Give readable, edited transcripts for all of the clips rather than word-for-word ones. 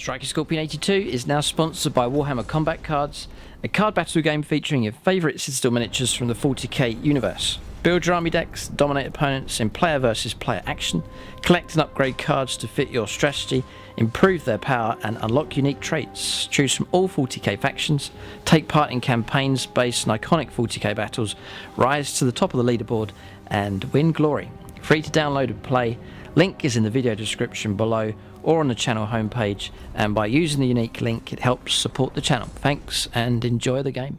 Striker Scorpion 82 is now sponsored by Warhammer Combat Cards, a card battle game featuring your favourite Citadel miniatures from the 40k universe. Build your army decks, dominate opponents in player versus player action, collect and upgrade cards to fit your strategy, improve their power and unlock unique traits. Choose from all 40k factions, take part in campaigns based on iconic 40k battles, rise to the top of the leaderboard and win glory. Free to download and play. Link is in the video description below or on the channel homepage, and by using the unique link it helps support the channel. Thanks and enjoy the game.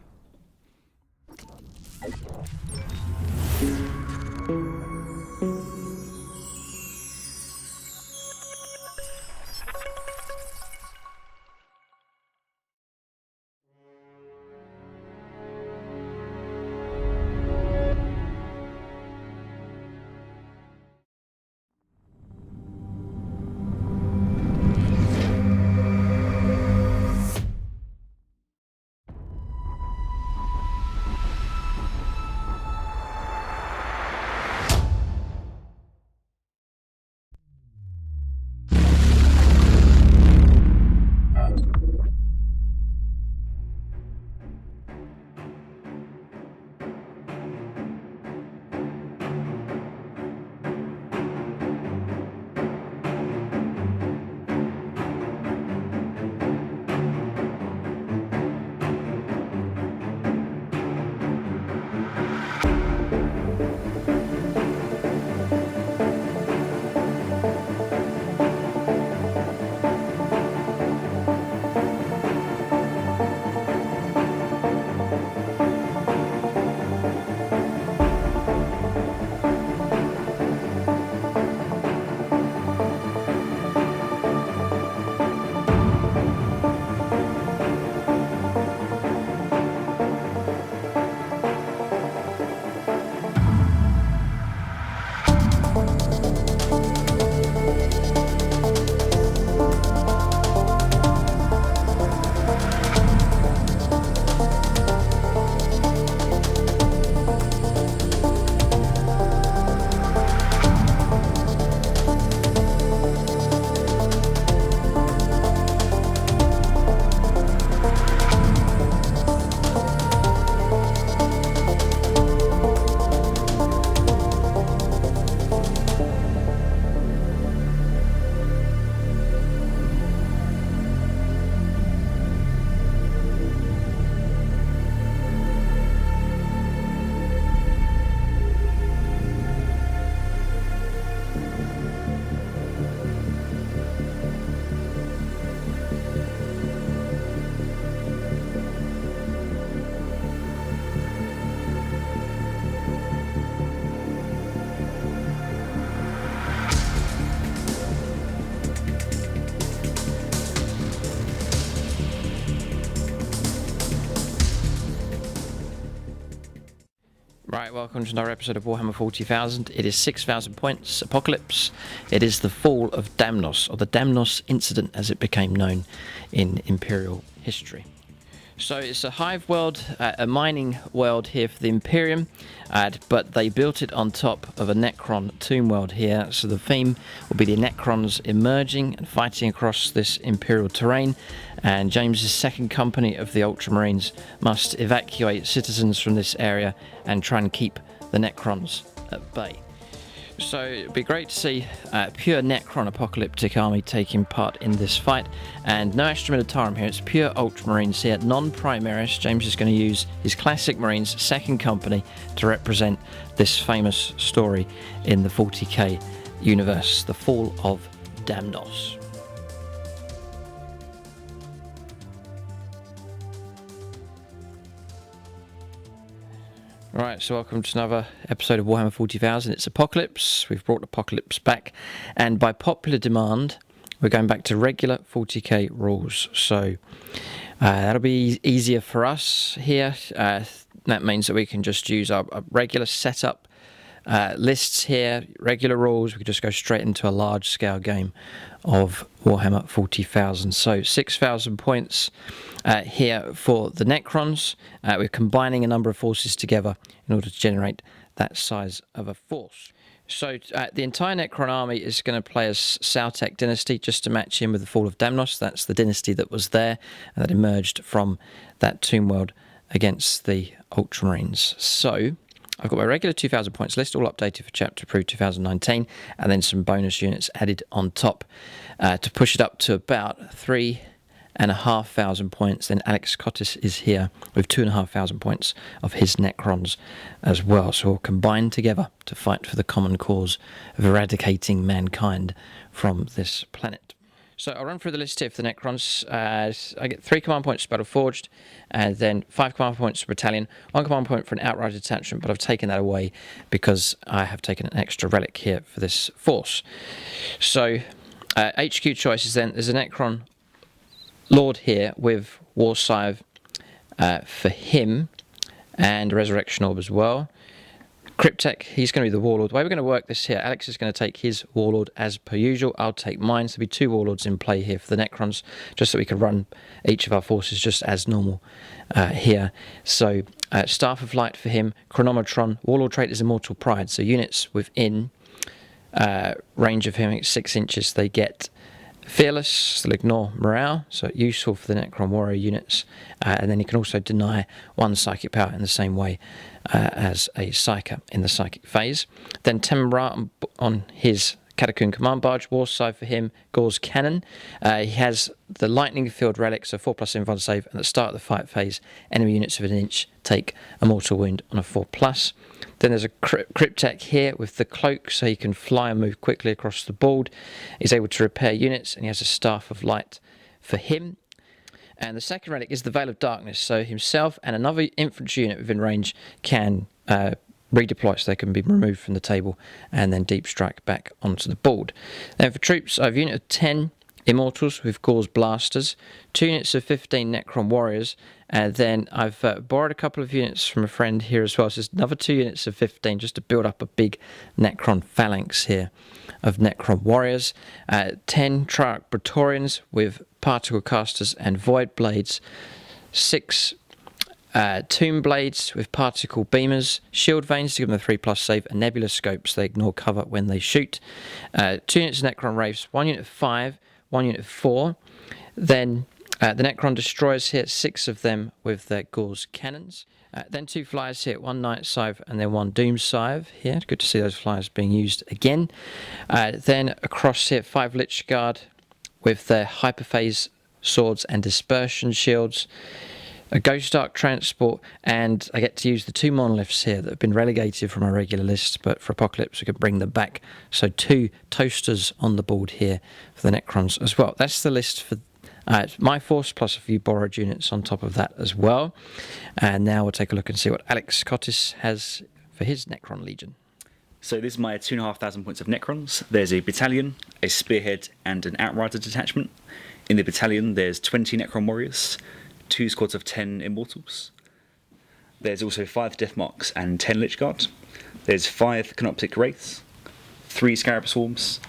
Right, welcome to another episode of Warhammer 40,000. It is 6,000 points, Apocalypse. It is the fall of DAMNOS, or the DAMNOS incident as it became known in Imperial history. So it's a hive world, a mining world here for the Imperium, but they built it on top of a Necron tomb world here, so the theme will be the Necrons emerging and fighting across this Imperial terrain, and James's second company of the Ultramarines must evacuate citizens from this area and try and keep the Necrons at bay. So it'd be great to see a pure Necron apocalyptic army taking part in this fight, and no Astra Militarum here, it's pure Ultramarines here, non-Primaris. James is going to use his classic Marines second company to represent this famous story in the 40k universe, the fall of DAMNOS. Right, so welcome to another episode of Warhammer 40,000. It's Apocalypse. We've brought Apocalypse back, and by popular demand, we're going back to regular 40k rules. So that'll be easier for us here. That means that we can just use our regular setup lists here, regular rules. We can just go straight into a large-scale game of Warhammer 40,000. So 6,000 points here for the Necrons. We're combining a number of forces together in order to generate that size of a force. So the entire Necron army is going to play as Sautek Dynasty, just to match in with the fall of DAMNOS. That's the dynasty that was there and that emerged from that Tomb World against the Ultramarines. So I've got my regular 2,000 points list, all updated for Chapter Approved 2019, and then some bonus units added on top to push it up to about 3,500 points. Then Alex Cottis is here with 2,500 points of his Necrons as well. So we'll combine together to fight for the common cause of eradicating mankind from this planet. So I'll run through the list here for the Necrons. I get 3 command points for Battle Forged, and then 5 command points for Battalion, 1 command point for an Outrider Detachment, but I've taken that away because I have taken an extra relic here for this force. So HQ choices then, there's a Necron Lord here with War Scythe for him, and a Resurrection Orb as well. Cryptek, he's going to be the Warlord. The way we're going to work this here, Alex is going to take his Warlord as per usual. I'll take mine. So there'll be 2 Warlords in play here for the Necrons, just so we can run each of our forces just as normal here. So Staff of Light for him, Chronometron, Warlord trait is Immortal Pride. So units within range of him, it's 6 inches, they get Fearless, they'll ignore morale, so useful for the Necron Warrior units, and then he can also deny 1 psychic power in the same way as a Psyker in the psychic phase. Then Temra on his Catacomb Command Barge, War Scythe for him, Gore's Cannon. He has the Lightning Field Relic, so 4+ invuln save, and at the start of the fight phase, enemy units of an inch take a mortal wound on a 4+. Then there's a Cryptek here with the Cloak, so he can fly and move quickly across the board. He's able to repair units, and he has a Staff of Light for him. And the second relic is the Veil of Darkness, so himself and another infantry unit within range can redeploy, so they can be removed from the table and then deep strike back onto the board. Then for troops, I have a unit of 10 Immortals with Gore's Blasters, 2 units of 15 Necron Warriors, and then I've borrowed a couple of units from a friend here as well, so there's another 2 units of 15 just to build up a big Necron Phalanx here of Necron Warriors, 10 Triarch Praetorians with Particle Casters and Void Blades, 6 Tomb Blades with Particle Beamers, Shield Veins to give them a 3+ save, and Nebula Scopes, they ignore cover when they shoot, 2 units of Necron Reefs, 1 unit of 5, 1 unit of 4, then the Necron Destroyers here, 6 of them with their Gore's Cannons, then 2 Flyers here, 1 Night Scythe and then 1 Doom Scythe here, good to see those Flyers being used again, then across here 5 Lich Guard with their Hyperphase Swords and Dispersion Shields, a Ghost Arc Transport, and I get to use the 2 Monoliths here that have been relegated from our regular list, but for Apocalypse we can bring them back. So 2 Toasters on the board here for the Necrons as well. That's the list for my force, plus a few borrowed units on top of that as well. And now we'll take a look and see what Alex Cottis has for his Necron Legion. So this is my 2,500 points of Necrons. There's a Battalion, a Spearhead, and an Outrider Detachment. In the Battalion there's 20 Necron Warriors, 2 squads of 10 Immortals. There's also 5 Death Marks and 10 Lich Guard. There's 5 Canoptic Wraiths, 3 Scarab Swarms,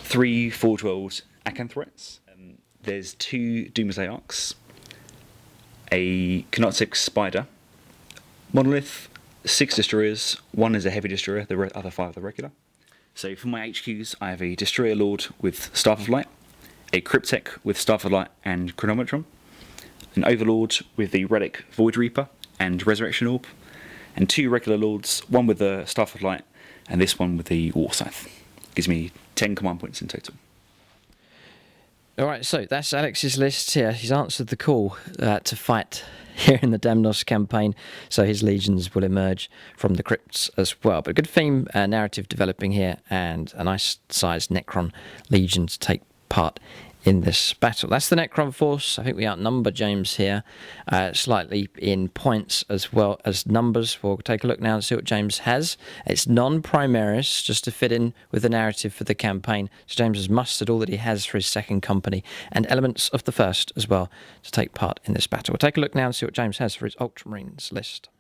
3 Forge World Acanthrates. There's 2 Doomsday Arcs, a Canoptic Spider, Monolith, 6 Destroyers, 1 is a Heavy Destroyer, the other 5 are regular. So for my HQs, I have a Destroyer Lord with Staff of Light, a Cryptek with Staff of Light and Chronometron, an Overlord with the Relic Void Reaper and Resurrection Orb, and 2 regular Lords, 1 with the Staff of Light and this one with the War Scythe. Gives me 10 command points in total. Alright, so that's Alex's list here. He's answered the call to fight here in the DAMNOS campaign, so his legions will emerge from the crypts as well. But a good theme narrative developing here, and a nice sized Necron Legion to take part in this battle. That's the Necron force. I think we outnumber James here slightly in points as well as numbers. We'll take a look now and see what James has. It's non-Primaris, just to fit in with the narrative for the campaign. So James has mustered all that he has for his second company and elements of the first as well to take part in this battle. We'll take a look now and see what James has for his Ultramarines list.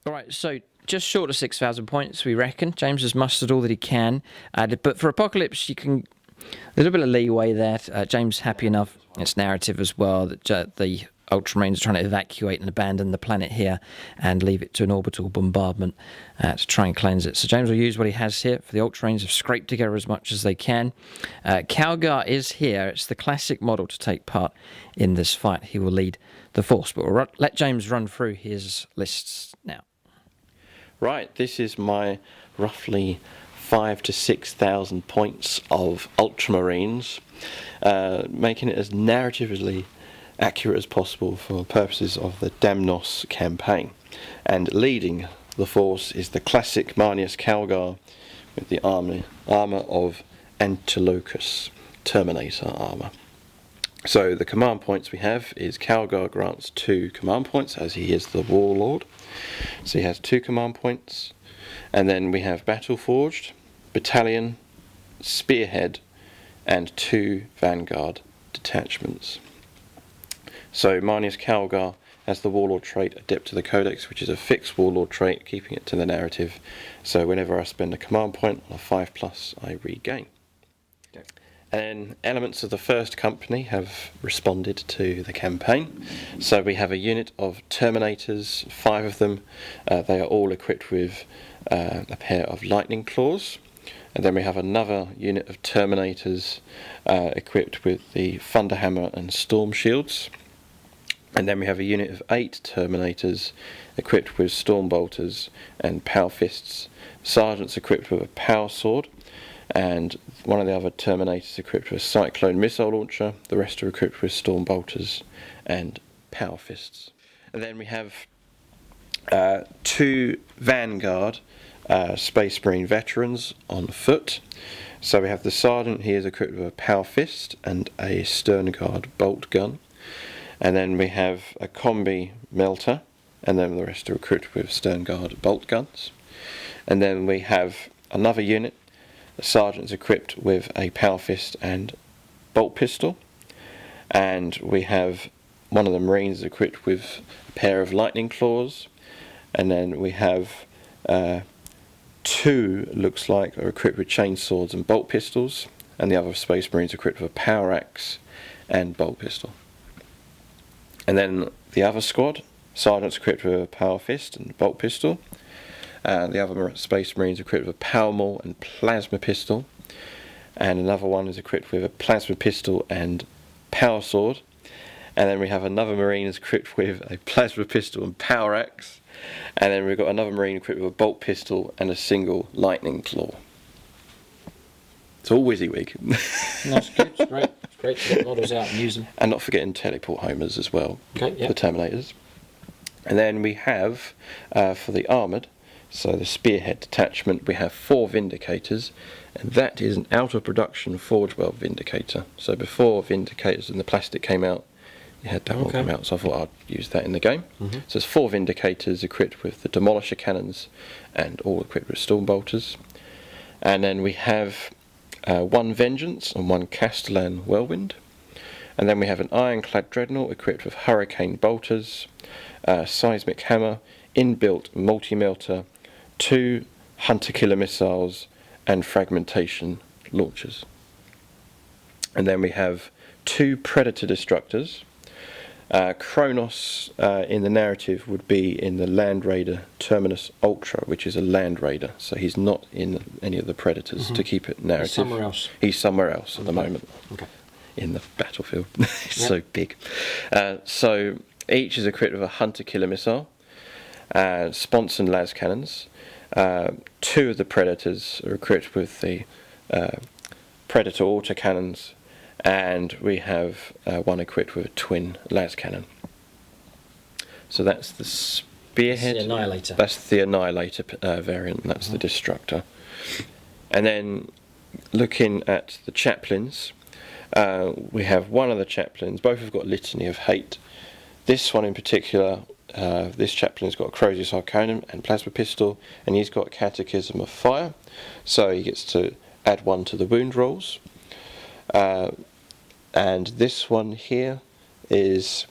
Alright, so just short of 6,000 points, we reckon. James has mustered all that he can. But for Apocalypse, you can... A little bit of leeway there. James happy enough. It's narrative as well that the Ultramarines are trying to evacuate and abandon the planet here and leave it to an orbital bombardment to try and cleanse it. So James will use what he has here for the Ultramarines. Have scraped together as much as they can. Calgar is here. It's the classic model to take part in this fight. He will lead the force, but we'll let James run through his lists now. Right, this is my roughly 5,000 to 6,000 points of Ultramarines, making it as narratively accurate as possible for purposes of the DAMNOS campaign. And leading the force is the classic Marneus Calgar with the armour of Antilochus, Terminator armour. So the command points we have is Calgar grants 2 command points as he is the warlord. So he has 2 command points. And then we have Battle Forged, Battalion, Spearhead, and 2 Vanguard detachments. So Marneus Calgar has the Warlord trait Adept to the Codex, which is a fixed Warlord trait, keeping it to the narrative. So whenever I spend a command point on a 5+, I regain. Okay. And elements of the first company have responded to the campaign. So we have a unit of Terminators, 5 of them. They are all equipped with a pair of Lightning Claws. And then we have another unit of Terminators equipped with the Thunderhammer and Storm Shields. And then we have a unit of 8 Terminators equipped with Storm Bolters and Power Fists. Sergeants equipped with a Power Sword. And one of the other Terminators equipped with a Cyclone Missile Launcher. The rest are equipped with Storm Bolters and Power Fists. And then we have 2 Vanguard Space Marine veterans on foot. So we have the Sergeant, he is equipped with a Power Fist and a Stern Guard bolt gun. And then we have a Combi Melter, and then the rest are equipped with Stern Guard bolt guns. And then we have another unit, the Sergeant's equipped with a Power Fist and bolt pistol. And we have one of the Marines equipped with a pair of Lightning Claws. And then we have 2, looks like, are equipped with chainswords and bolt pistols, and the other Space Marines equipped with a Power Axe and bolt pistol. And then the other squad, Sergeant's equipped with a Power Fist and bolt pistol, the other Space Marines equipped with a Power Maul and Plasma Pistol, and another one is equipped with a Plasma Pistol and Power Sword, and then we have another Marine equipped with a Plasma Pistol and Power Axe. And then we've got another Marine equipped with a bolt pistol and a single Lightning Claw. It's all WYSIWYG. That's good. It's great. It's great to get models out and use them. And not forgetting teleport homers as well. Okay, yeah. The Terminators. And then we have, for the armoured, so the Spearhead Detachment, we have 4 Vindicators. And that is an out of production Forge World Vindicator. So before Vindicators and the plastic came out, you had that one come out, so I thought I'd use that in the game. So there's 4 Vindicators equipped with the Demolisher Cannons and all equipped with Storm Bolters. And then we have 1 Vengeance and 1 Castellan Whirlwind. And then we have an Ironclad Dreadnought equipped with Hurricane Bolters, Seismic Hammer, inbuilt Multi-Melter, 2 Hunter-Killer Missiles and Fragmentation Launchers. And then we have 2 Predator Destructors. Kronos in the narrative would be in the Land Raider Terminus Ultra, which is a Land Raider, so he's not in any of the Predators to keep it narrative. He's somewhere else. He's somewhere else at the moment. Okay. In the battlefield. It's so big. So each is equipped with a Hunter-Killer Missile, Sponson Las Cannons. 2 of the Predators are equipped with the Predator Autocannons, and we have 1 equipped with a twin las cannon. So that's the Spearhead. That's the Annihilator. That's the Annihilator variant. That's the Destructor. And then looking at the Chaplains, we have one of the Chaplains. Both have got Litany of Hate. This one in particular, this Chaplain's got a Crozius Arcanum and Plasma Pistol, and he's got Catechism of Fire, so he gets to add 1 to the wound rolls. And this one here is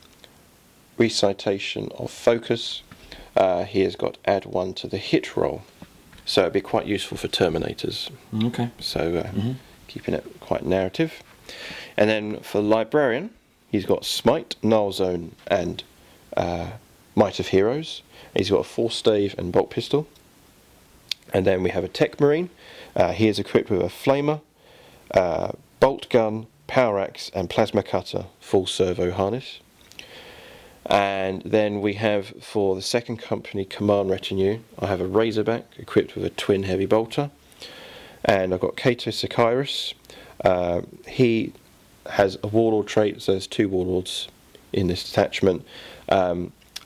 Recitation of Focus. He has got add 1 to the hit roll, so it'd be quite useful for Terminators. Okay. So keeping it quite narrative. And then for Librarian, He's got Smite, Null Zone, and Might of Heroes. He's got a Force Stave and Bolt Pistol. And then we have a Tech Marine. He is equipped with a Flamer, Bolt Gun, Power Axe, and Plasma Cutter, full servo harness. And then we have, for the second company command retinue, I have a Razorback equipped with a twin heavy bolter. And I've got Kato Sakairis. He has a Warlord trait, so there's 2 Warlords in this detachment.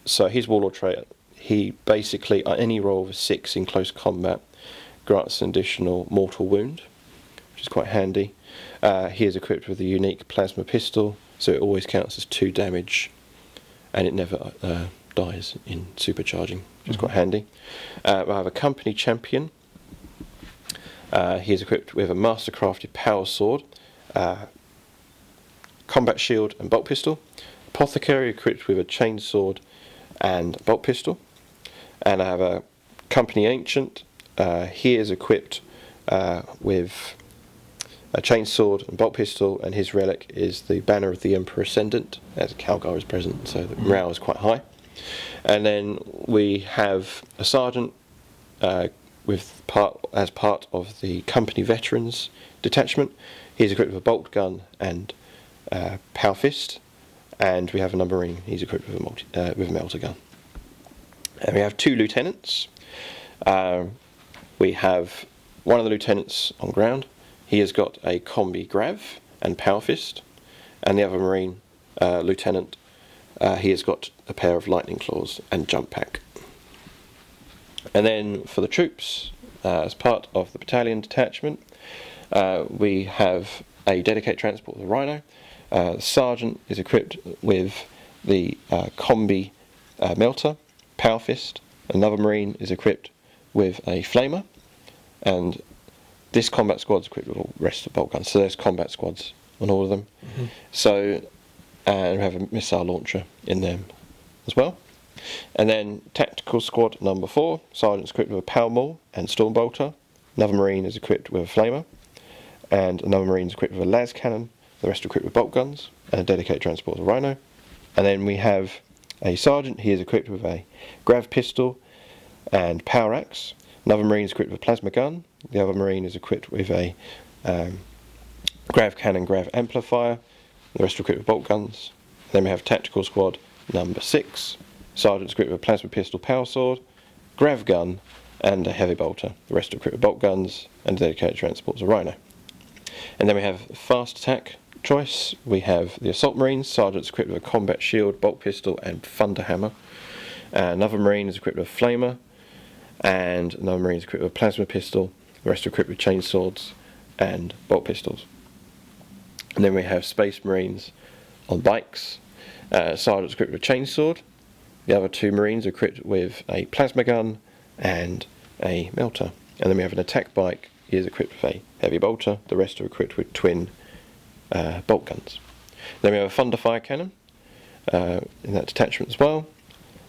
So his Warlord trait, he basically, at any roll of a 6 in close combat, grants an additional mortal wound, which is quite handy. He is equipped with a unique plasma pistol, so it always counts as 2 damage, and it never dies in supercharging, which is quite handy. I have a company champion. He is equipped with a mastercrafted power sword, combat shield and bolt pistol. Apothecary equipped with a chain sword and bolt pistol. And I have a company ancient. He is equipped with a chain sword and bolt pistol, and his relic is the banner of the Emperor Ascendant, as Calgar is present, so the morale is quite high. And then we have a sergeant as part of the company veterans detachment. He's equipped with a bolt gun and power fist, and we have another marine. He's equipped with a melter gun. And we have 2 lieutenants. We have one of the lieutenants on ground. He has got a combi grav and power fist, and the other marine lieutenant, he has got a pair of lightning claws and jump pack. And then for the troops, as part of the battalion detachment, we have a dedicated transport of the Rhino. The sergeant is equipped with the combi melter, power fist. Another marine is equipped with a flamer, and this combat squad's equipped with all the rest of the bolt guns. So there's combat squads on all of them. So, and we have a missile launcher in them as well. And then tactical squad number 4, sergeant's equipped with a power maul and storm bolter. Another marine is equipped with a flamer, and another marine is equipped with a las cannon. The rest are equipped with bolt guns and a dedicated transport of Rhino. And then we have a sergeant. He is equipped with a grav pistol and power axe. Another marine is equipped with a plasma gun. The other marine is equipped with a grav cannon, grav amplifier. The rest are equipped with bolt guns. Then we have tactical squad number 6. Sergeant's equipped with a plasma pistol, power sword, grav gun, and a heavy bolter. The rest are equipped with bolt guns and dedicated transports of Rhino. And then we have fast attack choice. We have the assault marines. Sergeant's equipped with a combat shield, bolt pistol, and thunder hammer. Another marine is equipped with a flamer, and another marine is equipped with a plasma pistol. The rest are equipped with chain swords and bolt pistols. And then we have space marines on bikes. Sergeant's equipped with a chain sword. The other 2 marines are equipped with a plasma gun and a melter. And then we have an attack bike. He is equipped with a heavy bolter. The rest are equipped with twin bolt guns. Then we have a thunder fire cannon in that detachment as well.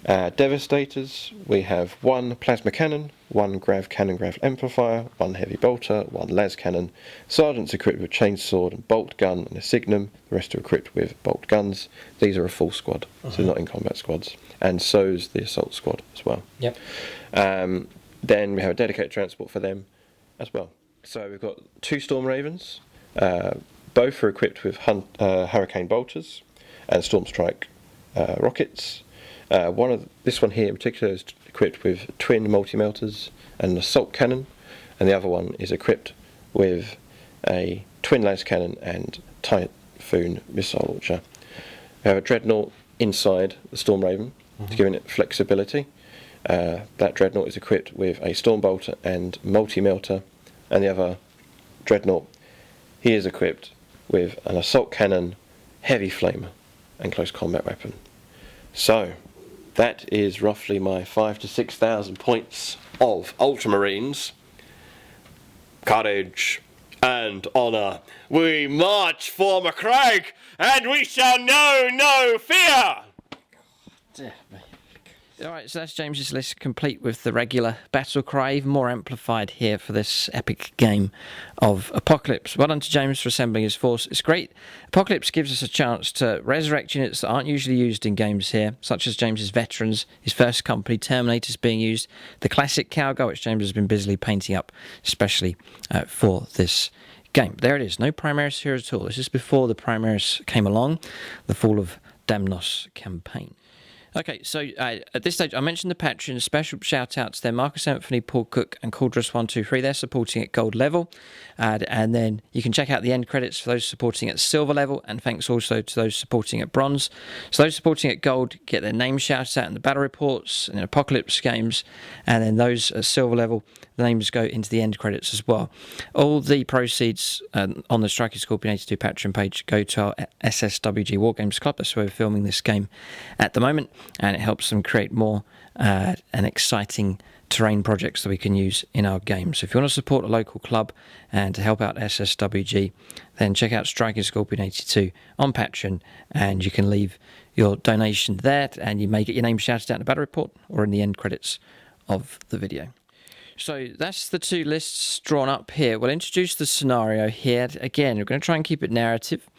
Devastators, we have 1 plasma cannon, 1 grav cannon, grav amplifier, 1 heavy bolter, 1 las cannon. Sergeant's equipped with a chain sword and bolt gun and a signum. The rest are equipped with bolt guns. These are a full squad, so not in combat squads. And so's the assault squad as well. Yep. Then we have a dedicated transport for them as well. So we've got 2 Storm Ravens. Both are equipped with Hurricane Bolters and Storm Strike rockets. This one here in particular is equipped with twin multi-melters and an assault cannon, and the other one is equipped with a twin las cannon and Typhoon missile launcher. We have a Dreadnought inside the Storm Raven to give it flexibility. That Dreadnought is equipped with a Storm Bolter and multi-melter, and the other Dreadnought, he is equipped with an assault cannon, heavy flamer, and close combat weapon. So, that is roughly my 5,000 to 6,000 points of Ultramarines. Courage and honour. We march for McCraig, and we shall know no fear! Dear me. Alright, so that's James's list complete with the regular battle cry, even more amplified here for this epic game of Apocalypse. Well done to James for assembling his force. It's great. Apocalypse gives us a chance to resurrect units that aren't usually used in games here, such as James's veterans, his first company, Terminators being used, the classic Cowgirl, which James has been busily painting up, especially for this game. There it is, no Primaris here at all. This is before the Primaris came along, the Fall of DAMNOS campaign. Okay, so at this stage, I mentioned the Patreon. Special shout out to them, Marcus Anthony, Paul Cook, and Caldress123. They're supporting at gold level. And then you can check out the end credits for those supporting at silver level. And thanks also to those supporting at bronze. So those supporting at gold get their name shouted out in the battle reports and in Apocalypse games. And then those at silver level, the names go into the end credits as well. All the proceeds on the Striking Scorpion 82 Patreon page go to our SSWG War Games Club. That's where we're filming this game at the moment. And it helps them create more and exciting terrain projects that we can use in our games. So if you want to support a local club and to help out SSWG, then check out Striking Scorpion 82 on Patreon, and you can leave your donation there, and you may get your name shouted out in the battle report or in the end credits of the video. So that's the two lists drawn up here. We'll introduce the scenario here. Again, we're going to try and keep it narrative,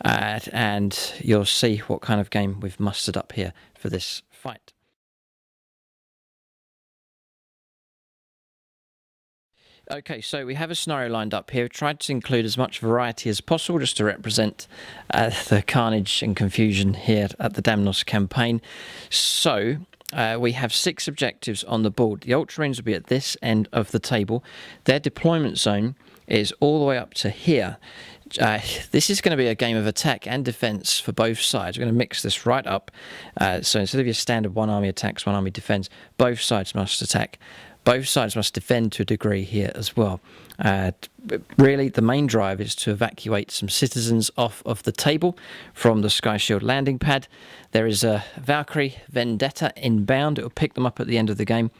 and you'll see what kind of game we've mustered up here for this fight. Okay, so we have a scenario lined up here. We've tried to include as much variety as possible just to represent the carnage and confusion here at the DAMNOS campaign. So we have 6 objectives on the board. The Ultramarines will be at this end of the table. Their deployment zone is all the way up to here. This is going to be a game of attack and defense for both sides. We're going to mix this right up. So instead of your standard one army attacks, one army defends, both sides must attack. Both sides must defend to a degree here as well. Really, the main drive is to evacuate some citizens off of the table from the Sky Shield landing pad. There is a Valkyrie Vendetta inbound. It will pick them up at the end of the game.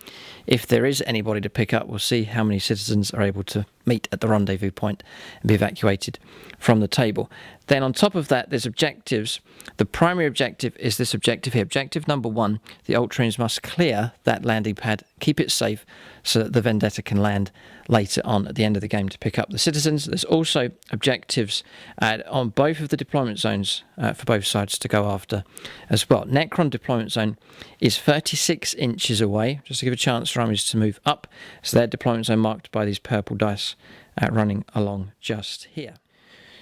If there is anybody to pick up, we'll see how many citizens are able to meet at the rendezvous point and be evacuated from the table. Then on top of that, there's objectives. The primary objective is this objective here. Objective number 1, the Ultramarines must clear that landing pad, keep it safe, so that the Vendetta can land later on at the end of the game to pick up the citizens. There's also objectives on both of the deployment zones for both sides to go after as well. Necron deployment zone is 36 inches away, just to give a chance for armies to move up. So their deployment zone marked by these purple dice running along just here.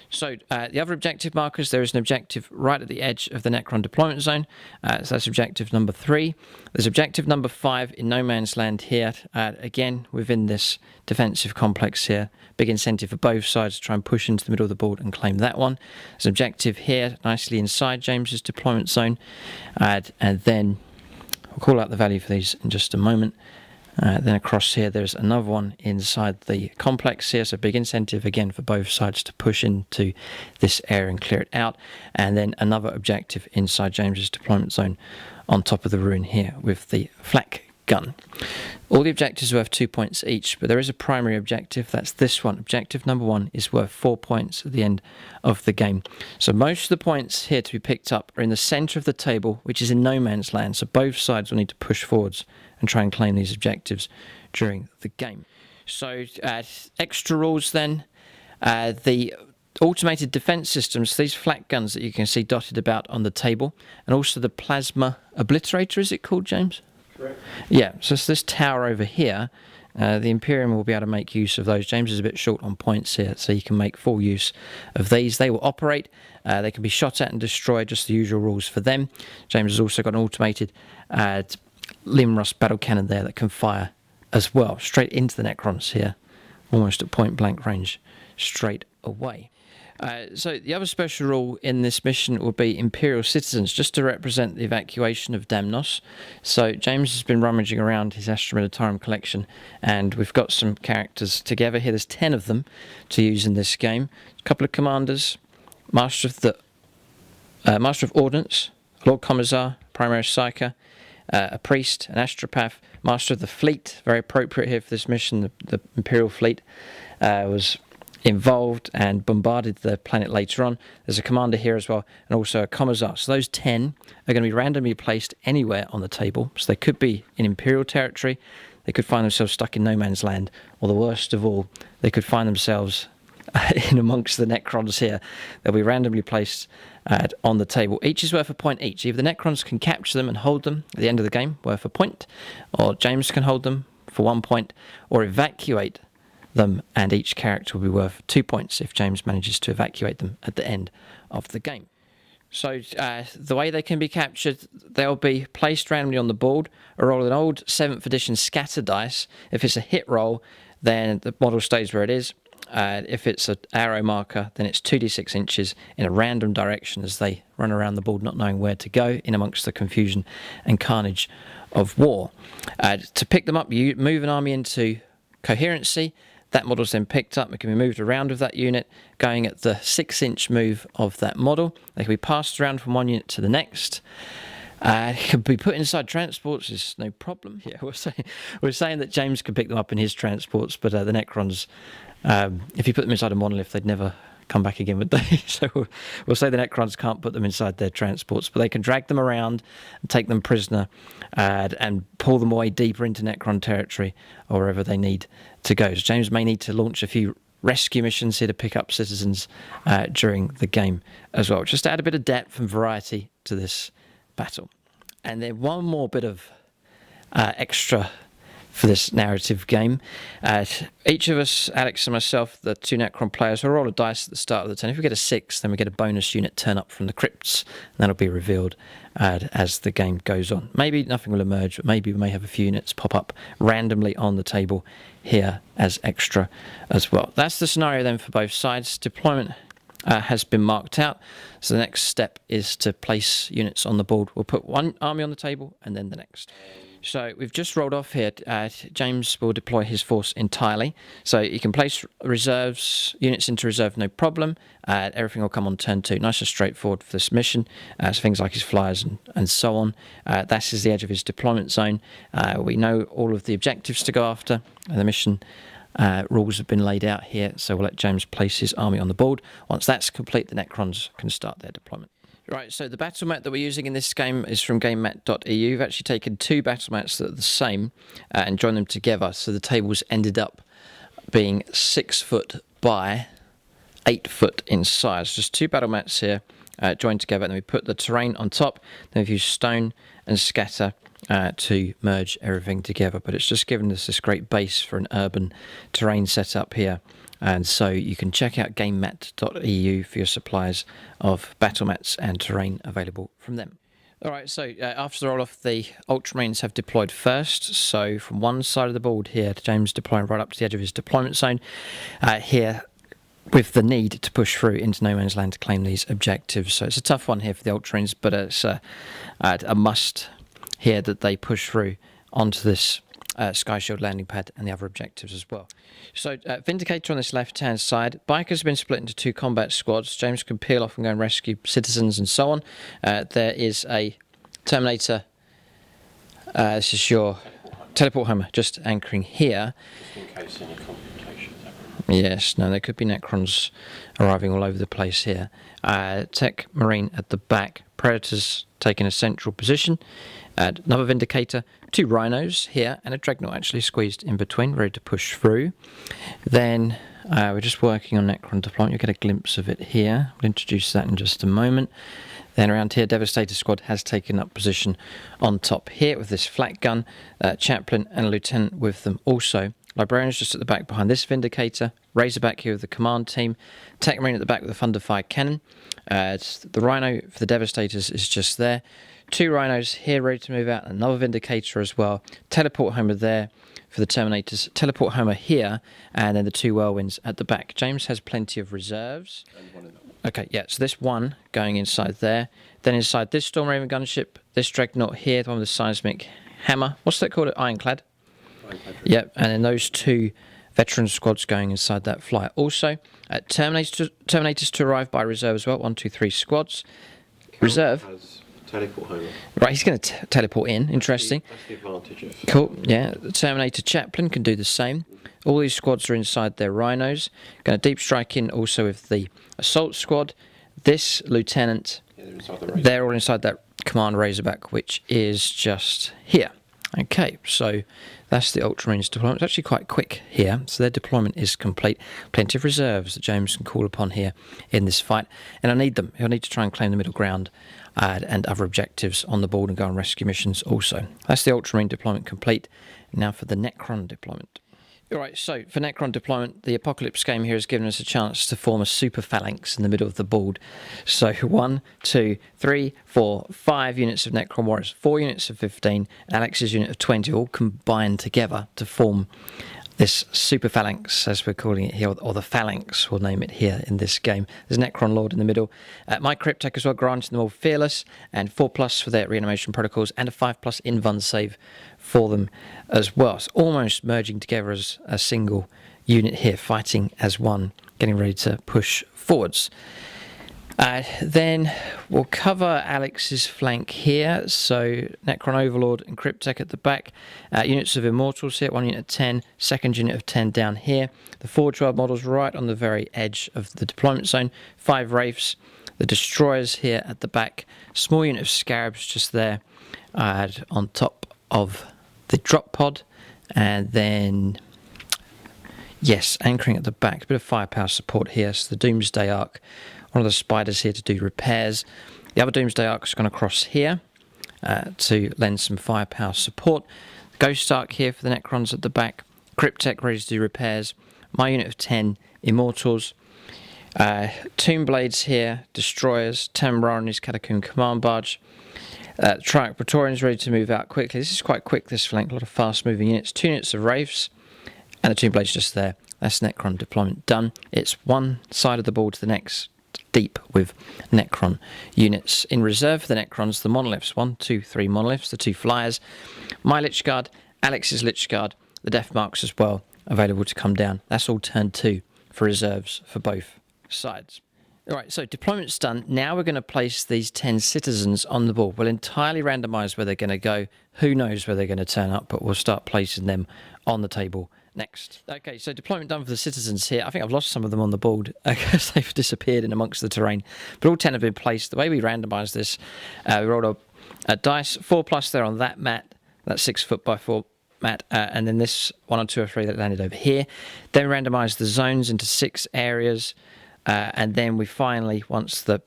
So the other objective markers, there is an objective right at the edge of the Necron deployment zone. So that's objective number 3. There's objective number 5 in no man's land here. Again, within this defensive complex here. Big incentive for both sides to try and push into the middle of the board and claim that one. There's an objective here, nicely inside James's deployment zone. And then we'll call out the value for these in just a moment. Then across here, there's another one inside the complex here, so big incentive again for both sides to push into this area and clear it out. And then another objective inside James's deployment zone on top of the ruin here with the flak gun. All the objectives are worth 2 points each, but there is a primary objective. That's this one. Objective number 1 is worth 4 points at the end of the game. So most of the points here to be picked up are in the centre of the table, which is in no man's land. So both sides will need to push forwards and try and claim these objectives during the game. So extra rules then. The automated defense systems, these flak guns that you can see dotted about on the table, and also the plasma obliterator, is it called, James? Correct. Yeah, so it's this tower over here. The Imperium will be able to make use of those. James is a bit short on points here, so you can make full use of these. They will operate. They can be shot at and destroyed, just the usual rules for them. James has also got an automated Limrus battle cannon there that can fire as well, straight into the Necrons here, almost at point blank range, straight away. So the other special rule in this mission will be Imperial Citizens, just to represent the evacuation of DAMNOS. So James has been rummaging around his Astra Militarum collection, and we've got some characters together here. There's 10 of them to use in this game. A couple of commanders, Master of Ordnance, Lord Commissar, Primaris Psyker, a priest, an astropath, Master of the Fleet, very appropriate here for this mission. The Imperial Fleet was involved and bombarded the planet later on. There's a commander here as well, and also a commissar. So those 10 are going to be randomly placed anywhere on the table. So they could be in Imperial territory, they could find themselves stuck in no man's land, or the worst of all, they could find themselves in amongst the Necrons here. They'll be randomly placed on the table. Each is worth a point each. Either the Necrons can capture them and hold them at the end of the game, worth a point, or James can hold them for 1 point, or evacuate them, and each character will be worth 2 points if James manages to evacuate them at the end of the game. So the way they can be captured, they'll be placed randomly on the board, or roll an old 7th edition scatter dice. If it's a hit roll, then the model stays where it is. If it's an arrow marker, then it's 2d6 inches in a random direction as they run around the board not knowing where to go in amongst the confusion and carnage of war. To pick them up, you move an army into coherency. That model's then picked up. It can be moved around with that unit, going at the 6-inch move of that model. They can be passed around from one unit to the next. It can be put inside transports, is no problem. Yeah, we're saying that James can pick them up in his transports, but the Necrons, if you put them inside a monolith, they'd never come back again, would they? So we'll say the Necrons can't put them inside their transports, but they can drag them around and take them prisoner and pull them away deeper into Necron territory or wherever they need to go. So James may need to launch a few rescue missions here to pick up citizens during the game as well, just to add a bit of depth and variety to this battle. And then one more bit of extra for this narrative game. Each of us, Alex and myself, the 2 Necron players, will roll a dice at the start of the turn. If we get a 6, then we get a bonus unit turn up from the crypts, and that'll be revealed as the game goes on. Maybe nothing will emerge, but maybe we may have a few units pop up randomly on the table here as extra as well. That's the scenario then for both sides. Deployment has been marked out, so the next step is to place units on the board. We'll put one army on the table and then the next. So we've just rolled off here. James will deploy his force entirely. So you can place units into reserve, no problem. Everything will come on turn 2. Nice and straightforward for this mission. So things like his flyers and so on. That is the edge of his deployment zone. We know all of the objectives to go after. The mission rules have been laid out here. So we'll let James place his army on the board. Once that's complete, the Necrons can start their deployment. Right, so the battle mat that we're using in this game is from GameMat.eu. We've actually taken 2 battle mats that are the same and joined them together. So the tables ended up being 6 foot by 8 foot in size. Just 2 battle mats here joined together, and then we put the terrain on top. Then we've used stone and scatter to merge everything together. But it's just given us this great base for an urban terrain setup here. And so you can check out GameMat.eu for your supplies of battle mats and terrain available from them. All right, so after the roll-off, the Ultramarines have deployed first. So from one side of the board here, James deploying right up to the edge of his deployment zone. Here, with the need to push through into no man's land to claim these objectives. So it's a tough one here for the Ultramarines, but it's a must here that they push through onto this Sky Shield landing pad and the other objectives as well. So Vindicator on this left-hand side. Bikers have been split into 2 combat squads. James can peel off and go and rescue citizens and so on. There is a Terminator. This is your teleport hammer just anchoring here. Just in case any complications happen. Yes, no, there could be Necrons arriving all over the place here. Tech Marine at the back. Predators taking a central position. Another Vindicator, 2 Rhinos here, and a Dragnot actually squeezed in between, ready to push through. Then we're just working on Necron deployment. You'll get a glimpse of it here. We'll introduce that in just a moment. Then around here, Devastator squad has taken up position on top here with this flat gun, Chaplain and a Lieutenant with them also. Librarians just at the back behind this Vindicator. Razorback here with the command team. Tech Marine at the back with a Thunderfire cannon. The Rhino for the Devastators is just there. 2 Rhinos here ready to move out. Another Vindicator as well. Teleport Homer there for the Terminators. Teleport Homer here. And then the 2 Whirlwinds at the back. James has plenty of reserves. Okay, yeah, so this one going inside there. Then inside this Storm Raven gunship. This Dragnot here, the one with the seismic hammer. What's that called? Ironclad? Yep, and then those 2 veteran squads going inside that flyer. Also, Terminators to arrive by reserve as well. 1, 2, 3 squads. Reserve. Has Teleport home. Right, he's going to teleport in. Interesting. That's the advantage of... Cool, yeah. The Terminator Chaplain can do the same. All these squads are inside their rhinos. Going to deep strike in also with the Assault Squad. This Lieutenant, Yeah, they're inside the race. they're all inside that Command Razorback, which is just here. Okay, so that's the Ultramarines deployment. It's actually quite quick here, so their deployment is complete. Plenty of reserves that James can call upon here in this fight, and I need them. He'll need to try and claim the middle ground and other objectives on the board and go on rescue missions also. That's the Ultramarine deployment complete. Now for the Necron deployment. Alright, so for Necron deployment, the Apocalypse game here has given us a chance to form a super phalanx in the middle of the board. So 1, 2, 3, 4, 5 units of Necron Warriors, 4 units of 15, Alex's unit of 20, all combined together to form this super phalanx, as we're calling it here, or the phalanx, we'll name it here in this game. There's Necron Lord in the middle. My Cryptek as well, granting them all Fearless, and 4+ for their reanimation protocols, and a 5+ invuln save for them as well. It's almost merging together as a single unit here, fighting as one, getting ready to push forwards. Then we'll cover Alex's flank here. So Necron Overlord and Cryptek at the back. Units of Immortals here, 1 unit of 10, second unit of 10 down here. The Forge World models right on the very edge of the deployment zone. 5 Reefs. The Destroyers here at the back. Small unit of Scarabs just there on top of the drop pod. And then, yes, anchoring at the back. A bit of firepower support here. So the Doomsday Arc. One of the spiders here to do repairs. The other Doomsday Arc has gone across here to lend some firepower support. Ghost Arc here for the Necrons at the back. Cryptek ready to do repairs. My unit of 10 Immortals. Tomb Blades here, Destroyers. Tamrarni's Catacomb Command Barge. Triarch Praetorians ready to move out quickly. This is quite quick, this flank. A lot of fast moving units. 2 units of Wraiths. And the Tomb Blades just there. That's Necron deployment done. It's one side of the board to the next, deep with Necron units. In reserve for the Necrons, the monoliths. 1, 2, 3 monoliths, the 2 flyers. My Lich Guard, Alex's Lich Guard, the Death Marks as well, available to come down. That's all turn 2 for reserves for both sides. Alright, so deployment's done. Now we're going to place these 10 citizens on the board. We'll entirely randomise where they're going to go. Who knows where they're going to turn up, but we'll start placing them on the table next. Okay, so deployment done for the citizens here. I think I've lost some of them on the board because they've disappeared in amongst the terrain. But all 10 have been placed. The way we randomised this, we rolled a dice, 4+ there on that mat, that 6'4" mat, and then this 1 or 2 or 3 that landed over here. Then randomised the zones into 6 areas, and then we finally, once the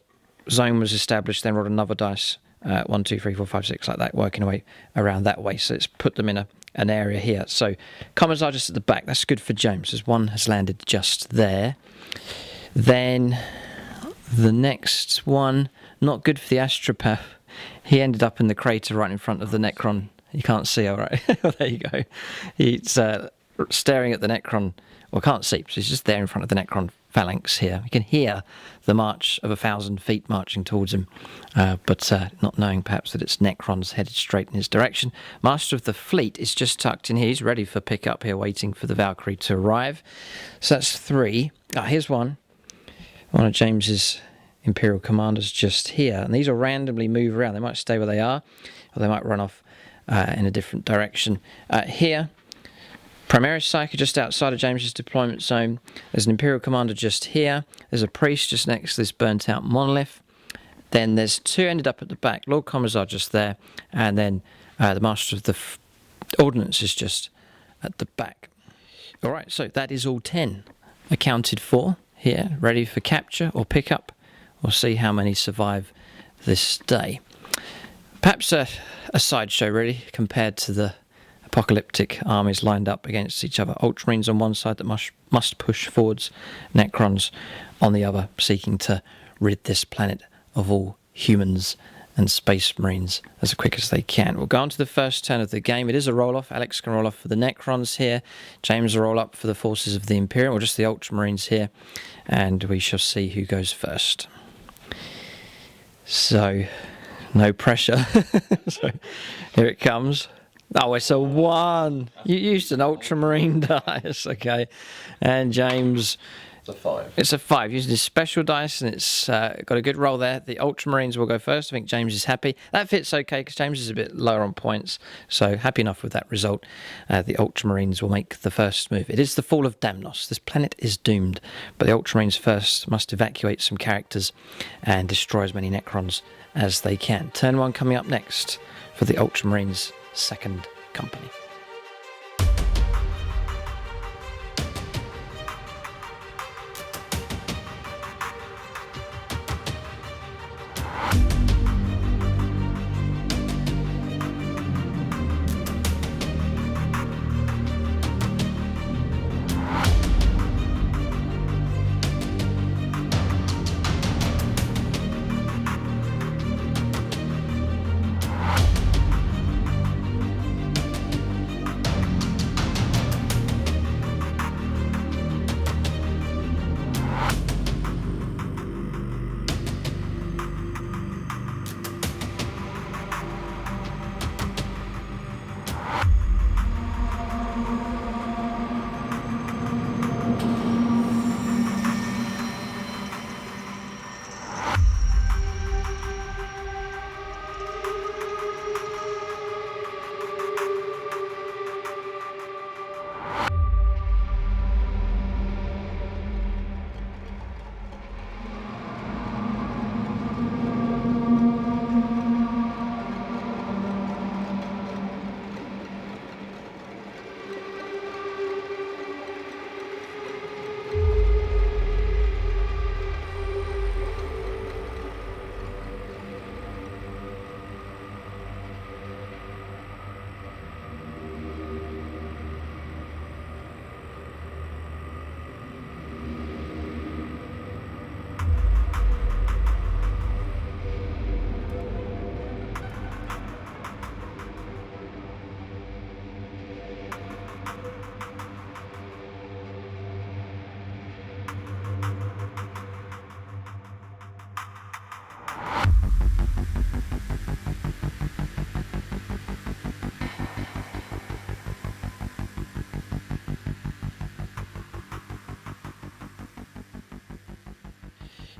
zone was established, then rolled another dice, 1, 2, 3, 4, 5, 6, like that, working away around that way. So let's put them in an area here. So Commons are just at the back. That's good for James, as one has landed just there. Then the next one, not good for the Astropath. He ended up in the crater right in front of the Necron. You can't see, all right. There you go. He's staring at the Necron. Well, can't see, so he's just there in front of the Necron Phalanx here. You can hear the march of 1,000 feet marching towards him, but not knowing perhaps that it's Necrons headed straight in his direction. Master of the Fleet is just tucked in here. He's ready for pickup here, waiting for the Valkyrie to arrive. So that's 3. Here's one. One of James's Imperial Commanders just here. And these will randomly move around. They might stay where they are, or they might run off in a different direction. Here, Primaris Psyker just outside of James's deployment zone. There's an Imperial Commander just here. There's a Priest just next to this burnt out monolith. Then there's 2 ended up at the back. Lord Commissar just there. And then the Master of the Ordnance is just at the back. Alright, so that is all 10 accounted for here, ready for capture or pickup. We'll see how many survive this day. Perhaps a sideshow really, compared to the apocalyptic armies lined up against each other. Ultramarines on one side that must push forwards, Necrons on the other, seeking to rid this planet of all humans and space marines as quick as they can. We'll go on to the first turn of the game. It is a roll-off. Alex can roll off for the Necrons here. James will roll up for the forces of the Imperium, or just the Ultramarines here, and we shall see who goes first. So, no pressure. So, here it comes. Oh, it's a 1. You used an Ultramarine dice, okay. And James It's a 5. It's a 5, using his special dice, and it's got a good roll there. The Ultramarines will go first. I think James is happy. That fits okay, because James is a bit lower on points, so happy enough with that result. The Ultramarines will make the first move. It is the fall of DAMNOS. This planet is doomed, but the Ultramarines first must evacuate some characters and destroy as many Necrons as they can. Turn 1 coming up next for the Ultramarines' second company.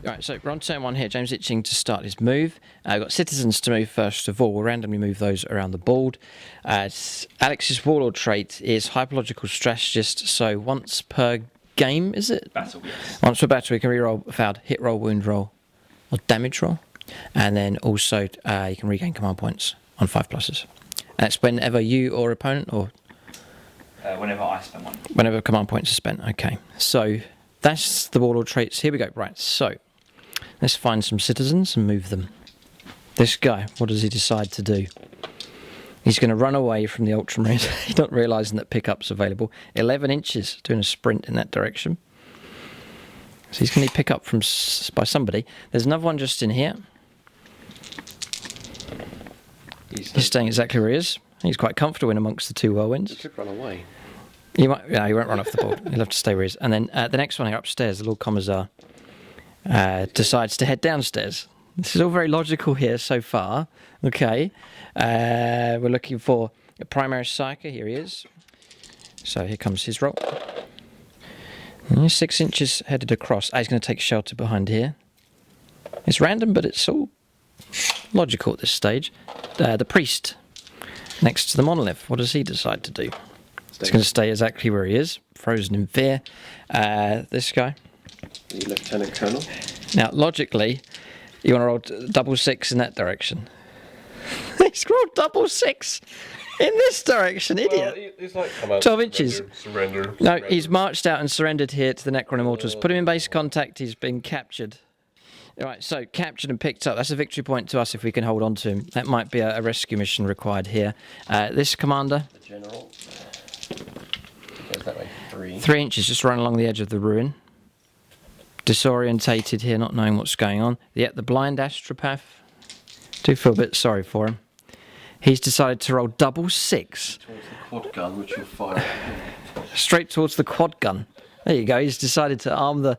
Right, so we're on turn 1 here. James itching to start his move. We've got citizens to move first of all. We'll randomly move those around the board. Alex's warlord trait is hyperlogical strategist, so once per game, is it? Battle, yes. Once per battle, we can reroll a failed hit roll, wound roll, or damage roll. And then also you can regain command points on 5+. That's whenever you or opponent, or Whenever I spend one. whenever command points are spent. Okay, so that's the warlord traits. Here we go. Right, so let's find some citizens and move them. This guy, what does he decide to do? He's going to run away from the Ultramarines. He's not realising that pickup's available. 11 inches, doing a sprint in that direction. So he's going to pick up by somebody. There's another one just in here. He's staying exactly where he is. He's quite comfortable in amongst the two whirlwinds. He could run away. He won't run off the board. He'll have to stay where he is. And then the next one here upstairs, the Lord Commissar, decides to head downstairs. This is all very logical here so far. Okay. We're looking for a primary psyker. Here he is. So here comes his roll. And he's 6 inches headed across. He's going to take shelter behind here. It's random, but it's all logical at this stage. The priest next to the monolith. What does he decide to do? He's going to stay exactly where he is, frozen in fear. This guy. The Lieutenant Colonel. Now, logically, you want to roll double 6 in that direction. He's rolled double 6 in this direction, idiot. Well, he's like, come out, 12 inches. Surrender. No, he's marched out and surrendered here to the Necron Immortals. Put him in base contact. He's been captured. All right, so captured and picked up. That's a victory point to us if we can hold on to him. That might be a rescue mission required here. This commander. The general. Goes that way. 3 inches, just run along the edge of the ruin. Disorientated here, not knowing what's going on. Yet the blind astropath. Do feel a bit sorry for him. He's decided to roll double 6. Towards the quad gun, which will fire. Straight towards the quad gun. There you go. He's decided to arm the...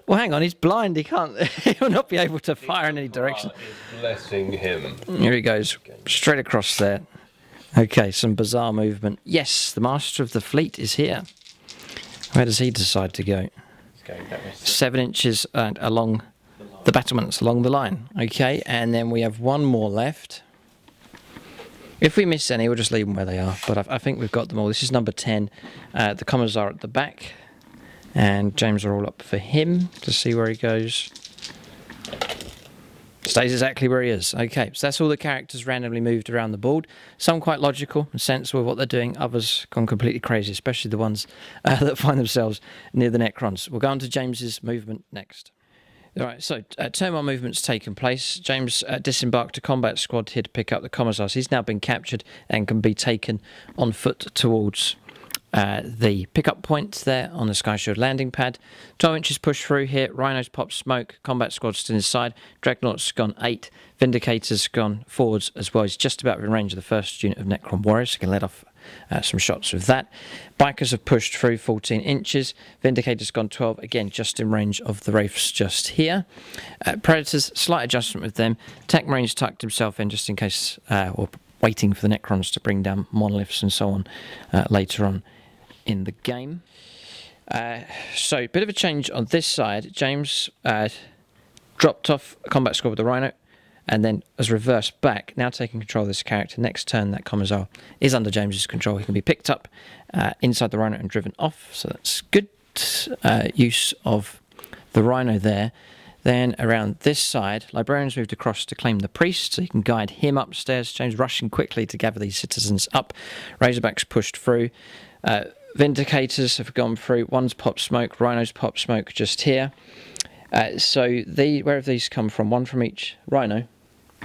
Well, hang on. He's blind. He can't... He will not be able to fire in any direction. Blessing him. Here he goes. Straight across there. Okay, some bizarre movement. Yes, the Master of the Fleet is here. Where does he decide to go? Going that way. 7 inches along the battlements, along the line. Okay, and then we have one more left. If we miss any, we'll just leave them where they are. But I think we've got them all. This is number 10. The commas are at the back. And James are all up for him to see where he goes. Stays exactly where he is. Okay, so that's all the characters randomly moved around the board. Some quite logical and sensible with what they're doing. Others gone completely crazy, especially the ones that find themselves near the Necrons. We'll go on to James's movement next. All right, so turn 1 movement's taken place. James disembarked a combat squad here to pick up the Commissars. He's now been captured and can be taken on foot towards the pickup point there on the Sky Shield landing pad. 12 inches push through here. Rhinos pop smoke. Combat squad still inside. Dragnets gone 8. Vindicators gone forwards as well. He's just about in range of the first unit of Necron warriors. So he can let off some shots with that. Bikers have pushed through 14 inches. Vindicators gone 12. Again, just in range of the Reefs just here. Predators, slight adjustment with them. Tech Marines tucked himself in just in case, or waiting for the Necrons to bring down monoliths and so on later on in the game. So a bit of a change on this side. James dropped off a combat squad with the Rhino and then has reversed back, now taking control of this character. Next turn that Commissar is under James's control. He can be picked up inside the Rhino and driven off, so that's good use of the Rhino there. Then around this side, Librarians moved across to claim the Priest, so you can guide him upstairs. James rushing quickly to gather these citizens up. Razorbacks pushed through. Vindicators have gone through. One's pop smoke, Rhinos pop smoke just here. So where have these come from? One from each Rhino.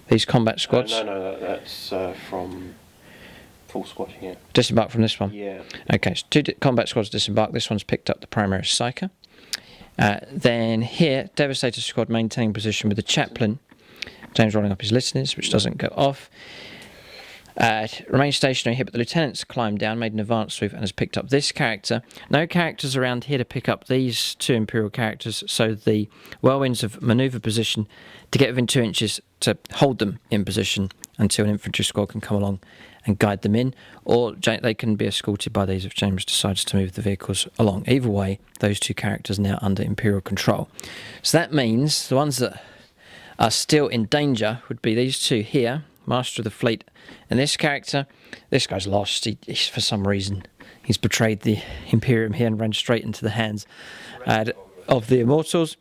These combat squads. No, that's from full squad here. Disembark from this one. Yeah. Okay, so 2 combat squads disembark. This one's picked up the primary Psyker. Then here, Devastator squad maintaining position with the Chaplain. James rolling up his listeners, which doesn't go off. Remain stationary here, but the lieutenant's climbed down, made an advance move, and has picked up this character. No characters around here to pick up these 2 Imperial characters, so the Whirlwinds have manoeuvred position to get within 2 inches to hold them in position until an infantry squad can come along and guide them in, or they can be escorted by these if James decides to move the vehicles along. Either way, those 2 characters are now under Imperial control. So that means the ones that are still in danger would be these 2 here, Master of the Fleet, and this character. This guy's lost. He's for some reason, he's betrayed the Imperium here and ran straight into the hands of the Immortals.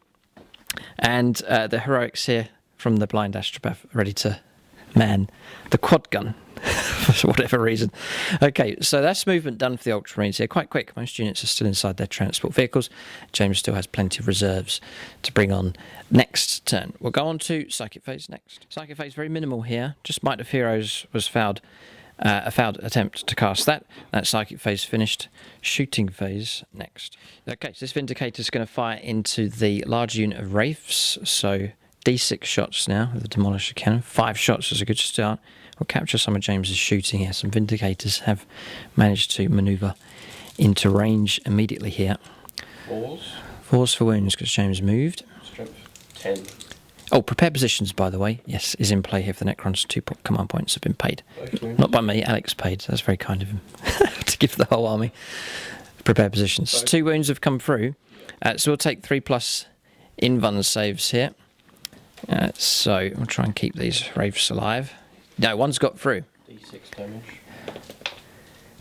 And the heroics here from the blind astropath, ready to man the quad gun for whatever reason. Okay, so that's movement done for the Ultramarines here. Quite quick. Most units are still inside their transport vehicles. James still has plenty of reserves to bring on next turn. We'll go on to Psychic Phase next. Psychic Phase, very minimal here. Just Might of Heroes was a failed attempt to cast that. That Psychic Phase finished. Shooting Phase next. Okay, so this Vindicator is going to fire into the large unit of Reefs. So D6 shots now with the Demolisher Cannon. 5 shots is a good start. We'll capture some of James's shooting here. Some Vindicators have managed to manoeuvre into range immediately here. 4s. 4s for wounds because James moved. Strength 10. Oh, prepare positions, by the way. Yes, is in play here for the Necrons. 2 command points have been paid. Not by me, Alex paid. That's very kind of him to give the whole army prepare positions. 2 wounds have come through. So we'll take 3+ invuln saves here. So we'll try and keep these Wraiths alive. No, one's got through. D6 damage.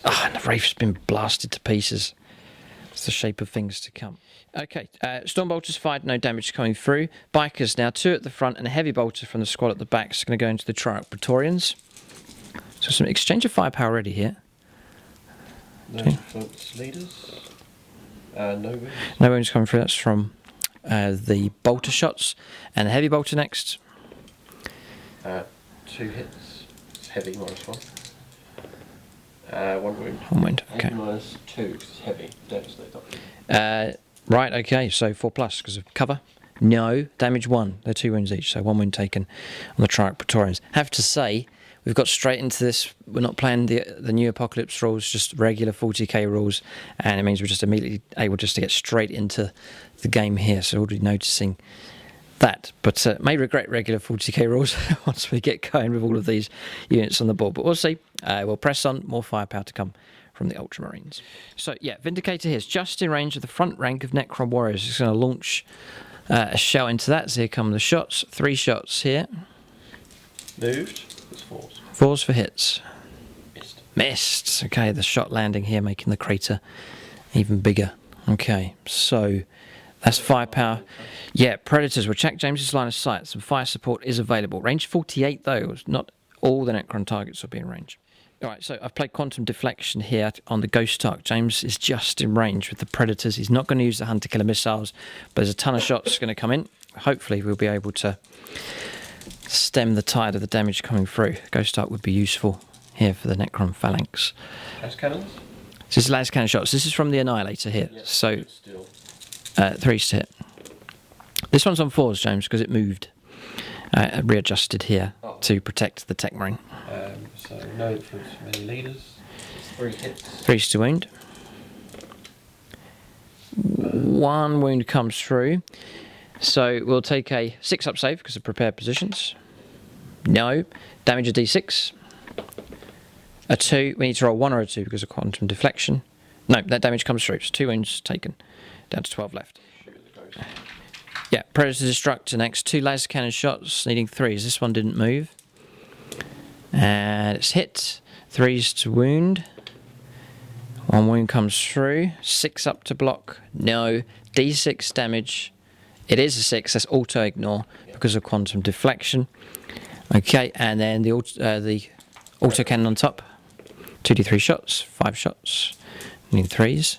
Ah, and the Wraith's been blasted to pieces. It's the shape of things to come. Okay, Stormbolters fired, no damage coming through. Bikers now 2 at the front and a heavy bolter from the squad at the back. It's going to go into the Triarch Praetorians. So some exchange of firepower already here. No defense leaders. No wounds. No wounds coming through. That's from the bolter shots. And the heavy bolter next. 2 hits. It's heavy, -1. 1 wound. 1 wound, okay. -2, it's heavy. Devastator. Right, okay, so 4+ because of cover. No, damage 1. They're 2 wounds each, so 1 wound taken on the Triarch Praetorians. Have to say, we've got straight into this. We're not playing the new Apocalypse rules, just regular 40k rules, and it means we're just immediately able just to get straight into the game here, so already noticing that. But may regret regular 40k rules once we get going with all of these units on the board, but we'll see. We'll press on, more firepower to come from the Ultramarines. So yeah, Vindicator here is just in range of the front rank of Necron Warriors. It's going to launch a shell into that. So here come the shots. 3 shots here. Moved. It's 4s. 4s for hits. Missed. Missed. Okay, the shot landing here, making the crater even bigger. Okay, so that's firepower. Yeah, Predators will check James's line of sight. Some fire support is available. Range 48 though. Not all the Necron targets will be in range. Alright, so I've played Quantum Deflection here on the Ghost Arc. James is just in range with the Predators. He's not going to use the Hunter Killer missiles, but there's a ton of shots going to come in. Hopefully we'll be able to stem the tide of the damage coming through. Ghost Arc would be useful here for the Necron Phalanx. Las cannons? This is las cannon shots. This is from the Annihilator here. Yep, so 3s to hit. This one's on 4s, James, because it moved. Readjusted here to protect the Tech Marine. So no influence from any leaders. 3 hits. 3s to wound. 1 wound comes through. So we'll take a 6 up save because of prepared positions. No. Damage a d6. A 2. We need to roll 1 or a 2 because of Quantum Deflection. No, that damage comes through. So 2 wounds taken. Down to 12 left. Yeah, Predator Destruct next. 2 laser cannon shots, needing 3s. This one didn't move. And it's hit. 3s to wound. 1 wound comes through. 6 up to block. No. D6 damage. It is a 6. That's auto ignore because of Quantum Deflection. Okay, and then the auto cannon on top. 2d3 shots. 5 shots. Need 3s.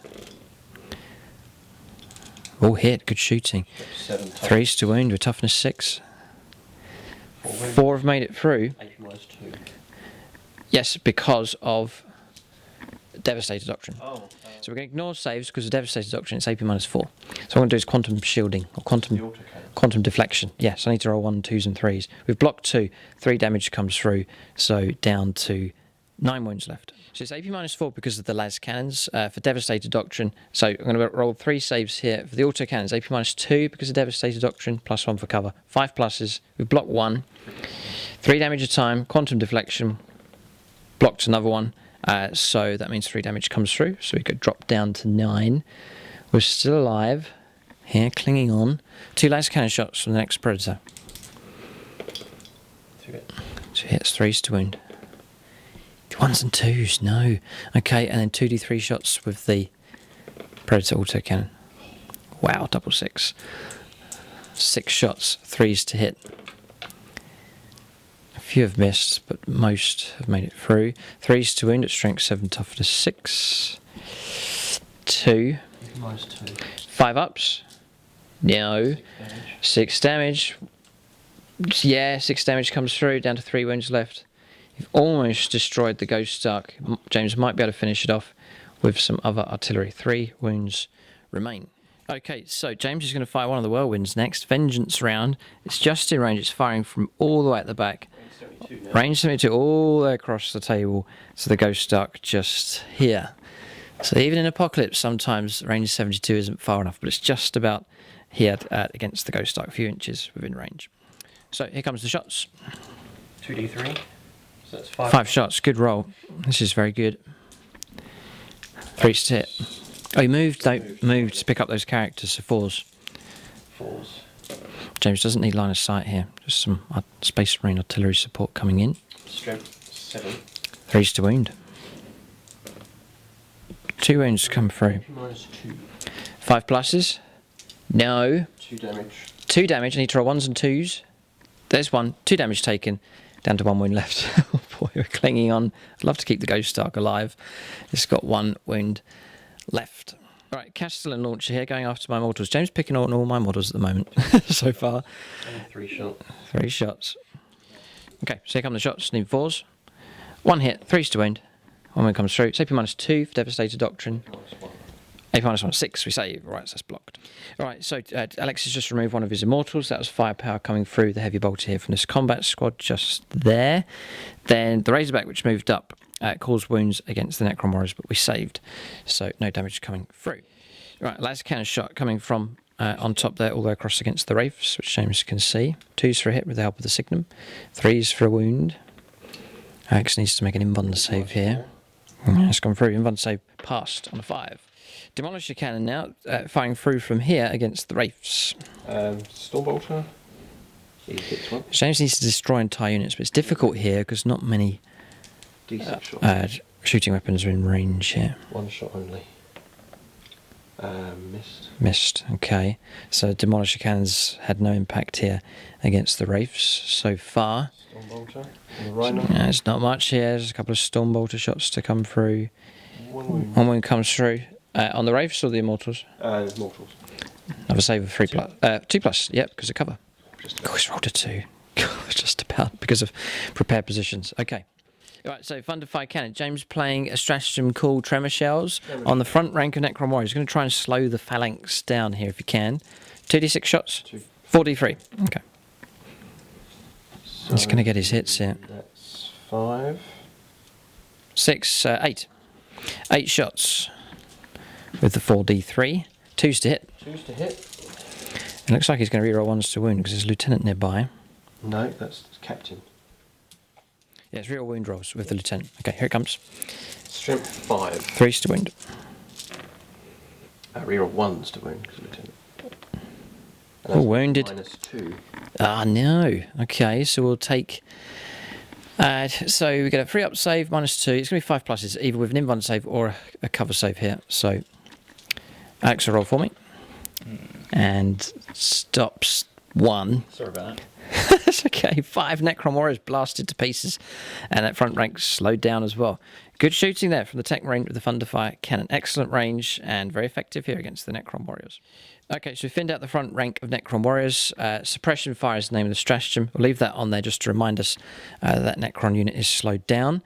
All hit, good shooting. 3s to wound with toughness 6. 4 have made it through. AP-2. Yes, because of Devastator Doctrine. Oh. So we're going to ignore saves because of Devastator Doctrine. It's AP-4. So what I'm going to do is Quantum Shielding or Quantum Deflection. Yes, I need to roll 1, 2s and 3s. We've blocked 2. 3 damage comes through. So down to 9 wounds left. So it's AP-4 because of the las cannons for Devastator Doctrine. So I'm going to roll 3 saves here for the auto cannons. AP-2 because of Devastator Doctrine, +1 for cover. 5 pluses. We've blocked 1. 3 damage a time. Quantum Deflection. Blocked another 1. So that means 3 damage comes through. So we could drop down to 9. We're still alive. Here, clinging on. 2 las cannon shots from the next Predator. 2 hits, 3s to wound. 1s and 2s, no. Okay, and then 2d3 shots with the Predator autocannon. Wow, double 6. 6 shots, 3s to hit. A few have missed, but most have made it through. 3s to wound at strength 7, toughness 6. 2. 5 ups. No. 6 damage. Yeah, 6 damage comes through, down to 3 wounds left. You've almost destroyed the Ghost Arc. James might be able to finish it off with some other artillery. 3 wounds remain. Okay, so James is going to fire one of the Whirlwinds next. Vengeance round. It's just in range. It's firing from all the way at the back. Range 72 all the way across the table. So the Ghost Arc just here. So even in Apocalypse, sometimes range 72 isn't far enough, but it's just about here against the Ghost Arc, a few inches within range. So here comes the shots. 2d3. So that's 5 shots, good roll. This is very good. 3s to hit. Oh, he moved, though. Moved to pick up those characters, so 4s. 4s. James doesn't need line of sight here. Just some Space Marine artillery support coming in. Strength 7. 3s to wound. 2 wounds come through. AP-2. 5 pluses. No. 2 damage. 2 damage. I need to roll 1s and 2s. There's 1. 2 damage taken. Down to 1 wound left. Oh boy, we're clinging on. I'd love to keep the Ghost Arc alive. It's got 1 wound left. All right, Castellan launcher here, going after my mortals. James picking on all my models at the moment so far. 3 shots. 3 shots. Okay, so here come the shots. Need 4s. 1 hit, 3s to wound. 1 wound comes through. It's AP-2 for Devastator Doctrine. AP-1, 6 we save. Right, so that's blocked. Alright, so Alex has just removed one of his Immortals. That was firepower coming through the heavy bolter here from this combat squad just there. Then the Razorback, which moved up, caused wounds against the Necron Warriors, but we saved. So no damage coming through. Right, laser cannon shot coming from on top there, all the way across against the Reefs, which James can see. 2s for a hit with the help of the Signum. 3s for a wound. Alex needs to make an invuln save here. It's gone through. Invuln save passed on a 5. Demolish your cannon now, firing through from here against the Reefs. Stormbolter. He hits one. James needs to destroy entire units, but it's difficult here because not many Decent shot. shooting weapons are in range here. One shot only. Missed. Missed, okay. So Demolisher Cannons had no impact here against the Reefs so far. Stormbolter. And the Rhino. There's not much here. There's a couple of Stormbolter shots to come through. One One comes through. On the Reefs or the Immortals? Mortals. Another save of 3+. 2+, yep, because of cover. Oh, he's rolled a 2. Just about because of prepared positions. Okay. Right, so Thunderfire Cannon. James playing a stratagem called Tremor Shells on the front rank of Necron Warriors. He's going to try and slow the Phalanx down here if he can. 2d6 shots? 4d3. Okay. So He's going to get his hits here. That's 5. 6, 8. 8 shots with the 4d3. 2s to hit. 2s to hit. It looks like he's going to reroll 1s to wound because there's a lieutenant nearby. No, that's captain. Yeah, it's real wound rolls with the lieutenant. Okay, here it comes. Strength 5. 3s to wound. Reroll 1s to wound because lieutenant. Oh, wounded. -2. Ah, no. Okay, so we'll take... so we get a 3 up save, -2. It's going to be 5 pluses, either with an invuln save or a cover save here. So, Alex will roll for me. And stops 1. Sorry about that. That's okay. 5 Necron Warriors blasted to pieces. And that front rank slowed down as well. Good shooting there from the tech range with the Thunderfire Cannon. Excellent range and very effective here against the Necron Warriors. Okay, so we thinned out the front rank of Necron Warriors. Suppression Fire is the name of the stratagem. We'll leave that on there just to remind us that Necron unit is slowed down.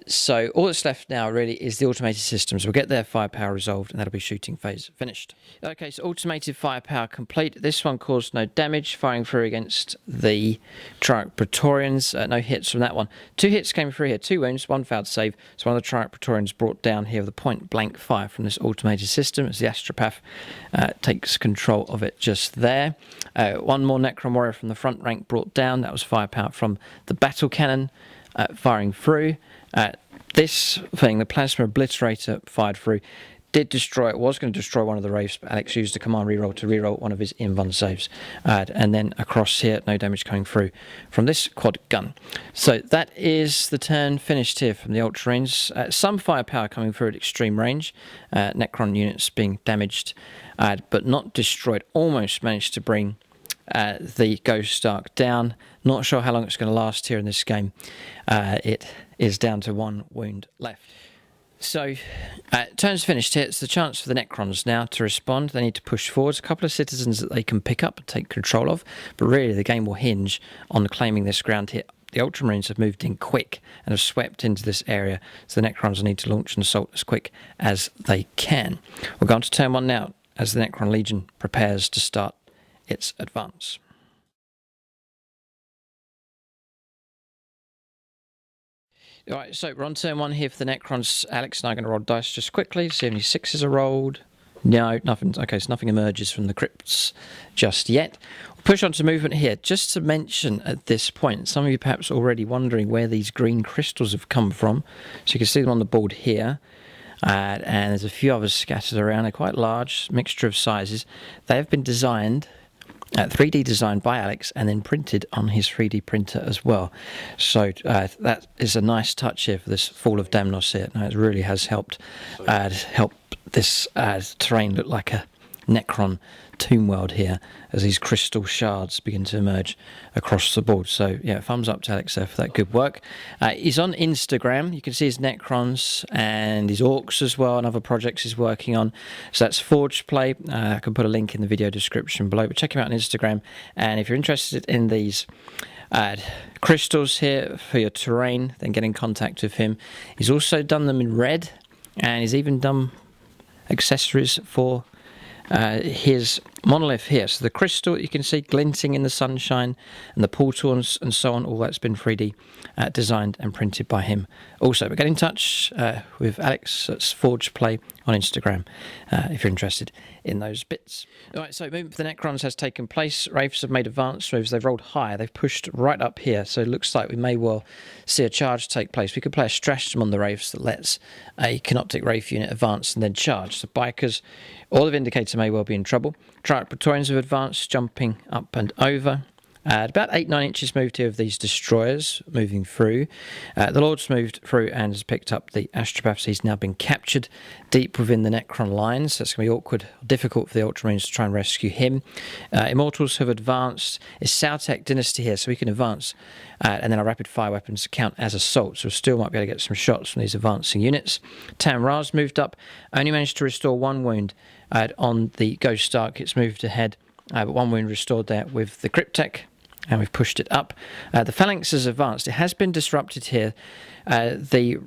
So all that's left now really is the automated systems. We'll get their firepower resolved and that'll be shooting phase finished. Okay, so automated firepower complete. This one caused no damage, firing through against the Triarch Praetorians. No hits from that one. 2 hits came through here, 2 wounds, 1 failed save. So one of the Triarch Praetorians brought down here with a point blank fire from this automated system as the Astropath takes control of it just there. 1 more Necron Warrior from the front rank brought down. That was firepower from the battle cannon. Firing through. This thing, the Plasma Obliterator fired through, did destroy, it was going to destroy one of the Reefs, but Alex used a command reroll to reroll one of his invuln saves. And then across here, no damage coming through from this quad gun. So that is the turn finished here from the Ultramarines. Some firepower coming through at extreme range. Necron units being damaged, but not destroyed. Almost managed to bring the Ghost Ark down. Not sure how long it's going to last here in this game. It is down to 1 wound left. So, turn's finished here. It's the chance for the Necrons now to respond. They need to push forwards. A couple of citizens that they can pick up and take control of. But really, the game will hinge on claiming this ground here. The Ultramarines have moved in quick and have swept into this area. So the Necrons will need to launch an assault as quick as they can. We'll go on to turn 1 now as the Necron Legion prepares to start its advance. Alright, so we're on turn 1 here for the Necrons. Alex and I are going to roll dice just quickly, see how many 6s are rolled. No, nothing. Okay, so nothing emerges from the crypts just yet. We'll push on to movement here. Just to mention at this point, some of you perhaps already wondering where these green crystals have come from. So you can see them on the board here. And there's a few others scattered around. They're quite large, mixture of sizes. They have been designed 3D designed by Alex and then printed on his 3D printer as well. So that is a nice touch here for this Fall of DAMNOS here. Now, it really has helped this terrain look like a Necron tomb world here as these crystal shards begin to emerge across the board. So yeah, thumbs up to Alex there for that good work. He's on Instagram. You can see his Necrons and his Orcs as well and other projects he's working on. So that's Forge Play. I can put a link in the video description below, but check him out on Instagram. And if you're interested in these crystals here for your terrain, then get in contact with him. He's also done them in red and he's even done accessories for his monolith here. So the crystal you can see glinting in the sunshine, and the portals and so on, all that's been 3D designed and printed by him. Also, but get in touch with Alex at Forge Play on Instagram if you're interested in those bits. Alright, so movement for the Necrons has taken place. Reefs have made advanced moves. They've rolled higher. They've pushed right up here. So it looks like we may well see a charge take place. We could play a stratagem on the Reefs that lets a Canoptic Wraith unit advance and then charge. So Bikers or the Vindicator may well be in trouble. Triarch Praetorians have advanced, jumping up and over. About 8-9 inches moved here of these destroyers moving through. The Lord's moved through and has picked up the Astropaths. He's now been captured deep within the Necron lines. That's going to be awkward, difficult for the Ultramarines to try and rescue him. Immortals have advanced. It's Sautech Dynasty here, so we can advance. And then our rapid fire weapons count as assault, so we still might be able to get some shots from these advancing units. Tamraz moved up, only managed to restore 1 wound on the Ghost Ark. It's moved ahead, but 1 wound restored there with the Cryptek. And we've pushed it up. The Phalanx has advanced. It has been disrupted here. The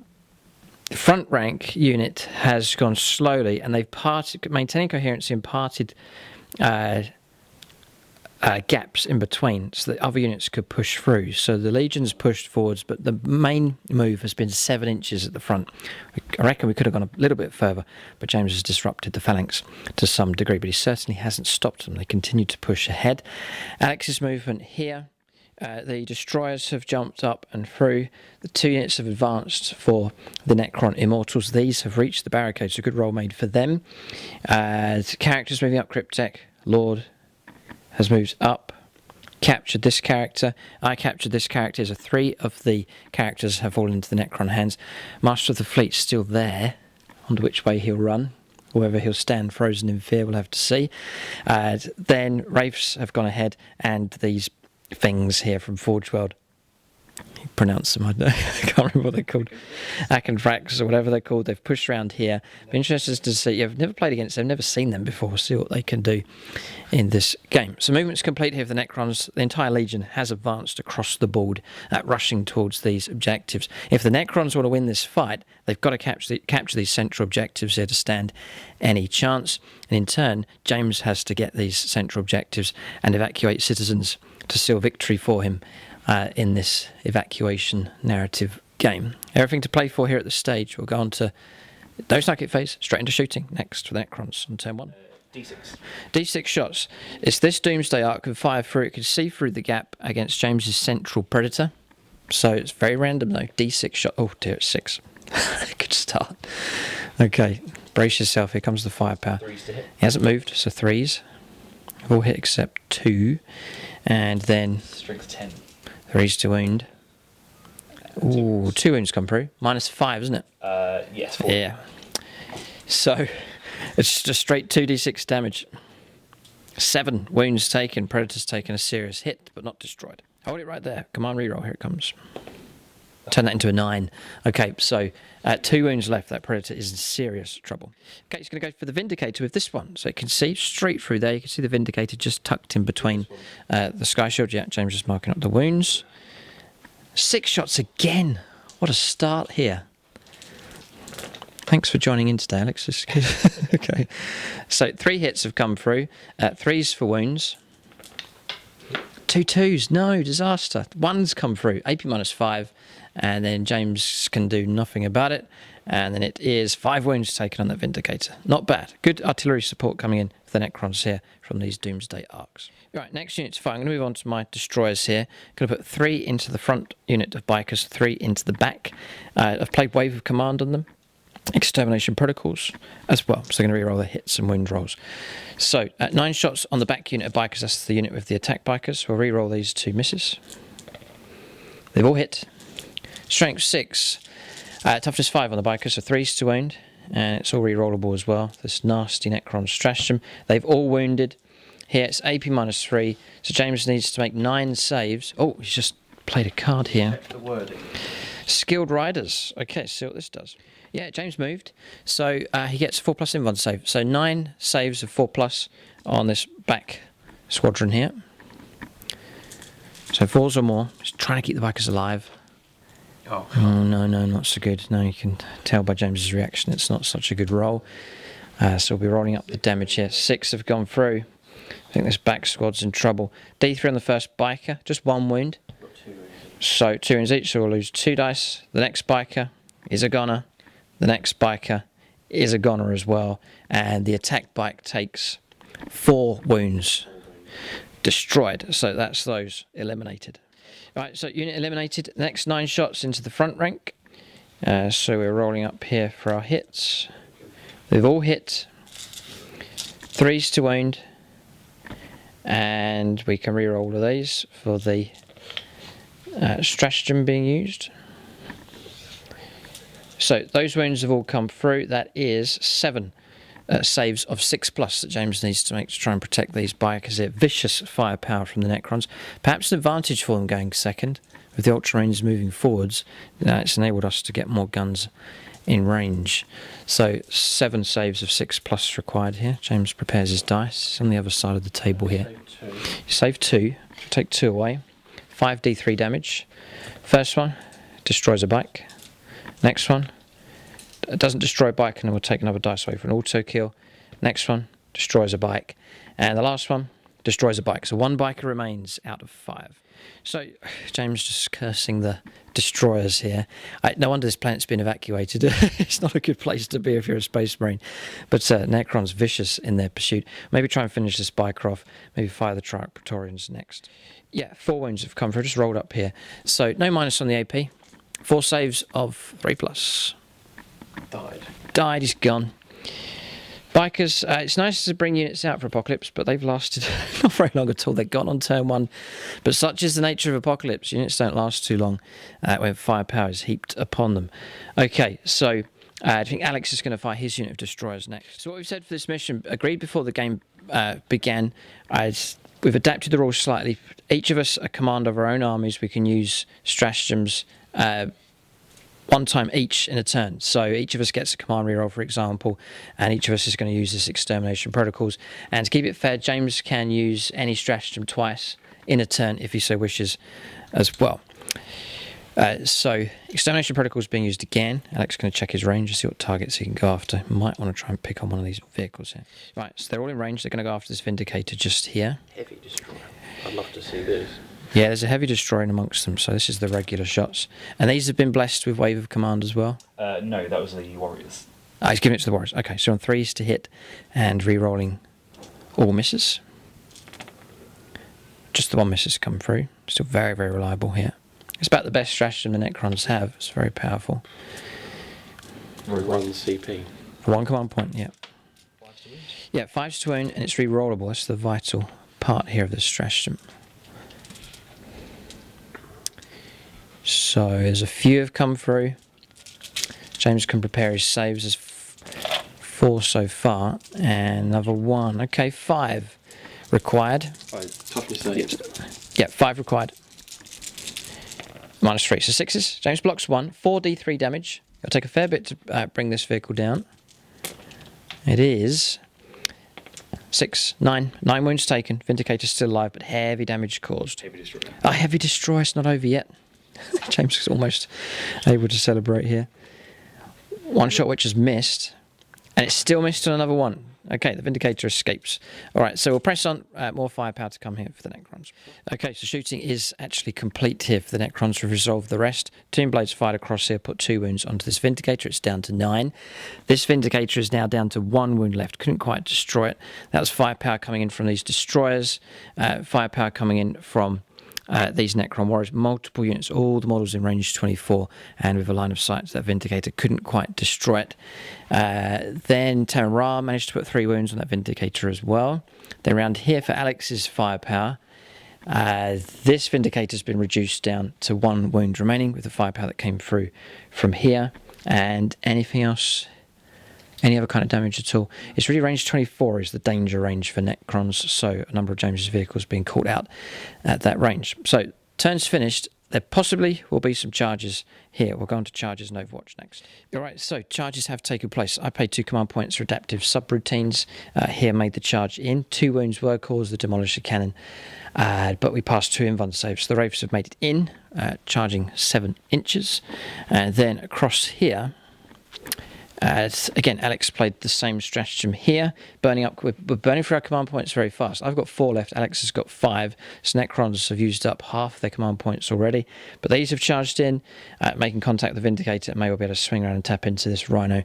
front rank unit has gone slowly, and they've maintaining coherency and parted gaps in between so that other units could push through. So the Legion's pushed forwards, but the main move has been 7 inches at the front. I reckon we could have gone a little bit further, but James has disrupted the Phalanx to some degree, but he certainly hasn't stopped them. They continue to push ahead. Alex's movement here. The destroyers have jumped up and through. The 2 units have advanced for the Necron Immortals. These have reached the barricades. A good roll made for them. Characters moving up. Cryptek, Lord has moved up, captured this character. I captured this character. So 3 of the characters have fallen into the Necron hands. Master of the Fleet's still there. I wonder which way he'll run. Or whether he'll stand frozen in fear, we'll have to see. Then Wraiths have gone ahead, and these things here from Forge World. You pronounce them, I can't remember what they're called. Akenfrax or whatever they're called. They've pushed around here. Be interested to see. You've never played against them, never seen them before. See what they can do in this game. So movement's complete here for the Necrons. The entire Legion has advanced across the board, rushing towards these objectives. If the Necrons want to win this fight, they've got to capture these central objectives here to stand any chance. And in turn, James has to get these central objectives and evacuate citizens to seal victory for him in this evacuation narrative game. Everything to play for here at the stage. We'll go on to no psychic phase, straight into shooting next for the Necrons on turn 1. D6. D6 shots. It's this Doomsday Ark can fire through. It can see through the gap against James's central predator. So it's very random though. D6 shot. Oh dear, it's 6. Good start. Okay, brace yourself. Here comes the firepower. 3s to hit. He hasn't moved, so 3s. All hit except 2. And then Strength 10. 3s to wound. Ooh, 2 wounds come through. -5, isn't it? Yes, 4. Yeah. So it's just straight 2d6 damage. 7 wounds taken. Predator's taken a serious hit, but not destroyed. Hold it right there. Command reroll. Here it comes. Turn that into a 9. Okay, so 2 wounds left. That Predator is in serious trouble. Okay, he's going to go for the Vindicator with this one. So you can see straight through there. You can see the Vindicator just tucked in between the Sky Shield. Yeah, James is marking up the wounds. 6 shots again. What a start here. Thanks for joining in today, Alex. This is good. Okay. So 3 hits have come through. 3s for wounds. 2 2s. No, disaster. 1's come through. AP -5. And then James can do nothing about it. And then it is 5 wounds taken on that Vindicator. Not bad. Good artillery support coming in for the Necrons here from these Doomsday Arks. Right, next unit to fight. I'm going to move on to my destroyers here. Going to put 3 into the front unit of Bikers, 3 into the back. I've played Wave of Command on them. Extermination Protocols as well. So they're going to reroll the hits and wound rolls. So 9 shots on the back unit of Bikers. That's the unit with the attack Bikers. We'll reroll these 2 misses. They've all hit. Strength 6. Toughness 5 on the Bikers, so 3s to wound. And it's all rerollable as well. This nasty Necron stratagem. They've all wounded. Here it's AP -3. So James needs to make 9 saves. Oh, he's just played a card here. Check the wording. Skilled Riders. Okay, see what this does. Yeah, James moved. So he gets 4+ in 1 save. So 9 saves of 4+ on this back squadron here. So 4s or more. Just trying to keep the Bikers alive. Oh, no, not so good. No, you can tell by James's reaction it's not such a good roll. So we'll be rolling up the damage here. 6 have gone through. I think this back squad's in trouble. D3 on the first biker, just 1 wound. So 2 wounds each, so we'll lose 2 dice. The next biker is a goner. The next biker is a goner as well. And the attack bike takes 4 wounds. Destroyed. So that's those eliminated. Right, so unit eliminated. The next 9 shots into the front rank. So we're rolling up here for our hits. They've all hit. 3s to wound. And we can re-roll all of these for the stratagem being used. So those wounds have all come through. That is 7 saves of 6+ that James needs to make to try and protect these bikers here. Vicious firepower from the Necrons. Perhaps an advantage for them going second. With the Ultramarines moving forwards, it's enabled us to get more guns in range. So 7 saves of 6+ required here. James prepares his dice. It's on the other side of the table here. You save 2. Take 2 away. 5d3 damage. First one destroys a bike. Next one doesn't destroy a bike, and then we'll take another dice away for an auto kill. Next one destroys a bike. And the last one destroys a bike. So 1 biker remains out of 5. So James just cursing the destroyers here. No wonder this planet's been evacuated. It's not a good place to be if you're a Space Marine. But Necron's vicious in their pursuit. Maybe try and finish this biker off. Maybe fire the Triarch Praetorians next. Yeah, 4 wounds have come through. Just rolled up here. So no minus on the AP. 4 saves of 3+. Died, he's gone. Bikers, it's nice to bring units out for Apocalypse, but they've lasted not very long at all. They're gone on turn 1. But such is the nature of Apocalypse. Units don't last too long when firepower is heaped upon them. Okay, so I think Alex is going to fire his unit of destroyers next. So what we've said for this mission, agreed before the game began, we've adapted the rules slightly. Each of us are commander of our own armies. We can use stratagems 1 time each in a turn. So each of us gets a command reroll, for example, and each of us is going to use this extermination protocols. And to keep it fair, James can use any stratagem twice in a turn if he so wishes as well. So extermination protocols being used again. Alex is going to check his range to see what targets he can go after. Might want to try and pick on one of these vehicles here. Right, so they're all in range. They're going to go after this Vindicator just here. Heavy destroyer. I'd love to see this. Yeah, there's a heavy destroyer in amongst them, so this is the regular shots. And these have been blessed with Wave of Command as well? No, that was the Warriors. He's giving it to the Warriors. Okay, so on 3s to hit and re-rolling all misses. Just the 1 misses come through. Still very, very reliable here. It's about the best stratagem the Necrons have. It's very powerful. 1 CP. For 1 command point, yeah. 5 to wound. Yeah, 5 to wound, and it's re-rollable. That's the vital part here of this stratagem. So there's a few have come through. James can prepare his saves. There's 4 so far, and another 1. Okay, 5 required. Toughness saves. Yeah, 5 required. -3, so 6s. James blocks 1. 4d3 damage. It'll take a fair bit to bring this vehicle down. It is 6, 9 wounds taken. Vindicator's still alive, but heavy damage caused. Heavy destroyer. Heavy destroy. It's not over yet. James is almost able to celebrate here. 1 shot which has missed, and it's still missed on another 1. Okay, the Vindicator escapes. Alright, so we'll press on. More firepower to come here for the Necrons. Okay, so shooting is actually complete here for the Necrons. We've resolved the rest. Tomb Blades fired across here, put 2 wounds onto this Vindicator. It's down to 9. This Vindicator is now down to 1 wound left. Couldn't quite destroy it. That was firepower coming in from these destroyers. Firepower coming in from these Necron Warriors, multiple units, all the models in range 24, and with a line of sight, so that Vindicator couldn't quite destroy it. Then Terran Ra managed to put 3 wounds on that Vindicator as well. Then around here for Alex's firepower, this Vindicator's been reduced down to 1 wound remaining with the firepower that came through from here. And anything else? Any other kind of damage at all? It's really range 24 is the danger range for Necrons, so a number of James's vehicles being caught out at that range. So, turn's finished. There possibly will be some charges here. We'll go on to charges and Overwatch next. Alright, so charges have taken place. I paid 2 command points for adaptive subroutines. Here made the charge in. 2 wounds were caused, the Demolisher Cannon. But we passed 2 invuln saves. The Reefs have made it in, charging 7 inches. And then across here, Again, Alex played the same stratagem here, burning through our command points very fast. I've got 4 left, Alex has got 5. So Necrons have used up half their command points already, but these have charged in, making contact with the Vindicator, and may well be able to swing around and tap into this Rhino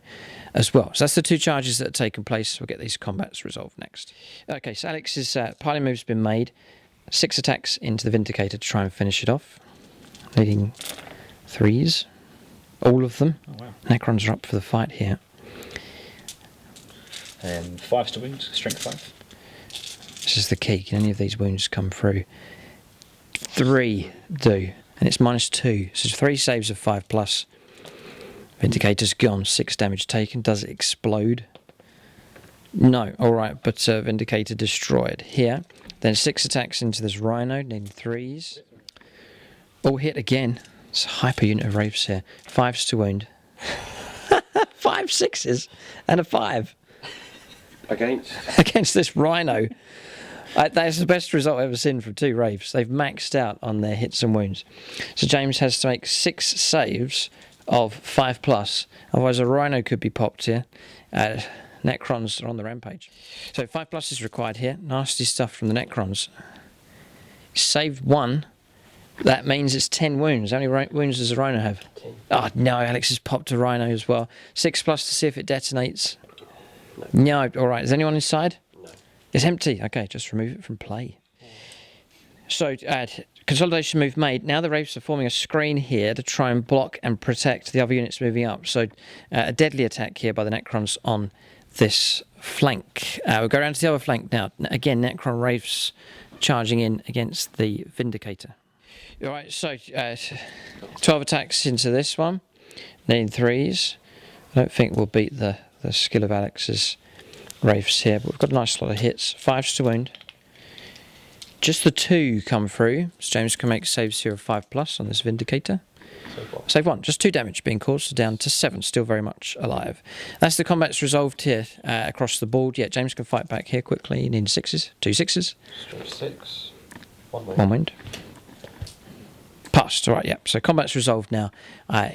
as well. So that's the 2 charges that have taken place. We'll get these combats resolved next. Okay, so Alex's piling move's been made. 6 attacks into the Vindicator to try and finish it off, needing 3s. All of them. Oh, wow. Necrons are up for the fight here. 5 to wound, strength 5. This is the key. Can any of these wounds come through? 3 do. And it's -2. So 3 saves of 5+. Vindicator's gone. 6 damage taken. Does it explode? No. Alright, but Vindicator destroyed. Here. Then 6 attacks into this Rhino, needing 3s. All hit again. It's a hyper unit of Reefs here. 5s to wound. 5 6s and a 5 against this Rhino. That's the best result I've ever seen from 2 Reefs. They've maxed out on their hits and wounds. So James has to make 6 saves of 5+. Otherwise a Rhino could be popped here. Necrons are on the rampage. So 5+ is required here. Nasty stuff from the Necrons. Saved 1. That means it's 10 wounds. How many wounds does a Rhino have? 10. Oh, no, Alex has popped a Rhino as well. 6+ to see if it detonates. No. All right. Is anyone inside? No. It's empty. Okay, just remove it from play. So, consolidation move made. Now the Reefs are forming a screen here to try and block and protect the other units moving up. So, a deadly attack here by the Necrons on this flank. We'll go around to the other flank now. Again, Necron Reefs charging in against the Vindicator. All right, so 12 attacks into this one, needing 3s. I don't think we'll beat the skill of Alex's Reefs here, but we've got a nice lot of hits. 5s to wound. Just the 2 come through, so James can make saves here of 5+ on this Vindicator. Save 1. Just 2 damage being caused, so down to 7, still very much alive. That's the combat's resolved here across the board. Yeah, James can fight back here quickly, needing 6s, 2 6s. Strength 6, 1 wound. 1 wound. Passed. All right, yeah. So combat's resolved now.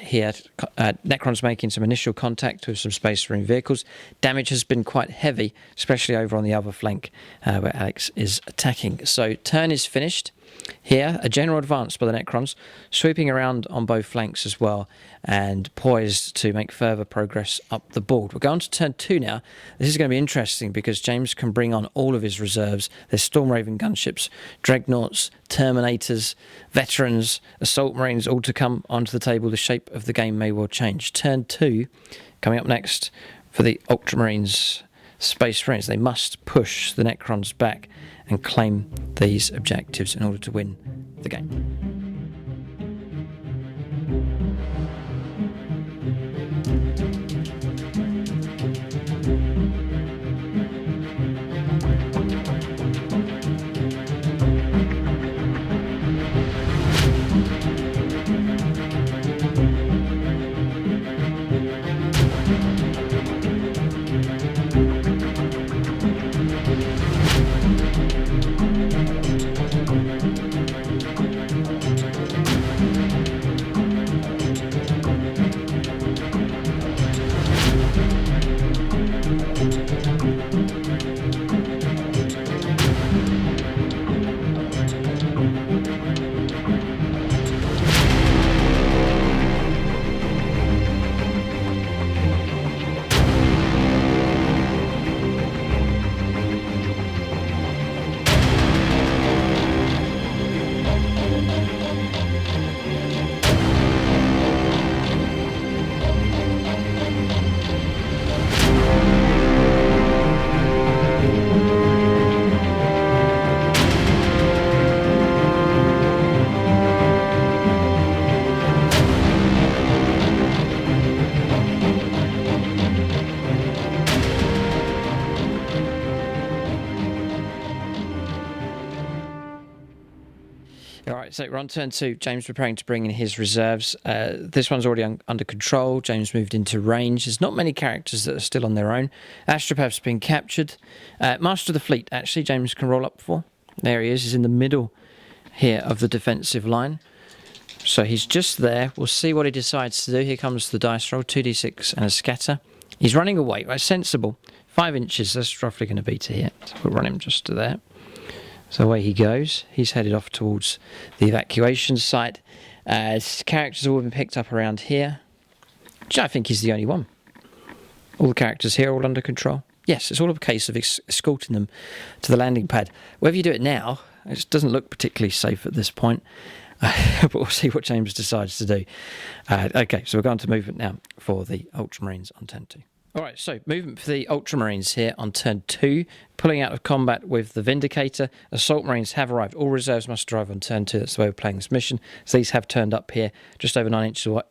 Here, Necron's making some initial contact with some Space Marine vehicles. Damage has been quite heavy, especially over on the other flank where Alex is attacking. So turn is finished. Here, a general advance by the Necrons, sweeping around on both flanks as well, and poised to make further progress up the board. We're going to turn 2 now. This is going to be interesting because James can bring on all of his reserves. There's Storm Raven gunships, Dragnets, Terminators, Veterans, Assault Marines, all to come onto the table. The shape of the game may well change. Turn 2, coming up next for the Ultramarines Space Marines. They must push the Necrons back and claim these objectives in order to win the game. So we're on turn 2. James preparing to bring in his reserves. This one's already under control. James moved into range. There's not many characters that are still on their own. Astropath's been captured. Master of the Fleet, actually, James can roll up for. There he is. He's in the middle here of the defensive line. So he's just there. We'll see what he decides to do. Here comes the dice roll, 2d6 and a scatter. He's running away. Right, sensible. 5 inches, that's roughly going to be to here. So we'll run him just to there. So away he goes. He's headed off towards the evacuation site. Characters have all been picked up around here. Which I think he's the only one. All the characters here are all under control. Yes, it's all a case of escorting them to the landing pad. Whether you do it now, it doesn't look particularly safe at this point. But we'll see what James decides to do. Okay, so we're going to movement now for the Ultramarines on turn 2. Alright, so movement for the Ultramarines here on turn 2. Pulling out of combat with the Vindicator. Assault Marines have arrived. All reserves must arrive on turn 2. That's the way we're playing this mission. So these have turned up here, just over 9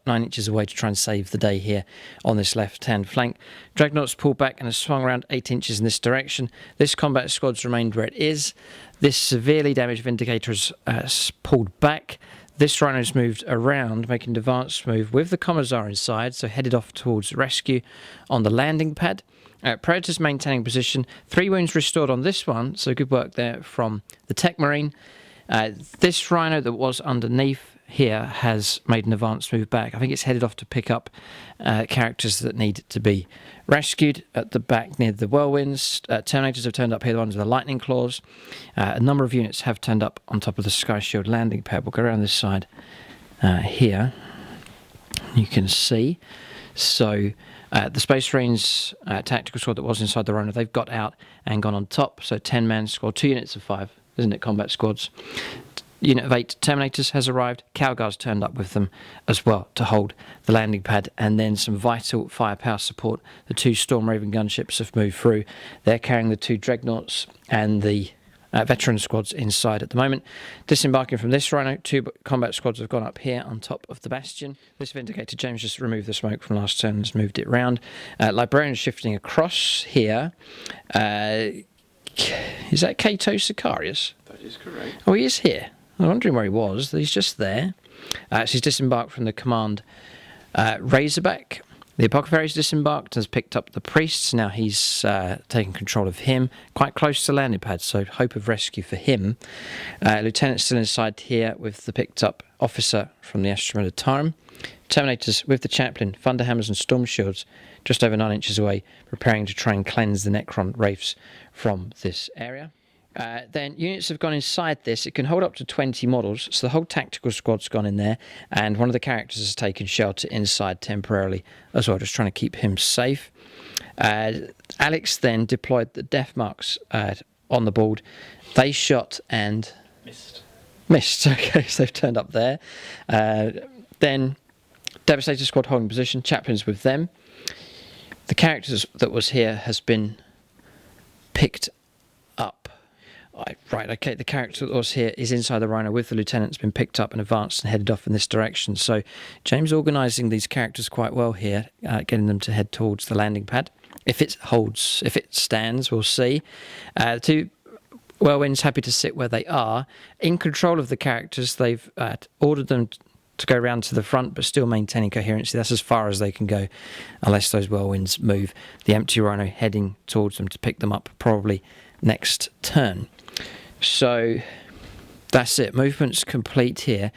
inches away to try and save the day here on this left-hand flank. Dragnets pulled back and has swung around 8 inches in this direction. This combat squad's remained where it is. This severely damaged Vindicator has pulled back. This Rhino's moved around, making an advanced move with the Commissar inside, so headed off towards rescue on the landing pad. Predators maintaining position. 3 wounds restored on this one, so good work there from the Tech Marine. This Rhino that was underneath here has made an advanced move back. I think it's headed off to pick up characters that need to be rescued at the back near the Whirlwinds. Terminators have turned up here, the ones with the lightning claws. A number of units have turned up on top of the Sky Shield landing pad. We'll go around this side here. You can see. So the Space Marines tactical squad that was inside the Rhino, they've got out and gone on top. So 10-man squad, 2 units of 5, isn't it, combat squads. Unit of 8 Terminators has arrived. Calgar's turned up with them as well to hold the landing pad, and then some vital firepower support. The 2 Storm Raven gunships have moved through. They're carrying the 2 Dreadnoughts and the veteran squads inside at the moment. Disembarking from this Rhino, 2 combat squads have gone up here on top of the Bastion. This Vindicator, James just removed the smoke from last turn and has moved it round. Librarian shifting across here. Is that Kato Sicarius? That is correct. Oh, he is here. I'm wondering where he was. He's just there. So he's disembarked from the command Razorback. The Apocrypha is disembarked, has picked up the priests. Now he's taken control of him. Quite close to the landing pad, so hope of rescue for him. Lieutenant's still inside here with the picked up officer from the Astra Militarum. Terminators with the Chaplain, Thunderhammers and Storm Shields just over 9 inches away, preparing to try and cleanse the Necron Reefs from this area. Then units have gone inside this. It can hold up to 20 models, so the whole tactical squad's gone in there, and one of the characters has taken shelter inside temporarily as well, just trying to keep him safe. Alex then deployed the death marks on the board. They shot and missed. Okay, so they've turned up there. Then Devastator squad holding position. Chaplains with them. The characters that was here has been picked up. Right, okay, the character that was here is inside the Rhino with the lieutenant's been picked up and advanced and headed off in this direction. So James organising these characters quite well here, getting them to head towards the landing pad. If it holds, if it stands, we'll see. The 2 Whirlwinds happy to sit where they are. In control of the characters, they've ordered them to go round to the front, but still maintaining coherency. That's as far as they can go, unless those Whirlwinds move. The empty Rhino heading towards them to pick them up, probably next turn. So that's it. Movement's complete here.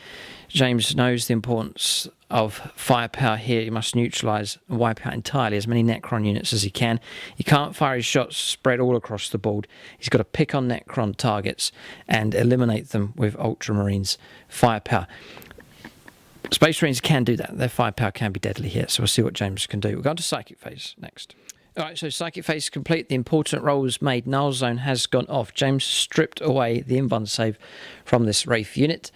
James knows the importance of firepower here. He must neutralise and wipe out entirely as many Necron units as he can. He can't fire his shots spread all across the board. He's got to pick on Necron targets and eliminate them with Ultramarines firepower. Space Marines can do that. Their firepower can be deadly here, so we'll see what James can do. We'll go on to Psychic Phase next. Alright, so Psychic Phase is complete. The important roll was made. Null Zone has gone off. James stripped away the invuln save from this Wraith unit.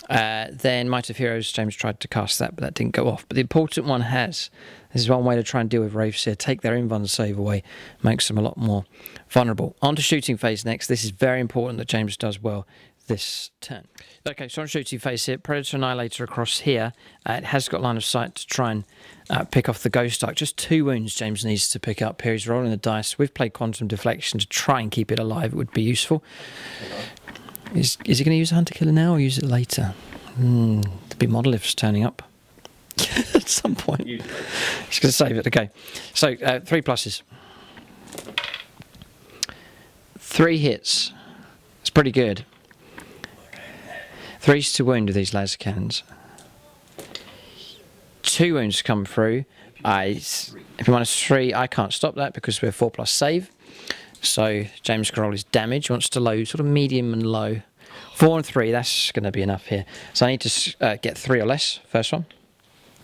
Then Might of Heroes, James tried to cast that, but that didn't go off. But the important one has. This is one way to try and deal with Wraiths here. Take their invuln save away. Makes them a lot more vulnerable. On to Shooting Phase next. This is very important that James does well this turn. Okay, so on Shooting Phase here, Predator Annihilator across here. It has got line of sight to try and pick off the Ghost Arc. Just 2 wounds James needs to pick up here. He's rolling the dice. We've played Quantum Deflection to try and keep it alive. It would be useful. Is he going to use Hunter Killer now or use it later? There'll be monoliths turning up at some point. He's going to save it. Okay, so 3 pluses. 3 hits. It's pretty good. 3's to wound with these laser cannons. 2 wounds come through, If you -3, I can't stop that because we're 4+ save. So James can roll his damage. He wants to low, sort of medium and low. 4 and 3, that's going to be enough here. So I need to get 3 or less, first one.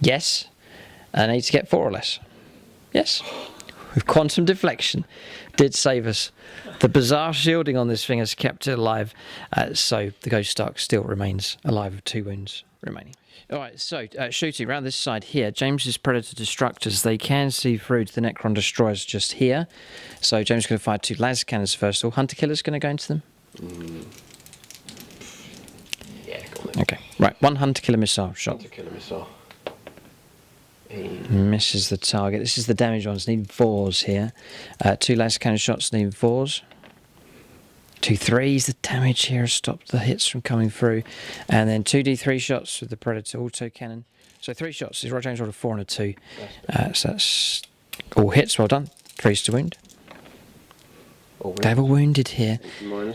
Yes. And I need to get 4 or less. Yes. With quantum deflection. Did save us. The bizarre shielding on this thing has kept it alive. So the Ghost Dark still remains alive with 2 wounds remaining. Alright, so shooting around this side here, James's Predator Destructors, they can see through to the Necron Destroyers just here. So James is going to fire 2 las cannons first of all. Hunter Killer's going to go into them? Yeah, go on. Okay, right, 1 Hunter Killer missile shot. Hunter Killer missile. Misses the target. This is the damage ones, need 4s here. 2 las cannon shots, need 4s. 2 3s, the damage here has stopped the hits from coming through. And then 2d3 shots with the Predator autocannon. So 3 shots. His James rolled a 4 and a 2. So that's all hits, well done. 3s to wound. They were wounded here.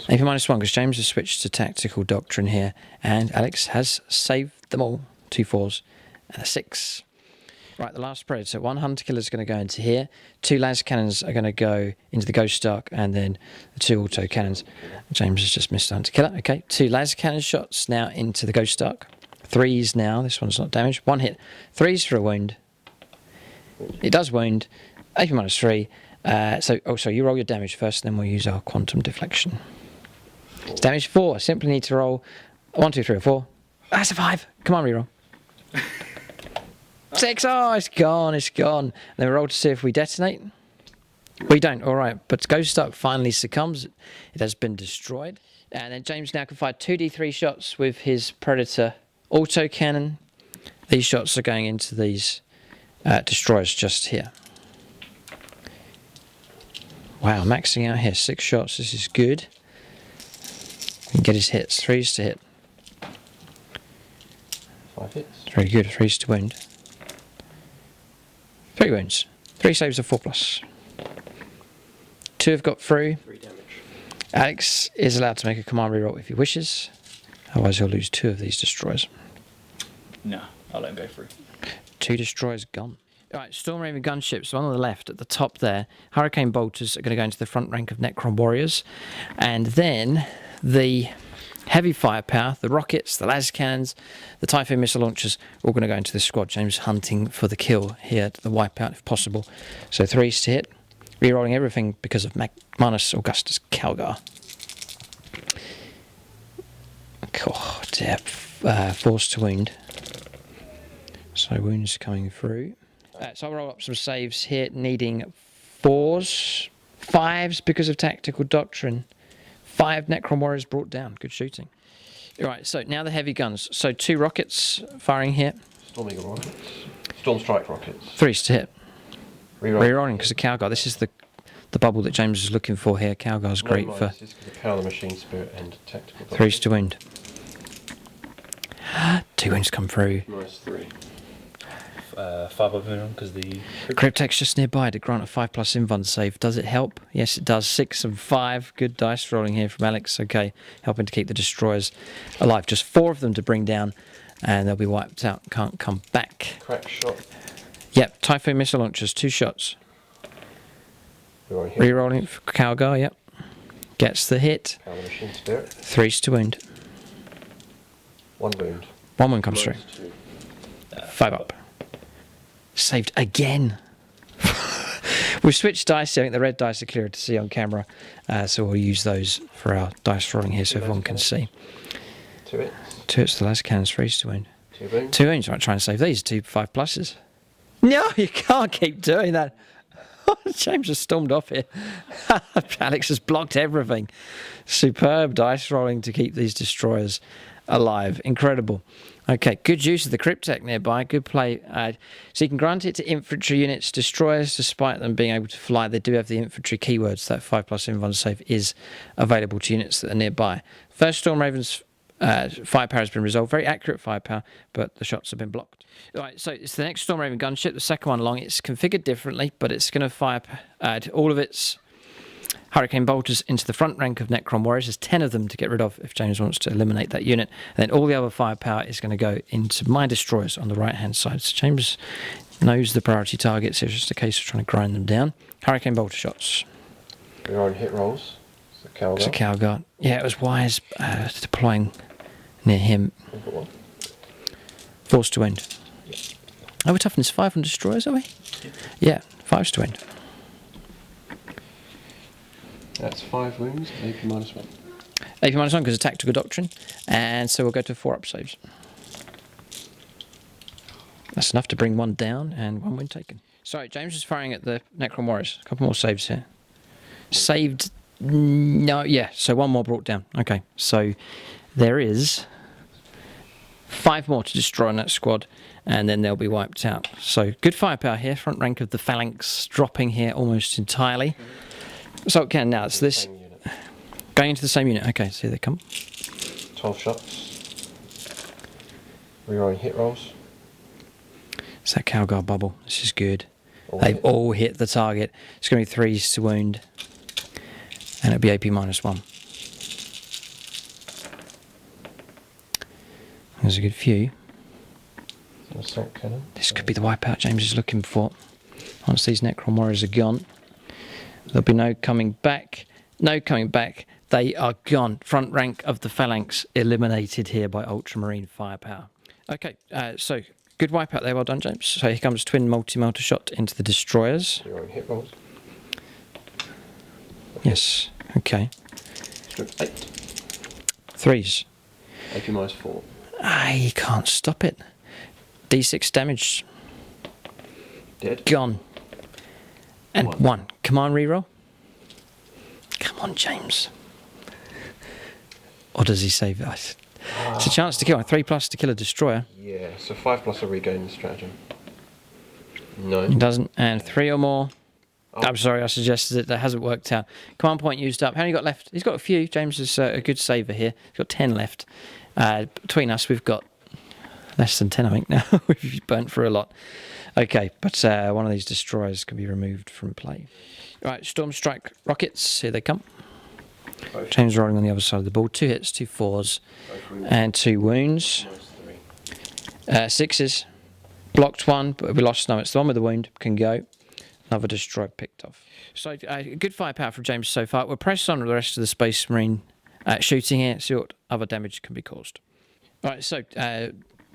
AP -1 because James has switched to Tactical Doctrine here. And Alex has saved them all. 2 4s and a 6. Right, the last Predator. 1 Hunter Killer is going to go into here. 2 las cannons are going to go into the Ghost Dark, and then the 2 auto cannons. James has just missed the Hunter Killer. Okay, 2 las cannon shots now into the Ghost Dark. 3s now. This one's not damaged. 1 hit. 3s for a wound. It does wound. AP -3. So you roll your damage first, then we'll use our quantum deflection. It's damage 4. I simply need to roll 1, 2, 3, or 4. That's a 5. Come on, reroll. 6. Oh, it's gone. It's gone. And then we roll to see if we detonate. We don't. All right. But Ghost Dark finally succumbs. It has been destroyed. And then James now can fire 2d3 shots with his Predator autocannon. These shots are going into these destroyers just here. Wow, maxing out here. 6 shots. This is good. We can get his hits. 3s to hit. 5 hits. Very good. 3s to wound. 3 wounds. 3 saves of 4+. 2 have got through. 3 damage. Alex is allowed to make a command reroll if he wishes. Otherwise he'll lose 2 of these destroyers. No, I'll let him go through. 2 destroyers gone. Alright, Stormraven Gunships, one on the left at the top there. Hurricane Bolters are going to go into the front rank of Necron Warriors. And then the heavy firepower, the rockets, the las cannons, the Typhoon missile launchers, are all going to go into this squad. James hunting for the kill here, the wipeout if possible. So 3s to hit. Rerolling everything because of Manus Augustus Calgar. Oh dear. 4s to wound. So wounds coming through. So I'll roll up some saves here, needing 4s, 5s because of Tactical Doctrine. 5 Necron Warriors brought down. Good shooting. Right, so now the heavy guns. So 2 rockets firing here. Storm Eagle rockets. Storm Strike rockets. 3s to hit. Rerolling Rerolling because of Calgar. This is the bubble that James is looking for here. Calgar's great for... This is because of Power of the Machine Spirit and Tactical Doctrine. 3s to wound. 2 wounds come through. -3. 5 of them because the Cryptek's just nearby to grant a 5+ invuln save. Does it help? Yes, it does. 6 and 5. Good dice rolling here from Alex. Okay, helping to keep the destroyers alive. Just 4 of them to bring down, and they'll be wiped out. Can't come back. Crack shot. Yep, Typhoon missile launchers. 2 shots. Rerolling for Calgar. Yep, gets the hit. Power of the Machine Spirit. 3s to wound. 1 wound. 1 wound comes through. 5 up. Saved again. We've switched dice. I think the red dice are clearer to see on camera, so we'll use those for our dice rolling here so everyone can see. 2 hits. 2 hits to the last cannons, 3s to wound. 2 wounds. 2 wounds. Right, try and save these. 2 5+. No, you can't keep doing that. James has stormed off here. Alex has blocked everything. Superb dice rolling to keep these destroyers alive. Incredible. Okay, good use of the Cryptek nearby. Good play. So you can grant it to infantry units, destroyers, despite them being able to fly. They do have the infantry keywords. That 5+ invuln save is available to units that are nearby. First Storm Raven's firepower has been resolved. Very accurate firepower, but the shots have been blocked. All right, so it's the next Storm Raven gunship, the second one along. It's configured differently, but it's going to fire all of its Hurricane Bolters into the front rank of Necron Warriors. There's 10 of them to get rid of if James wants to eliminate that unit. And then all the other firepower is going to go into my destroyers on the right-hand side. So James knows the priority targets. It's just a case of trying to grind them down. Hurricane bolter shots. We're on hit rolls. It's a cow guard. Yeah, it was wise deploying near him. Force to wound. Oh, we're toughness 5 on destroyers, are we? Yeah, 5's to wound. That's 5 wounds, AP -1. AP -1 because of tactical doctrine, and so we'll go to 4-up saves. That's enough to bring 1 down and 1 wound taken. Sorry, James is firing at the Necron Warriors. A couple more saves here. Saved. No, yeah, so 1 more brought down. Okay, so there is 5 more to destroy in that squad, and then they'll be wiped out. So good firepower here. Front rank of the Phalanx dropping here almost entirely. So again, now it's this going into the same unit. Okay, so here they come. 12 shots. Rerolling hit rolls. It's that Calgar bubble. This is good. They've all hit the target. It's going to be 3s to wound, and it'll be AP -1. There's a good few. Assault cannon. This could be the wipeout James is looking for. Once these Necron Warriors are gone, there'll be no coming back. No coming back. They are gone. Front rank of the Phalanx eliminated here by Ultramarine firepower. Okay, so good wipeout there. Well done, James. So here comes twin multi-melter shot into the destroyers. You're on hit rolls. Yes. Okay. Strip 8. 3s. AP -4. You can't stop it. D6 damage. Dead. Gone. And 1. Command reroll. Come on, James. Or does he save it? It's a chance to kill. 3+ to kill a destroyer. Yeah, so 5+ a regain the stratagem. No. It doesn't. And 3 or more. Oh. I'm sorry, I suggested it. That hasn't worked out. Command point used up. How many got left? He's got a few. James is a good saver here. He's got 10 left. Between us, we've got less than 10, I think, now. We've burnt through a lot. Okay, but one of these destroyers can be removed from play. Right, Storm Strike rockets. Here they come. James rolling on the other side of the board. 2 hits, 2 4s, and 2 wounds. 6s. Blocked 1, but we lost no. It's the one with the wound. Can go. Another destroyer picked off. So good firepower from James so far. We'll press on with the rest of the Space Marine shooting here. See what other damage can be caused. Right, so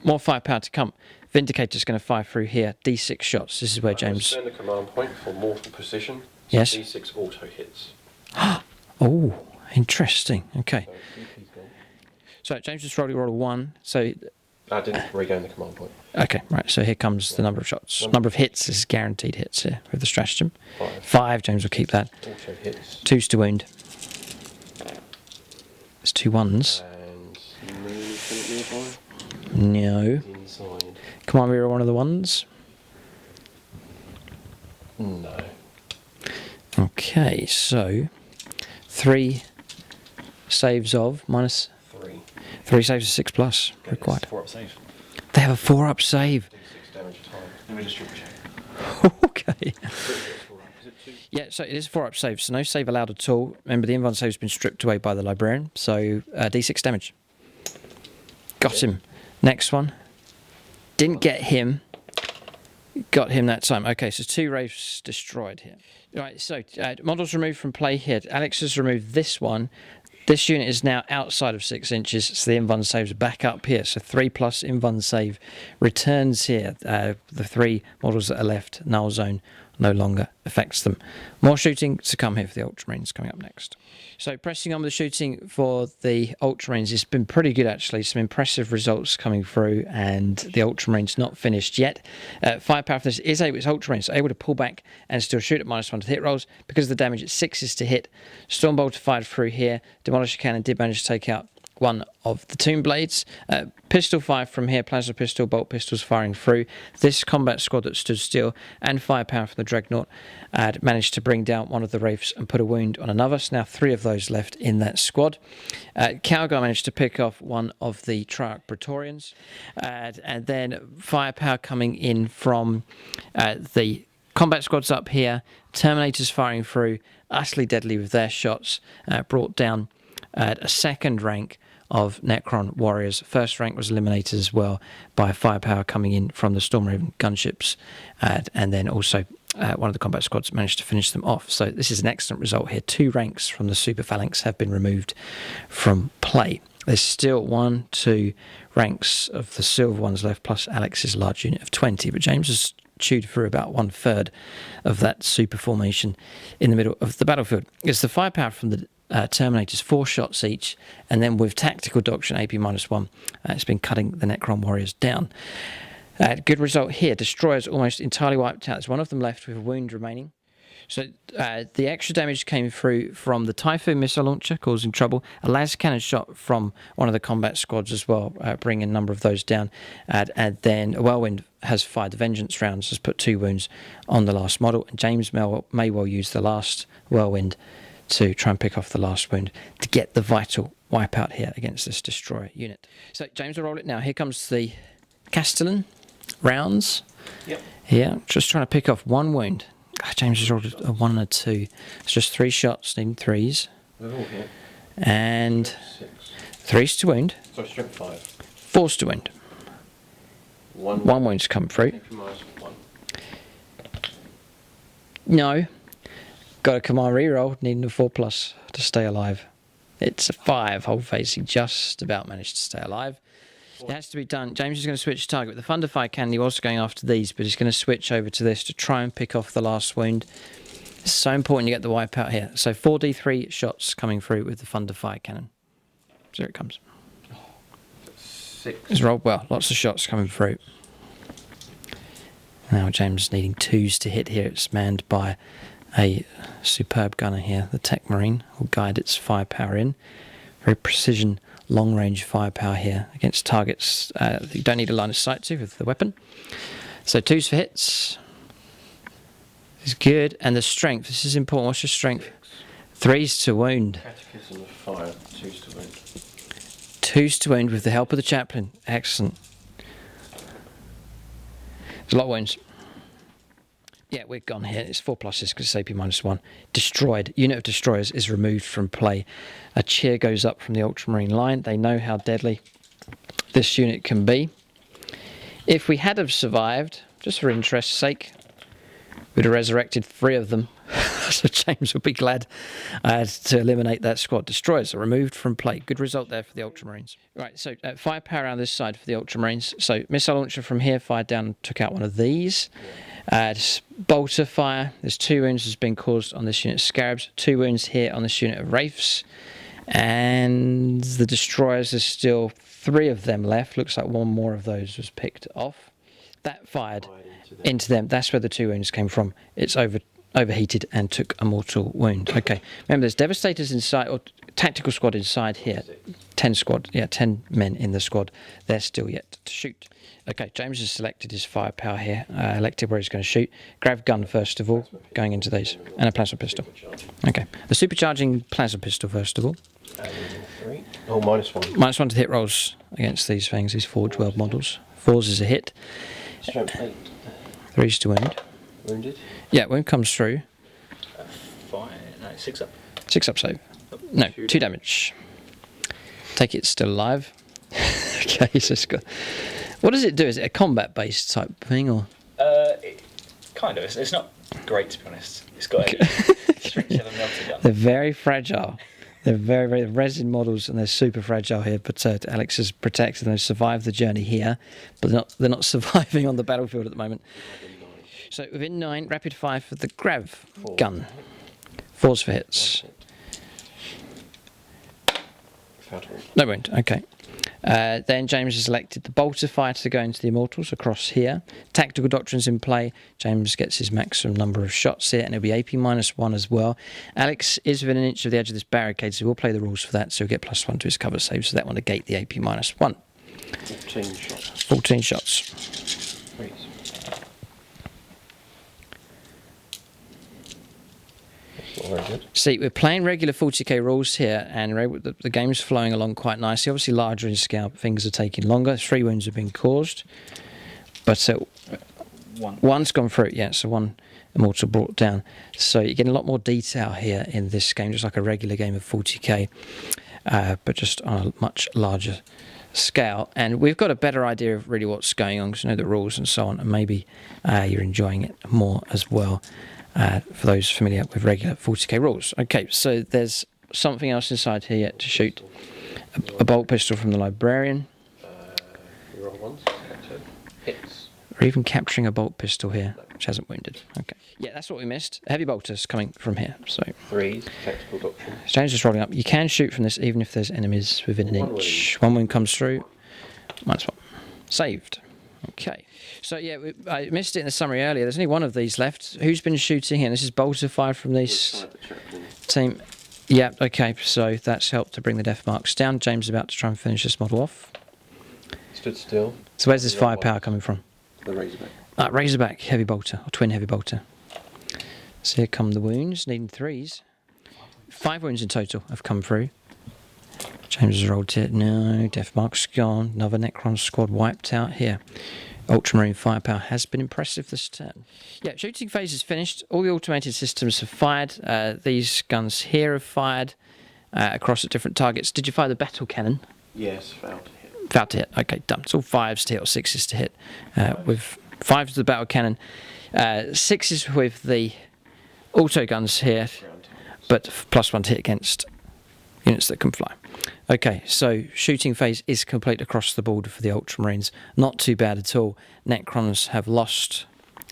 more firepower to come. Vindicator's going to fire through here. D6 shots. This is where James... Turn the command point for mortal precision. So yes. D6 auto hits. Oh, interesting. Okay. So James just rolled a 1. So I didn't regain the command point. okay, right. So here comes the number of shots. Number of hits is guaranteed hits here with the stratagem. 5. 5. James will keep that. Auto hits. 2's to wound. There's 2 1s. No. Inside. Come on, reroll one of the 1s. No. Okay, so 3 saves of minus 3. 3 saves of 6+ required. 4-up save. They have a 4-up save. D6 damage time. Let me just triple check. Okay. Yeah, so it is a 4-up save, so no save allowed at all. Remember, the invuln save's been stripped away by the librarian, so D6 damage. Got him. Next one. Didn't get him. Got him that time. Okay, so 2 Reefs destroyed here. Right, so models removed from play here. Alex has removed this one. This unit is now outside of 6 inches, so the invuln save's back up here. So 3+ invuln save returns here. The 3 models that are left, null zone no longer affects them. More shooting to come here for the Ultramarines coming up next. So pressing on with the shooting for the Ultramarines, it's been pretty good actually. Some impressive results coming through, and the Ultramarines not finished yet. Firepower for this is able, it's Ultramarines able to pull back and still shoot at -1 to hit rolls. Because of the damage, it's 6s to hit. Stormbolter fired through here. Demolisher Cannon did manage to take out one of the Tomb Blades. Pistol fire from here, plasma pistol, bolt pistols firing through. This combat squad that stood still, and firepower from the Dragnot, managed to bring down one of the Reefs and put a wound on another. So now 3 of those left in that squad. Calgar managed to pick off one of the Triarch Praetorians. And then firepower coming in from the combat squads up here. Terminators firing through, utterly deadly with their shots. Brought down a second rank of Necron warriors. First rank was eliminated as well by firepower coming in from the Stormraven gunships, and then also one of the combat squads managed to finish them off. So this is an excellent result here. 2 ranks from the Super Phalanx have been removed from play. There's still 1, 2 ranks of the silver ones left, plus Alex's large unit of 20, but James has chewed through about 1/3 of that super formation in the middle of the battlefield. It's the firepower from the Terminators, 4 shots each, and then with Tactical Doctrine AP-1, it's been cutting the Necron warriors down. Good result here. Destroyers almost entirely wiped out. There's 1 of them left with a wound remaining. So the extra damage came through from the Typhoon missile launcher, causing trouble. A las cannon shot from one of the combat squads as well, bringing a number of those down. And then a whirlwind has fired the Vengeance rounds, has put 2 wounds on the last model. And James may well use the last whirlwind to try and pick off the last wound to get the vital wipeout here against this destroyer unit. So James will roll it now. Here comes the Castellan rounds. Yep. Yeah, just trying to pick off 1 wound. James has rolled a 1 and a 2. It's just 3 shots, needing 3s. They're all here. And 6. 3's to wound. Sorry, strength 5. 4's to wound. 1 wound's come through. -1. No. Got a command reroll, needing a 4+ to stay alive. It's a 5, hold facing, just about managed to stay alive. It has to be done. James is going to switch target. With the Thunderfire cannon, he was going after these, but he's going to switch over to this to try and pick off the last wound. It's so important you get the wipeout here. So 4d3 shots coming through with the Thunderfire cannon. So here it comes. 6. It's rolled well. Lots of shots coming through. Now James needing 2s to hit here. It's manned by a superb gunner here. The Tech Marine will guide its firepower in. Very precision, long-range firepower here against targets that you don't need a line of sight to with the weapon. So 2s for hits. This is good. And the strength. This is important. What's your strength? 3's to wound. Catechism of fire. 2's to wound. 2's to wound with the help of the chaplain. Excellent. There's a lot of wounds. Yeah, we're gone here. It's 4+ because it's AP-1. Destroyed. Unit of destroyers is removed from play. A cheer goes up from the Ultramarine line. They know how deadly this unit can be. If we had have survived, just for interest's sake, we'd have resurrected 3 of them. So James would be glad to eliminate that squad. Destroyers are removed from play. Good result there for the Ultramarines. Right, so firepower on this side for the Ultramarines. So missile launcher from here fired down and took out one of these. Bolter fire. There's 2 wounds has been caused on this unit of Scarabs. 2 wounds here on this unit of Reefs. And the destroyers, there's still 3 of them left. Looks like 1 more of those was picked off. That fired into them. That's where the 2 wounds came from. It's overheated and took a mortal wound. Okay. Remember, there's Devastators inside, or tactical squad inside here. 10 squad. Yeah, 10 men in the squad. They're still yet to shoot. Okay, James has selected his firepower here. Elected where he's going to shoot. Grav gun first of all, going into these. And a plasma pistol. Okay. The supercharging plasma pistol first of all. 3. Oh, -1. -1 to hit rolls against these things, these Forge World models. 4's is a hit. Strength 8. 3's to wound. Wounded. Yeah, wound comes through. 5, no, 6 up. 6 up save. No, 2 damage. Take it still alive. Okay, so it's got... What does it do? Is it a combat-based type thing, or...? Kind of. It's not great, to be honest. It's got a strength 7 melter gun. They're very fragile. They're very, very resin models, and they're super fragile here. But Alex has protected them. They've survived the journey here, but they're not surviving on the battlefield at the moment. So within 9, rapid fire for the Grav gun. 4's for hits. No wound. Okay. Then James has selected the bolter fire to go into the Immortals across here. Tactical Doctrine's in play. James gets his maximum number of shots here, and it'll be AP-1 as well. Alex is within an inch of the edge of this barricade, so we'll play the rules for that, so he'll get +1 to his cover save, so that will negate the AP-1. 14 shots. 14 shots. Please. Not very good. See, we're playing regular 40k rules here, and the game's flowing along quite nicely. Obviously, larger in scale, things are taking longer. 3 wounds have been caused, but 1's gone through. Yeah, so 1 immortal brought down. So you're getting a lot more detail here in this game, just like a regular game of 40k. but just on a much larger scale. And we've got a better idea of really what's going on because you know the rules and so on, and maybe you're enjoying it more as well for those familiar with regular 40k rules. Okay, so there's something else inside here yet to shoot. A bolt pistol from the librarian. Roll ones. Hits. We're even capturing a bolt pistol here, which hasn't wounded. Okay. Yeah, that's what we missed. Heavy bolters coming from here. So 3s, tactical doctrine. James just rolling up. You can shoot from this even if there's enemies within an inch. One wound comes through. -1. Saved. Okay. So yeah, I missed it in the summary earlier. There's only one of these left. Who's been shooting here? This is bolter fired from this team. Yeah, okay. So that's helped to bring the death marks down. James is about to try and finish this model off. Stood still. So where's this firepower coming from? The Razorback. Razorback, heavy bolter, or twin heavy bolter. So here come the wounds, needing 3s. 5 wounds in total have come through. James has rolled it. No, death mark's gone. Another Necron squad wiped out here. Ultramarine firepower has been impressive this turn. Yeah, shooting phase is finished. All the automated systems have fired. These guns here have fired across at different targets. Did you fire the battle cannon? Yes, failed to hit. Failed to hit. Okay, done. It's all 5s to hit or 6s to hit. With 5s with the battle cannon, 6s with the auto guns here, but +1 to hit against units that can fly. Okay, so shooting phase is complete across the board for the Ultramarines. Not too bad at all. Necrons have lost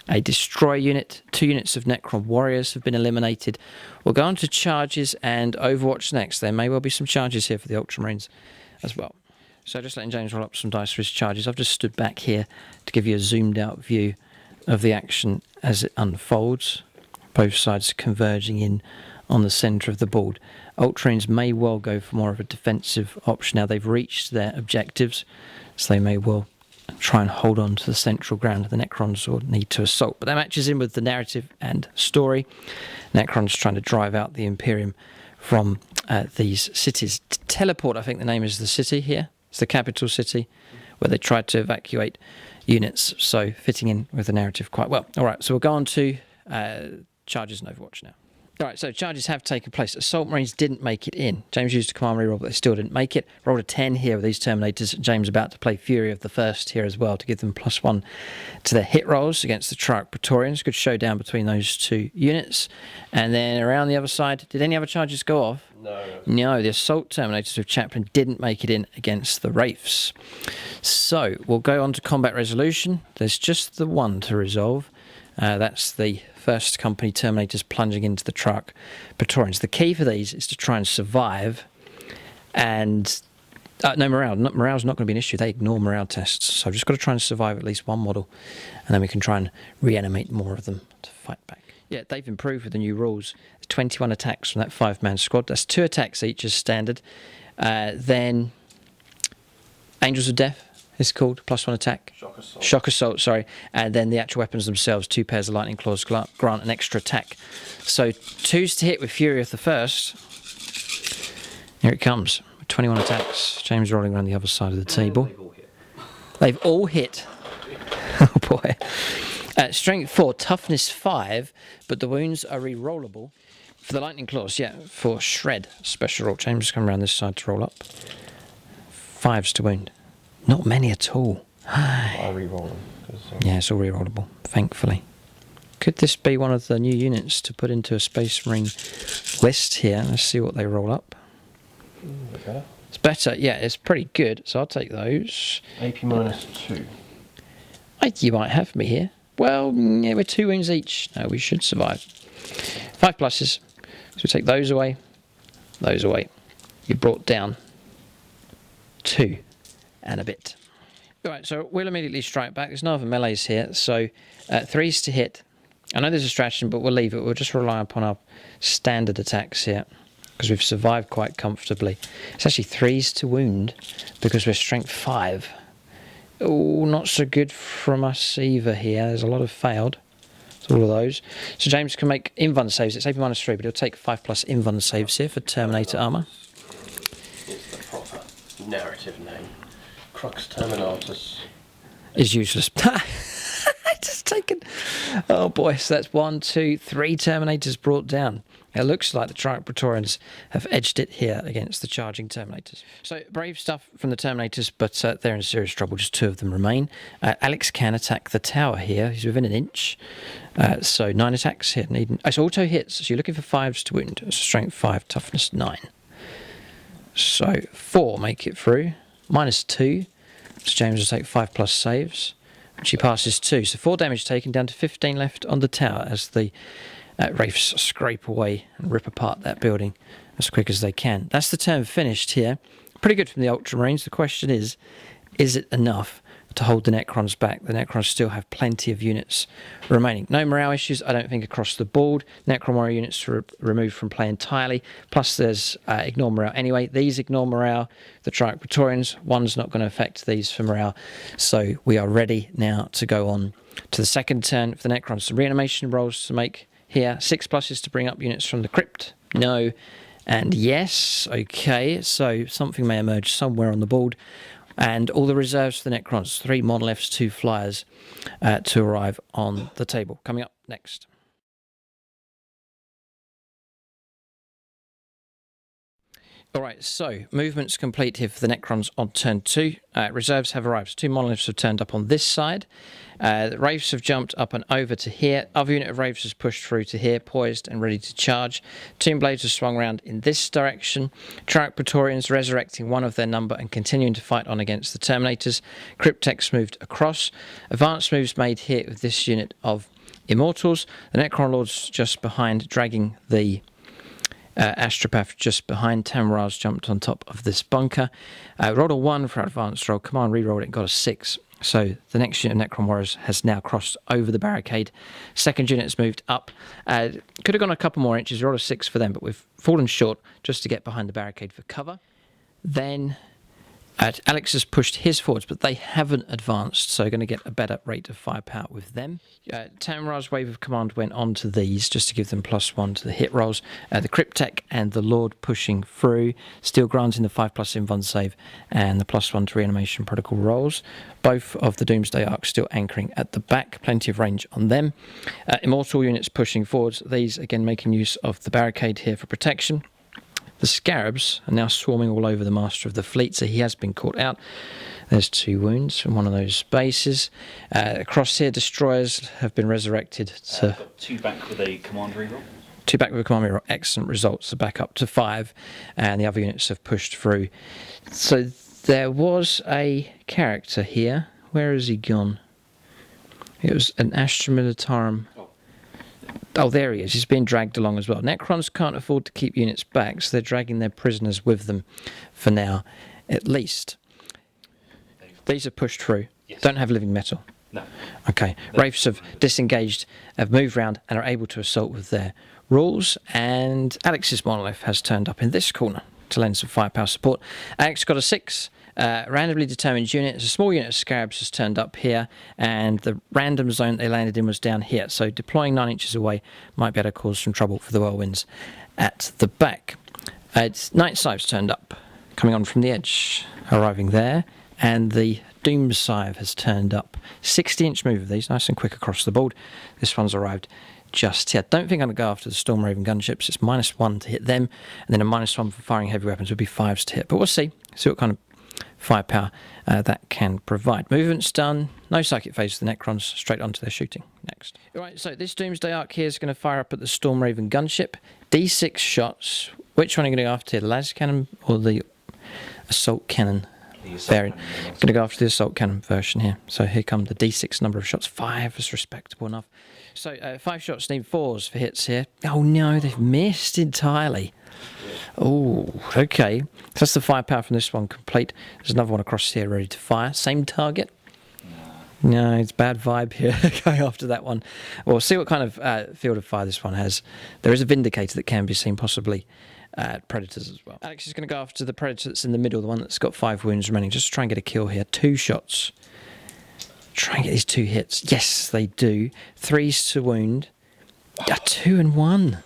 a destroy unit. 2 units of Necron warriors have been eliminated. We'll go on to charges and Overwatch next. There may well be some charges here for the Ultramarines as well. So just letting James roll up some dice for his charges. I've just stood back here to give you a zoomed out view of the action as it unfolds. Both sides converging in on the centre of the board. Ultramarines may well go for more of a defensive option now. They've reached their objectives, so they may well try and hold on to the central ground. The Necrons will need to assault. But that matches in with the narrative and story. Necrons trying to drive out the Imperium from these cities. Teleport, I think the name is the city here. It's the capital city where they tried to evacuate units, so fitting in with the narrative quite well. All right, so we'll go on to charges and Overwatch now. All right, so charges have taken place. Assault Marines didn't make it in. James used a command reroll, but they still didn't make it. Rolled a 10 here with these Terminators. James about to play Fury of the First here as well to give them +1 to their hit rolls against the Triarch Praetorians. Good showdown between those 2 units. And then around the other side, did any other charges go off? No, the Assault Terminators with Chaplain didn't make it in against the Reefs. So we'll go on to combat resolution. There's just the one to resolve. That's the first company Terminators plunging into the Triarch Praetorians. The key for these is to try and survive and... no morale. Morale's not going to be an issue. They ignore morale tests. So I've just got to try and survive at least one model and then we can try and reanimate more of them to fight back. Yeah, they've improved with the new rules. 21 attacks from that 5-man squad. That's 2 attacks each as standard. Then Angels of Death is called, +1 attack. Shock Assault, sorry. And then the actual weapons themselves, 2 pairs of Lightning Claws grant an extra attack. So 2s to hit with Fury of the First. Here it comes. 21 attacks. James rolling around the other side of the table. They've all hit. Oh boy. Strength 4, toughness 5, but the wounds are re-rollable. For the Lightning Claws, yeah, for Shred, special roll. James come around this side to roll up. 5s to wound. Not many at all. I re-roll them. Yeah, it's all re-rollable, thankfully. Could this be one of the new units to put into a Space Marine list here? Let's see what they roll up. Okay. It's better, yeah, it's pretty good, so I'll take those. AP -2. You might have me here. Well, yeah, we're 2 wounds each. No, we should survive. 5 pluses. So we take those away. Those away. You brought down 2 and a bit. Alright, so we'll immediately strike back. There's no other melees here. So 3s to hit. I know there's a stratagem, but we'll leave it. We'll just rely upon our standard attacks here. Because we've survived quite comfortably. It's actually 3s to wound. Because we're strength 5. Oh, not so good from us either here. There's a lot of failed. It's all of those. So James can make invuln saves. It's AP -3, but he'll take 5+ invuln saves here for Terminator armour. It's the proper narrative name. Crux Terminatus. Is useless. Just taken. Oh boy, so that's 1, 2, 3 Terminators brought down. It looks like the Triumph Praetorians have edged it here against the charging Terminators. So brave stuff from the Terminators, but they're in serious trouble. Just 2 of them remain. Alex can attack the tower here. He's within an inch. So 9 attacks here. It's auto hits. So you're looking for 5s to wound. It's strength 5, toughness 9. So 4 make it through. -2. So James will take 5+ saves. She passes 2. So 4 damage taken, down to 15 left on the tower as the Reefs scrape away and rip apart that building as quick as they can. That's the turn finished here. Pretty good from the Ultramarines. The question is it enough to hold the Necrons back? The Necrons still have plenty of units remaining. No morale issues, I don't think, across the board. Necron warrior units are removed from play entirely. Plus there's ignore morale anyway. These ignore morale. The Triumph Praetorians, one's not going to affect these for morale. So we are ready now to go on to the second turn for the Necrons. Some reanimation rolls to make here. 6+ to bring up units from the crypt. No. And yes. Okay, so something may emerge somewhere on the board. And all the reserves for the Necrons. 3 monoliths, 2 flyers to arrive on the table. Coming up next. Alright, so movement's complete here for the Necrons on turn 2. Reserves have arrived. 2 monoliths have turned up on this side. The Wraiths have jumped up and over to here. Other unit of Wraiths has pushed through to here, poised and ready to charge. Tomb Blades have swung around in this direction. Triumph Praetorians resurrecting one of their number and continuing to fight on against the Terminators. Cryptex moved across. Advanced moves made here with this unit of Immortals. The Necron Lords just behind, dragging the Astropath just behind. Tamarars jumped on top of this bunker. Rolled a 1 for our advanced roll. Command re-rolled it and got a 6. So the next unit of Necron Warriors has now crossed over the barricade. Second unit's moved up. Could have gone a couple more inches. Rolled a 6 for them, but we've fallen short just to get behind the barricade for cover. Then Alex has pushed his forwards, but they haven't advanced, so going to get a better rate of firepower with them. Tamarar's wave of command went on to these, just to give them +1 to the hit rolls. The Cryptek and the Lord pushing through, still granting the 5+ invuln save and the +1 to reanimation protocol rolls. Both of the Doomsday Arcs still anchoring at the back, plenty of range on them. Immortal units pushing forwards, these again making use of the barricade here for protection. The Scarabs are now swarming all over the Master of the Fleet, so he has been caught out. There's 2 wounds from one of those bases. Across here, Destroyers have been resurrected to... Got 2 back with a command reroll. 2 back with a command reroll. Excellent results. So back up to 5, and the other units have pushed through. So there was a character here. Where has he gone? It was an Astra Militarum. Oh, there he is. He's being dragged along as well. Necrons can't afford to keep units back, so they're dragging their prisoners with them for now, at least. These are pushed through. Yes. Don't have living metal. No. Okay. No. Wraiths have disengaged, have moved round, and are able to assault with their rules. And Alex's monolith has turned up in this corner to lend some firepower support. Alex got a 6. Randomly determined unit. A small unit of Scarabs has turned up here, and the random zone they landed in was down here. So deploying 9 inches away might be able to cause some trouble for the Whirlwinds at the back. Night Scythe's turned up, coming on from the edge, arriving there, and the Doom Scythe has turned up. 60-inch move of these, nice and quick across the board. This one's arrived just here. Don't think I'm going to go after the Storm Raven gunships. It's -1 to hit them, and then a -1 for firing heavy weapons would be 5s to hit. But we'll see what kind of firepower that can provide. Movement's done. No psychic phase for the Necrons. Straight onto their shooting next. Alright, so this Doomsday Arc here is going to fire up at the Storm Raven gunship. D6 shots. Which one are you going to go after here? The Las Cannon or the Assault Cannon variant? Going to go after the Assault Cannon version here. So here come the D6 number of shots. 5 is respectable enough. So 5 shots need 4s for hits here. Oh no, they've missed entirely. Oh, okay. So that's the firepower from this one complete. There's another one across here ready to fire. Same target? No, it's bad vibe here going after that one. Well, we'll see what kind of field of fire this one has. There is a Vindicator that can be seen, possibly Predators as well. Alex is going to go after the Predator that's in the middle, the one that's got 5 wounds remaining, just to try and get a kill here. 2 shots. Try and get these 2 hits. Yes, they do. 3s to wound. 2 and 1.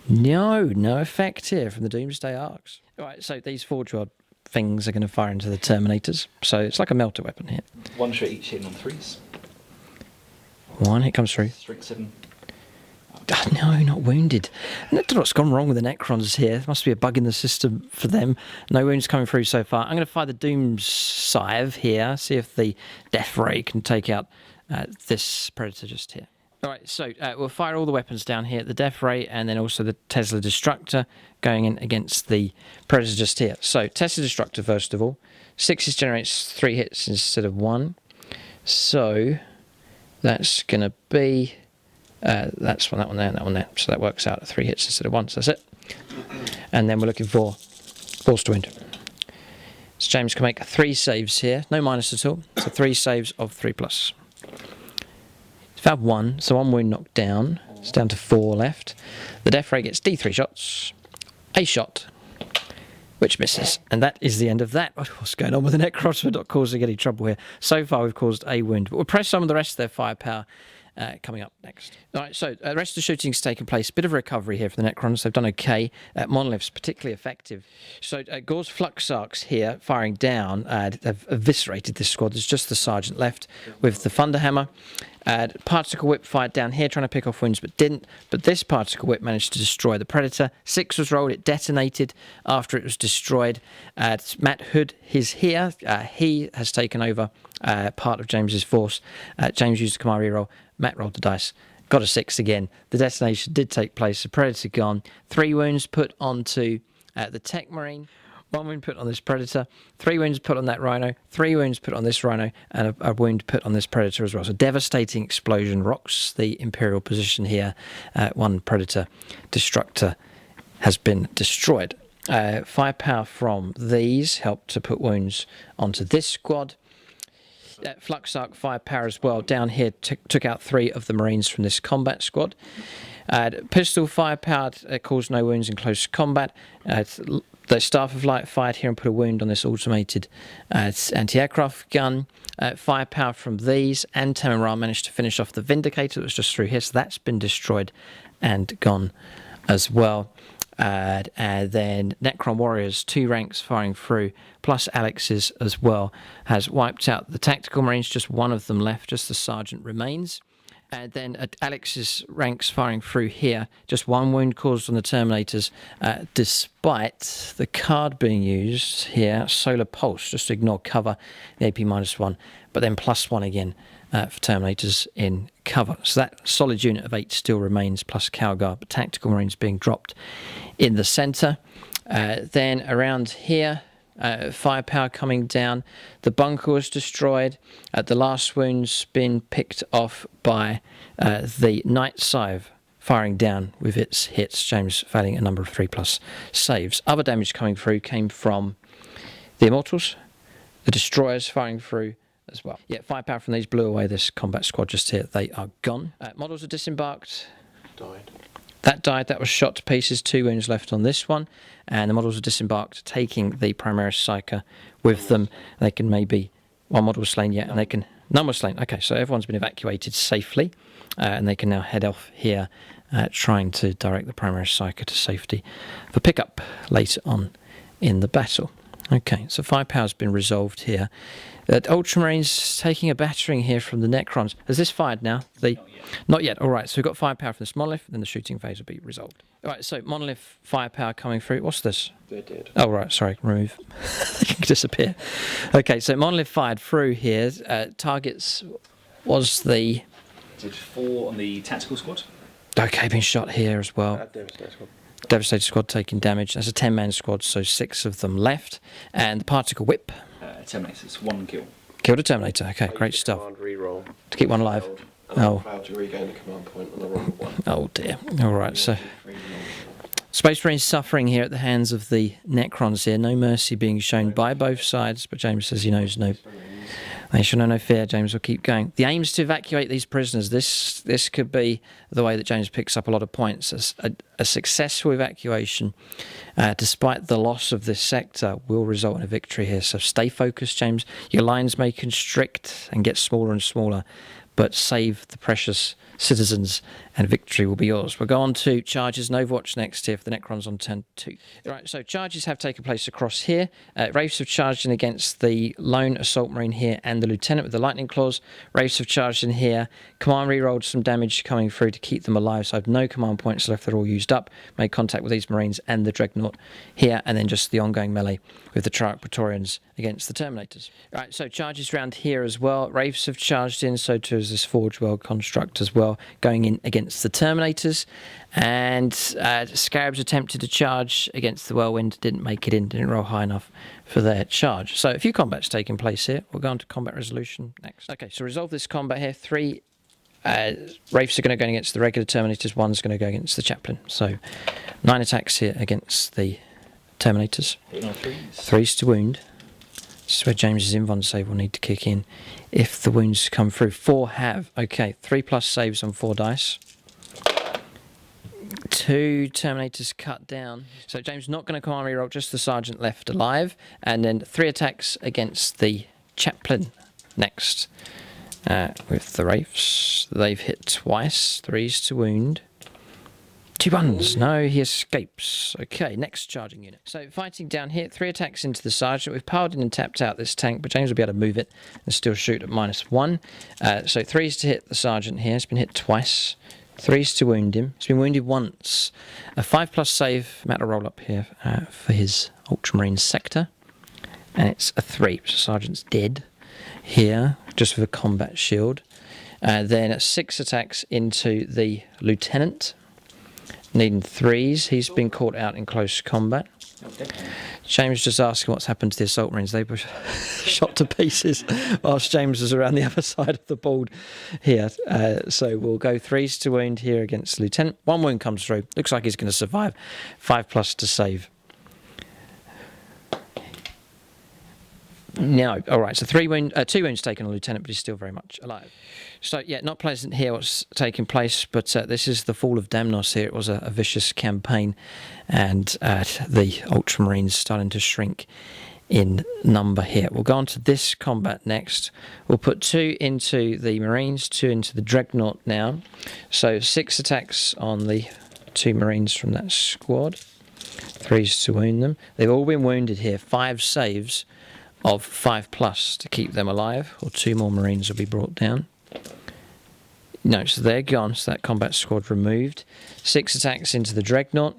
No effect here from the Doomsday Arcs. Alright, so these Forge Rod things are going to fire into the Terminators. So it's like a melter weapon here. 1 shot each hitting on 3s. 1 hit comes through. Strength 7. No, not wounded. I don't know what's gone wrong with the Necrons here. There must be a bug in the system for them. No wounds coming through so far. I'm going to fire the Doom Scythe here, see if the Death Ray can take out this Predator just here. All right, so we'll fire all the weapons down here, the Death Ray and then also the Tesla Destructor going in against the Predator just here. So Tesla Destructor first of all. 6 generates 3 hits instead of 1. So that's going to be... that's one, that one there, and that one there. So that works out at 3 hits instead of 1. So that's it. And then we're looking for Balls to Wind. So James can make 3 saves here. No minus at all. So 3 saves of 3+. He's found 1. So 1 wound knocked down. It's down to 4 left. The Death Ray gets D3 shots. A shot, which misses. And that is the end of that. What's going on with the Necrons? We're not causing any trouble here. So far we've caused a wound. But we'll press some of the rest of their firepower coming up next. All right, so the rest of the shooting's taken place. Bit of a recovery here for the Necrons. They've done okay. Monolith's particularly effective. So Gore's Flux Arcs here, firing down, have eviscerated this squad. There's just the Sergeant left with the Thunderhammer. Particle Whip fired down here, trying to pick off wounds, but didn't. But this Particle Whip managed to destroy the Predator. 6 was rolled. It detonated after it was destroyed. Matt Hood is here. He has taken over part of James's force. James used the Kamari roll. Matt rolled the dice. Got a 6 again. The detonation did take place. The Predator gone. 3 wounds put onto the Tech Marine. 1 wound put on this Predator, 3 wounds put on that Rhino, 3 wounds put on this Rhino, and a wound put on this Predator as well. So devastating explosion rocks the Imperial position here. 1 Predator Destructor has been destroyed. Firepower from these helped to put wounds onto this squad. Flux Arc firepower as well. Down here took out 3 of the Marines from this combat squad. Pistol firepower caused no wounds in close combat. The Staff of Light fired here and put a wound on this automated anti-aircraft gun. Firepower from these and Temerar managed to finish off the Vindicator that was just through here, so that's been destroyed and gone as well. And then Necron Warriors, 2 ranks firing through, plus Alex's as well, has wiped out the Tactical Marines, just 1 of them left, just the Sergeant remains. And then at Alex's ranks firing through here, just 1 wound caused on the Terminators, despite the card being used here, Solar Pulse, just to ignore cover, the AP -1, but then +1 again for Terminators in cover. So that solid unit of 8 still remains, plus Calgar, but Tactical Marines being dropped in the centre. Then around here, firepower coming down. The bunker was destroyed. The last wound's been picked off by the Night Scythe firing down with its hits. James failing a number of 3+ saves. Other damage coming through came from the Immortals, the Destroyers firing through as well. Yeah, firepower from these blew away this combat squad just here. They are gone. Models are disembarked. Died. That died. That was shot to pieces. 2 wounds left on this one. And the models are disembarked, taking the Primaris Psyker with them. They can maybe... 1 model was slain yet, and they can... None was slain. Okay, so everyone's been evacuated safely. And they can now head off here, trying to direct the Primaris Psyker to safety for pickup later on in the battle. Okay, so firepower's been resolved here. Ultramarines taking a battering here from the Necrons. Has this fired now? Not yet. All right, so we've got firepower from this Monolith, then the shooting phase will be resolved. All right, so Monolith firepower coming through. What's this? They're dead. Oh, right, sorry, remove. They can disappear. Okay, so Monolith fired through here. Targets was the... Did 4 on the tactical squad. Okay, been shot here as well. Devastator squad taking damage. That's a 10-man squad, so 6 of them left. And the Particle Whip. Terminators, 1 kill. Killed a Terminator. Okay, great stuff. Reroll. To keep one alive. Oh. Failed to regain the command point on the wrong one. Oh dear. All right, so Space Marines suffering here at the hands of the Necrons here. No mercy being shown by both sides, but James says he knows no. They shall know no fear. James will keep going. The aim is to evacuate these prisoners. This could be the way that James picks up a lot of points. A successful evacuation, despite the loss of this sector, will result in a victory here. So stay focused, James. Your lines may constrict and get smaller and smaller, but save the precious citizens and victory will be yours. We'll go on to charges and Overwatch next here for the Necrons on turn 2. Right, so charges have taken place across here. Reefs have charged in against the lone Assault Marine here and the Lieutenant with the Lightning Claws. Reefs have charged in here. Command rerolled some damage coming through to keep them alive, so I have no command points left. They're all used up. Made contact with these Marines and the Dreadnought here, and then just the ongoing melee with the Triarch Praetorians against the Terminators. Right, so charges round here as well. Reefs have charged in, so too is this Forge World construct as well, going in against the Terminators. And Scarabs attempted to charge against the Whirlwind, didn't make it in, didn't roll high enough for their charge. So a few combats taking place here. We'll go on to combat resolution next. Okay, so resolve this combat here. 3 Reefs are going to go against the regular Terminators, 1's going to go against the Chaplain. So 9 attacks here against the Terminators. 3's to wound. This is where James's invuln save will need to kick in if the wounds come through. 4 have. Okay, 3+ saves on 4 dice. 2 Terminators cut down. So James not going to command reroll, just the Sergeant left alive. And then 3 attacks against the Chaplain next. With the Reefs. They've hit twice. 3's to wound. 2 buns. No, he escapes. Okay, next charging unit. So fighting down here, 3 attacks into the Sergeant. We've powered in and tapped out this tank, but James will be able to move it and still shoot at -1. So 3's to hit the Sergeant here. It's been hit twice. 3's to wound him. He's been wounded once. A 5+ save. Matt will roll up here for his Ultramarine sector. And it's a 3. So Sergeant's dead here, just with a combat shield. Then 6 attacks into the Lieutenant. Needing 3's. He's been caught out in close combat. James just asking what's happened to the Assault Marines. They were shot to pieces whilst James was around the other side of the board here. So we'll go 3's to wound here against the Lieutenant. 1 wound comes through. Looks like he's going to survive. 5+ to save. No, all right. So 2 wounds taken on the Lieutenant, but he's still very much alive. So yeah, not pleasant here what's taking place, but this is the fall of DAMNOS here. It was a vicious campaign, and the Ultramarines starting to shrink in number here. We'll go on to this combat next. We'll put 2 into the Marines, 2 into the Dreadnought now. So 6 attacks on the 2 Marines from that squad. 3's to wound them. They've all been wounded here. 5 saves of 5+ to keep them alive, or 2 more Marines will be brought down. No, so they're gone, so that combat squad removed. 6 attacks into the Dreadnought.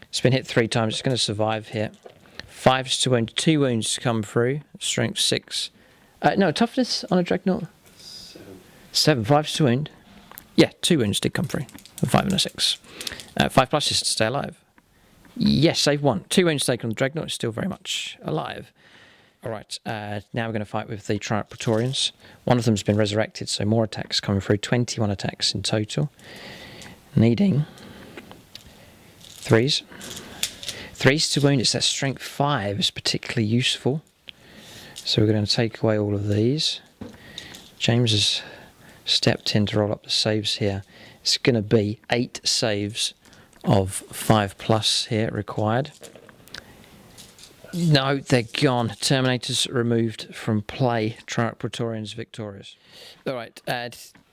It's been hit 3 times, it's going to survive here. 5's to wound, 2 wounds to come through, strength 6. No, toughness on a Dreadnought? 7, 5's to wound. Yeah, 2 wounds did come through, a 5 and a 6. 5+ is to stay alive. Yes, save 1. 2 wounds taken on the Dreadnought, is still very much alive. Alright, now we're going to fight with the Triarch Praetorians. One of them's been resurrected, so more attacks coming through. 21 attacks in total. Needing 3's. 3's to wound, it's that strength 5 is particularly useful. So we're going to take away all of these. James has stepped in to roll up the saves here. It's going to be 8 saves of 5+ here required. No, they're gone. Terminators removed from play. Triarch Praetorians victorious. All right,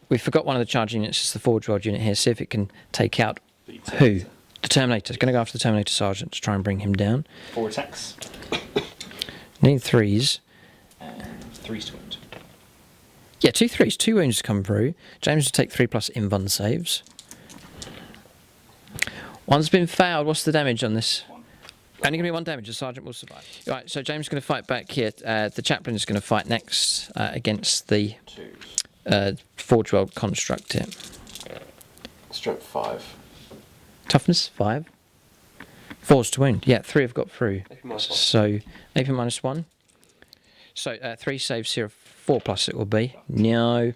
we forgot one of the charging units. It's the Forge World unit here. See if it can take out who? The Terminator. It's going to go after the Terminator Sergeant to try and bring him down. 4 attacks. Need 3's. 3's to wound. Yeah, 2 3's. 2 wounds to come through. James will take 3+ invuln saves. 1's been failed. What's the damage on this? Only going to be 1 damage, the Sergeant will survive. Right, so James is going to fight back here. The Chaplain is going to fight next against the Forge World construct here. Strength 5. Toughness 5. 4's to wound. Yeah, 3 have got through. So AP -1. So 3 saves here, 4+ it will be. No.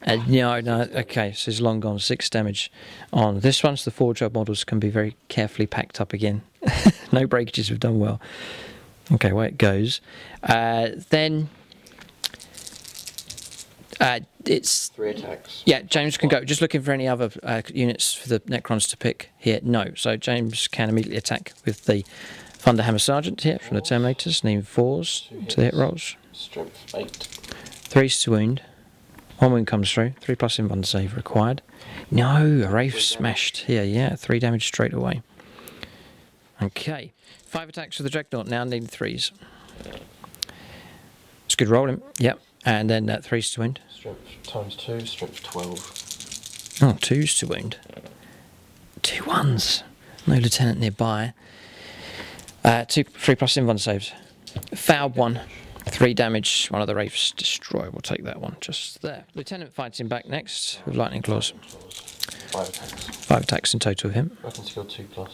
No, okay, so he's long gone. 6 damage on this one. So the Forge World models can be very carefully packed up again. No breakages, we've done well. Okay, away it goes. Then it's 3 attacks. Yeah, James can go. Just looking for any other units for the Necrons to pick here. No, so James can immediately attack with the Thunderhammer Sergeant here from the Terminators. Need 4's to the hit rolls. Strength 8. 3's to wound. 1 wound comes through. 3+ invuln save required. No, a Wraith smashed here. Yeah, 3 damage straight away. Okay. 5 attacks with the Dreadnought, now needing 3s. It's good rolling. Yep. And then 3s to wound. Strength times 2, strength 12. Oh, 2s to wound. 2 1s. No lieutenant nearby. 3+ invuln saves. Fouled 1. 3 damage. One of the Wraiths destroy. We'll take that one just there. Lieutenant fights him back next with lightning claws. 5 attacks. 5 attacks in total with him. Weapon skill 2+.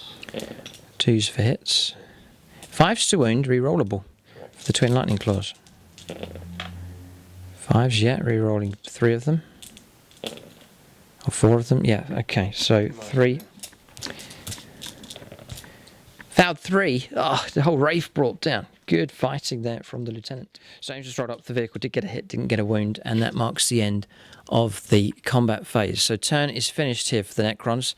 2s for hits. 5s to wound, re-rollable for the twin lightning claws. 5s, yeah, re-rolling 3 of them. Or 4 of them, yeah, okay, so 3. Fouled 3. Oh, the whole Wraith brought down. Good fighting there from the lieutenant. So he just rolled up the vehicle, did get a hit, didn't get a wound, and that marks the end of the combat phase. So turn is finished here for the Necrons.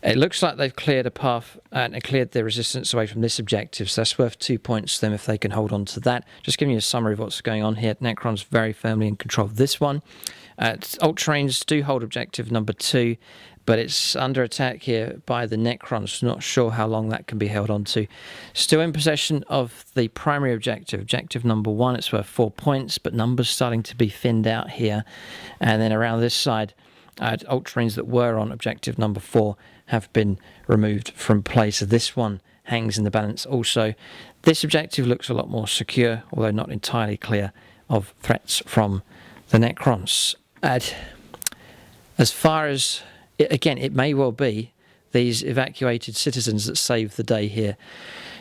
It looks like they've cleared a path and cleared their resistance away from this objective, so that's worth 2 points to them if they can hold on to that. Just giving you a summary of what's going on here. Necrons very firmly in control of this one. Ultramarines do hold objective number 2, but it's under attack here by the Necrons. Not sure how long that can be held on to. Still in possession of the primary objective, objective number 1. It's worth 4 points, but numbers starting to be thinned out here. And then around this side, Ultramarines that were on objective number 4 have been removed from play. So this one hangs in the balance also. This objective looks a lot more secure, although not entirely clear of threats from the Necrons. As far as again, it may well be these evacuated citizens that save the day here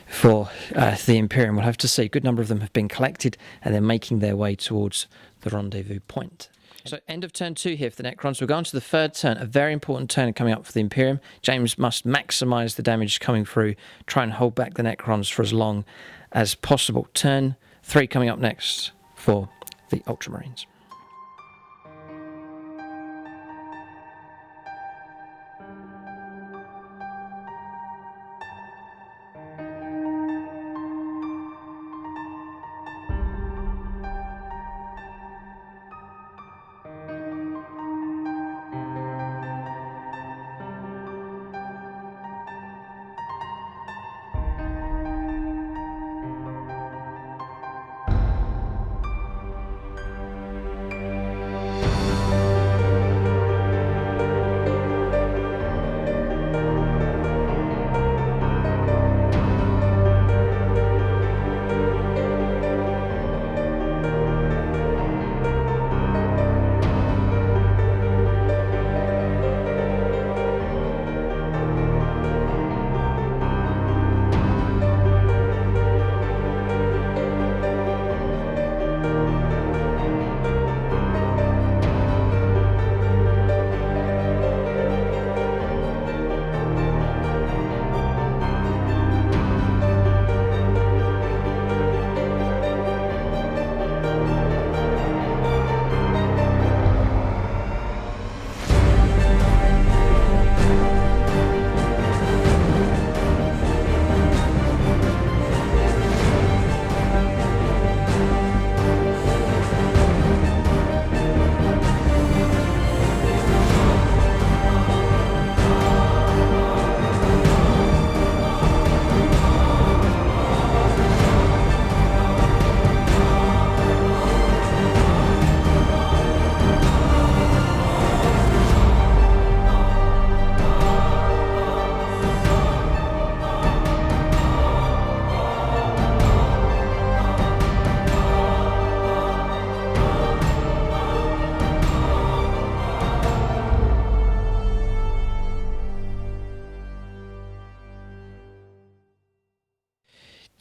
for the Imperium. We'll have to see. A good number of them have been collected and they're making their way towards the rendezvous point. So end of turn 2 here for the Necrons. We'll go on to the third turn, a very important turn coming up for the Imperium. James must maximise the damage coming through, try and hold back the Necrons for as long as possible. Turn 3 coming up next for the Ultramarines.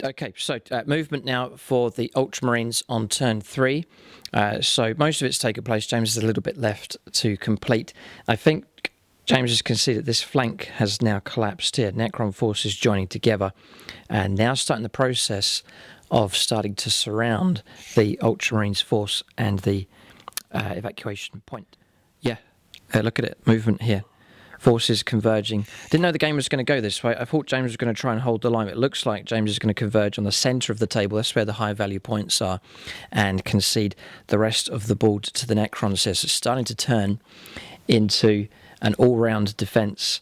Okay, so movement now for the Ultramarines on turn 3. So most of it's taken place. James has a little bit left to complete. I think James has conceded this flank has now collapsed here. Necron forces joining together and now starting the process of starting to surround the Ultramarines force and the evacuation point. Yeah, look at it, movement here forces converging. Didn't know the game was going to go this way. I thought James was going to try and hold the line. It looks like James is going to converge on the centre of the table. That's where the high value points are, and concede the rest of the board to the Necrons here. So it's starting to turn into an all-round defence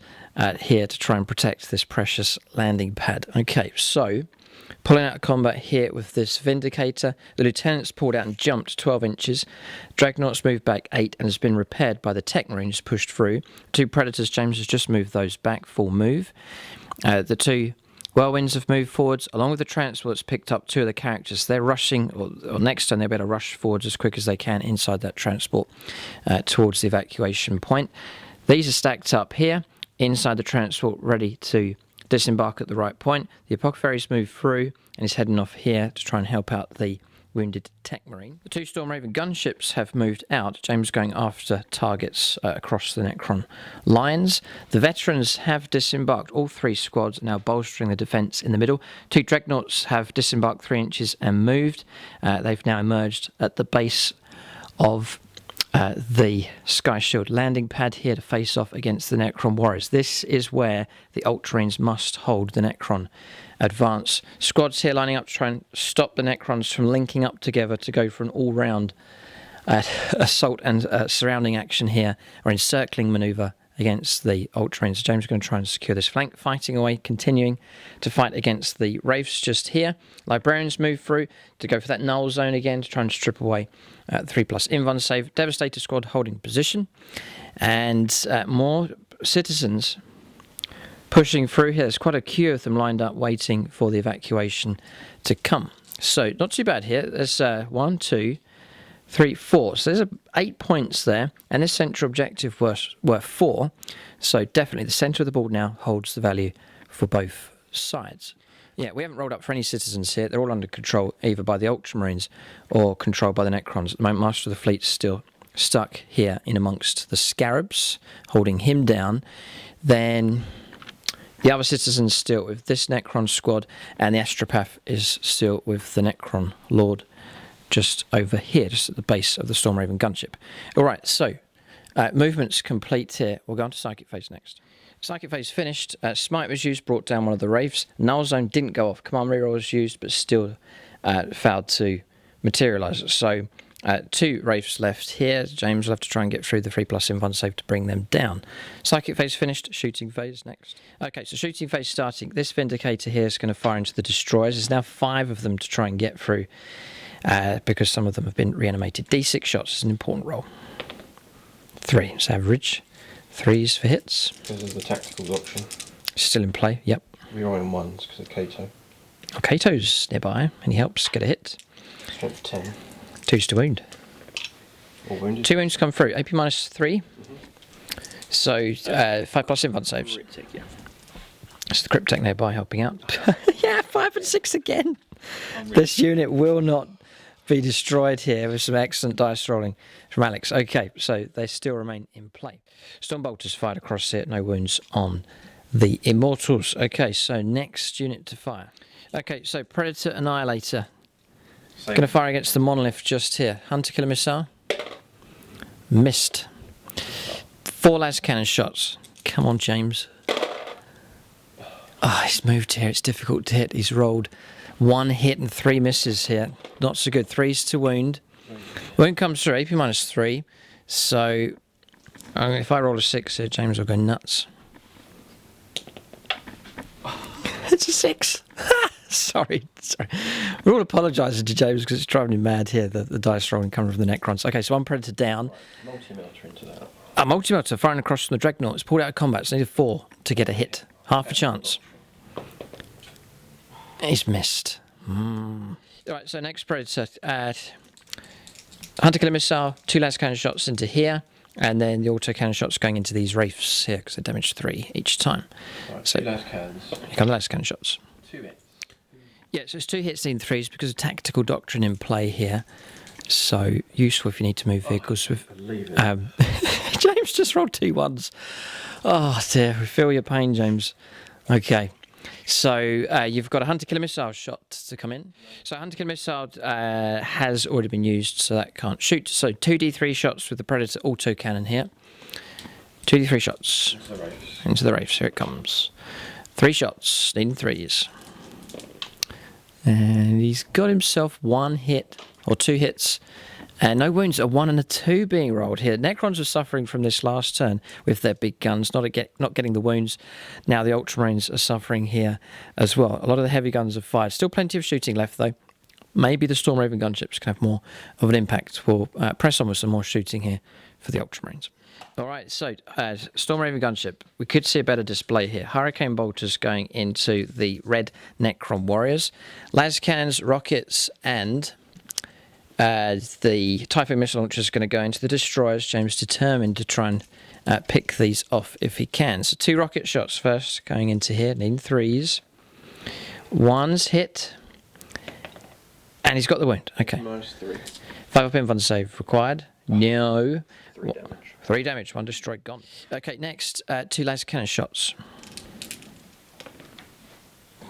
here to try and protect this precious landing pad. Okay, so pulling out of combat here with this Vindicator. The Lieutenant's pulled out and jumped 12 inches. Dragnets moved back 8 and has been repaired by the Tech Marines pushed through. 2 Predators, James has just moved those back, full move. The 2 Whirlwinds have moved forwards, along with the transports picked up 2 of the characters. They're rushing, or next turn they'll be able to rush forwards as quick as they can inside that transport towards the evacuation point. These are stacked up here, inside the transport, ready to disembark at the right point. The Apocrypha's moved through and is heading off here to try and help out the wounded Tech Marine. The 2 Storm Raven gunships have moved out. James going after targets across the Necron lines. The veterans have disembarked. All 3 squads now bolstering the defence in the middle. 2 Dragnets have disembarked 3 inches and moved. They've now emerged at the base of the Sky Shield landing pad here to face off against the Necron Warriors. This is where the Ultramarines must hold the Necron advance. Squads here lining up to try and stop the Necrons from linking up together to go for an all-round assault and surrounding action here, or encircling manoeuvre against the Ultramarines. James is going to try and secure this flank, fighting away, continuing to fight against the Reefs just here. Librarians move through to go for that null zone again to try and strip away 3+ invuln save. Devastator squad holding position, and more citizens pushing through here. There's quite a queue of them lined up waiting for the evacuation to come. So not too bad here. There's 1, 2, 3, 4. So there's 8 points there, and this central objective were 4. So definitely the centre of the board now holds the value for both sides. Yeah, we haven't rolled up for any citizens here. They're all under control either by the Ultramarines or controlled by the Necrons. At the moment, Master of the Fleet's still stuck here in amongst the Scarabs, holding him down. Then the other citizens still with this Necron squad, and the Astropath is still with the Necron Lord just over here, just at the base of the Storm Raven gunship. All right, so movement's complete here. We'll go on to Psychic Phase next. Psychic Phase finished. Smite was used, brought down one of the Reefs. Null Zone didn't go off. Command reroll was used, but still failed to materialise. So 2 Reefs left here. James will have to try and get through the 3+ invuln save to bring them down. Psychic Phase finished. Shooting Phase next. Okay, so Shooting Phase starting. This Vindicator here is going to fire into the Destroyers. There's now 5 of them to try and get through because some of them have been reanimated. D6 shots is an important roll. 3, it's average. 3s for hits. Because of the tacticals option. Still in play, yep. We're rolling 1s because of Kato. Oh, Kato's nearby, and he helps get a hit. Strength 10. 2s to wound. All wounded. 2 wounds come through. AP -3. So 5+ invuln saves. Yeah. So the Cryptek nearby helping out. Yeah, 5 and 6 again. This unit will not be destroyed here with some excellent dice rolling from Alex. Okay, so they still remain in play. Stormbolters fired across here, no wounds on the Immortals. Okay, so next unit to fire. Okay, so Predator Annihilator. Going to fire against the Monolith just here. Hunter Killer Missile. Missed. 4 las cannon shots. Come on, James. Oh, he's moved here. It's difficult to hit. He's rolled 1 hit and 3 misses here. Not so good. 3s to wound. Wound comes through. AP -3. So if I roll a 6 here, James will go nuts. It's a 6. Sorry. We're all apologising to James because it's driving him mad here, the dice rolling coming from the Necrons. Okay, so 1 Predator down. Right, multi-melter into that. A multi-melter firing across from the Dreadnought. It's pulled out of combat, so needed 4 to get a hit. Half a chance. He's missed. All right, so next Predator. Hunter Killer Missile, 2 las cannon shots into here, and then the auto cannon shots going into these Reefs here because they damage 3 each time. Right, so 2 las cannons. Here come the las cannon shots. 2 hits. Yeah, so it's 2 hits in 3s because of tactical doctrine in play here. So useful if you need to move vehicles with. James just rolled 2 1s. Oh dear, we feel your pain, James. Okay. So you've got a Hunter Killer Missile shot to come in. So Hunter Killer Missile has already been used, so that can't shoot. So 2d3 shots with the Predator auto cannon here. 2d3 shots. The Reefs. Into the Reefs. Here it comes. 3 shots. Needing 3s. And he's got himself 1 hit, or 2 hits. And no wounds, a 1 and a 2 being rolled here. Necrons are suffering from this last turn with their big guns, not getting the wounds. Now the Ultramarines are suffering here as well. A lot of the heavy guns have fired. Still plenty of shooting left, though. Maybe the Storm Raven gunships can have more of an impact. We'll press on with some more shooting here for the Ultramarines. All right, so Storm Raven gunship. We could see a better display here. Hurricane bolters going into the red Necron warriors. Lascans, rockets, and the Typhoon missile launcher is going to go into the destroyers. James determined to try and pick these off if he can. So 2 rocket shots first going into here, needing 3s. 1's hit, and he's got the wound. Okay. -3. 5 up invuln save required. No. 3 damage. 3 damage, 1 destroyed, gone. Okay, next, 2 laser cannon shots.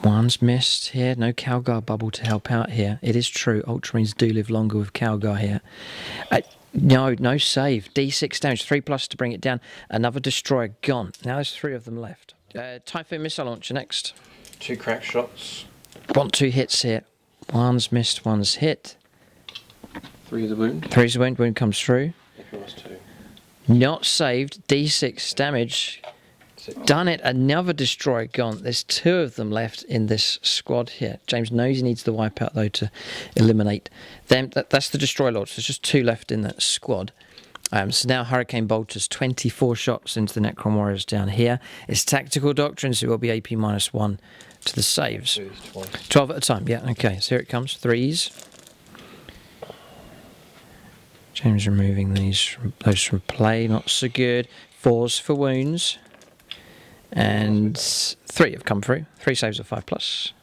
1's missed here. No Calgar bubble to help out here. It is true, Ultramarines do live longer with Calgar here. No save. D6 damage, 3+ to bring it down. Another destroyer gone. Now there's 3 of them left. Typhoon missile launcher next. 2 crack shots. 2 hits here. 1's missed, 1's hit. 3 is a wound. 3's a wound, wound comes through. -2. Not saved. D6 damage. Done it. Another destroyer gone. There's 2 of them left in this squad here. James knows he needs the wipeout, though, to eliminate them. That's the destroyer lords. There's just 2 left in that squad. So now Hurricane bolters 24 shots into the Necron warriors down here. It's tactical doctrine, so it will be AP -1 to the saves. 12 at a time. Yeah, okay. So here it comes. 3s. James removing those from play. Not so good. 4s for wounds. And 3 have come through. 3 saves of 5+.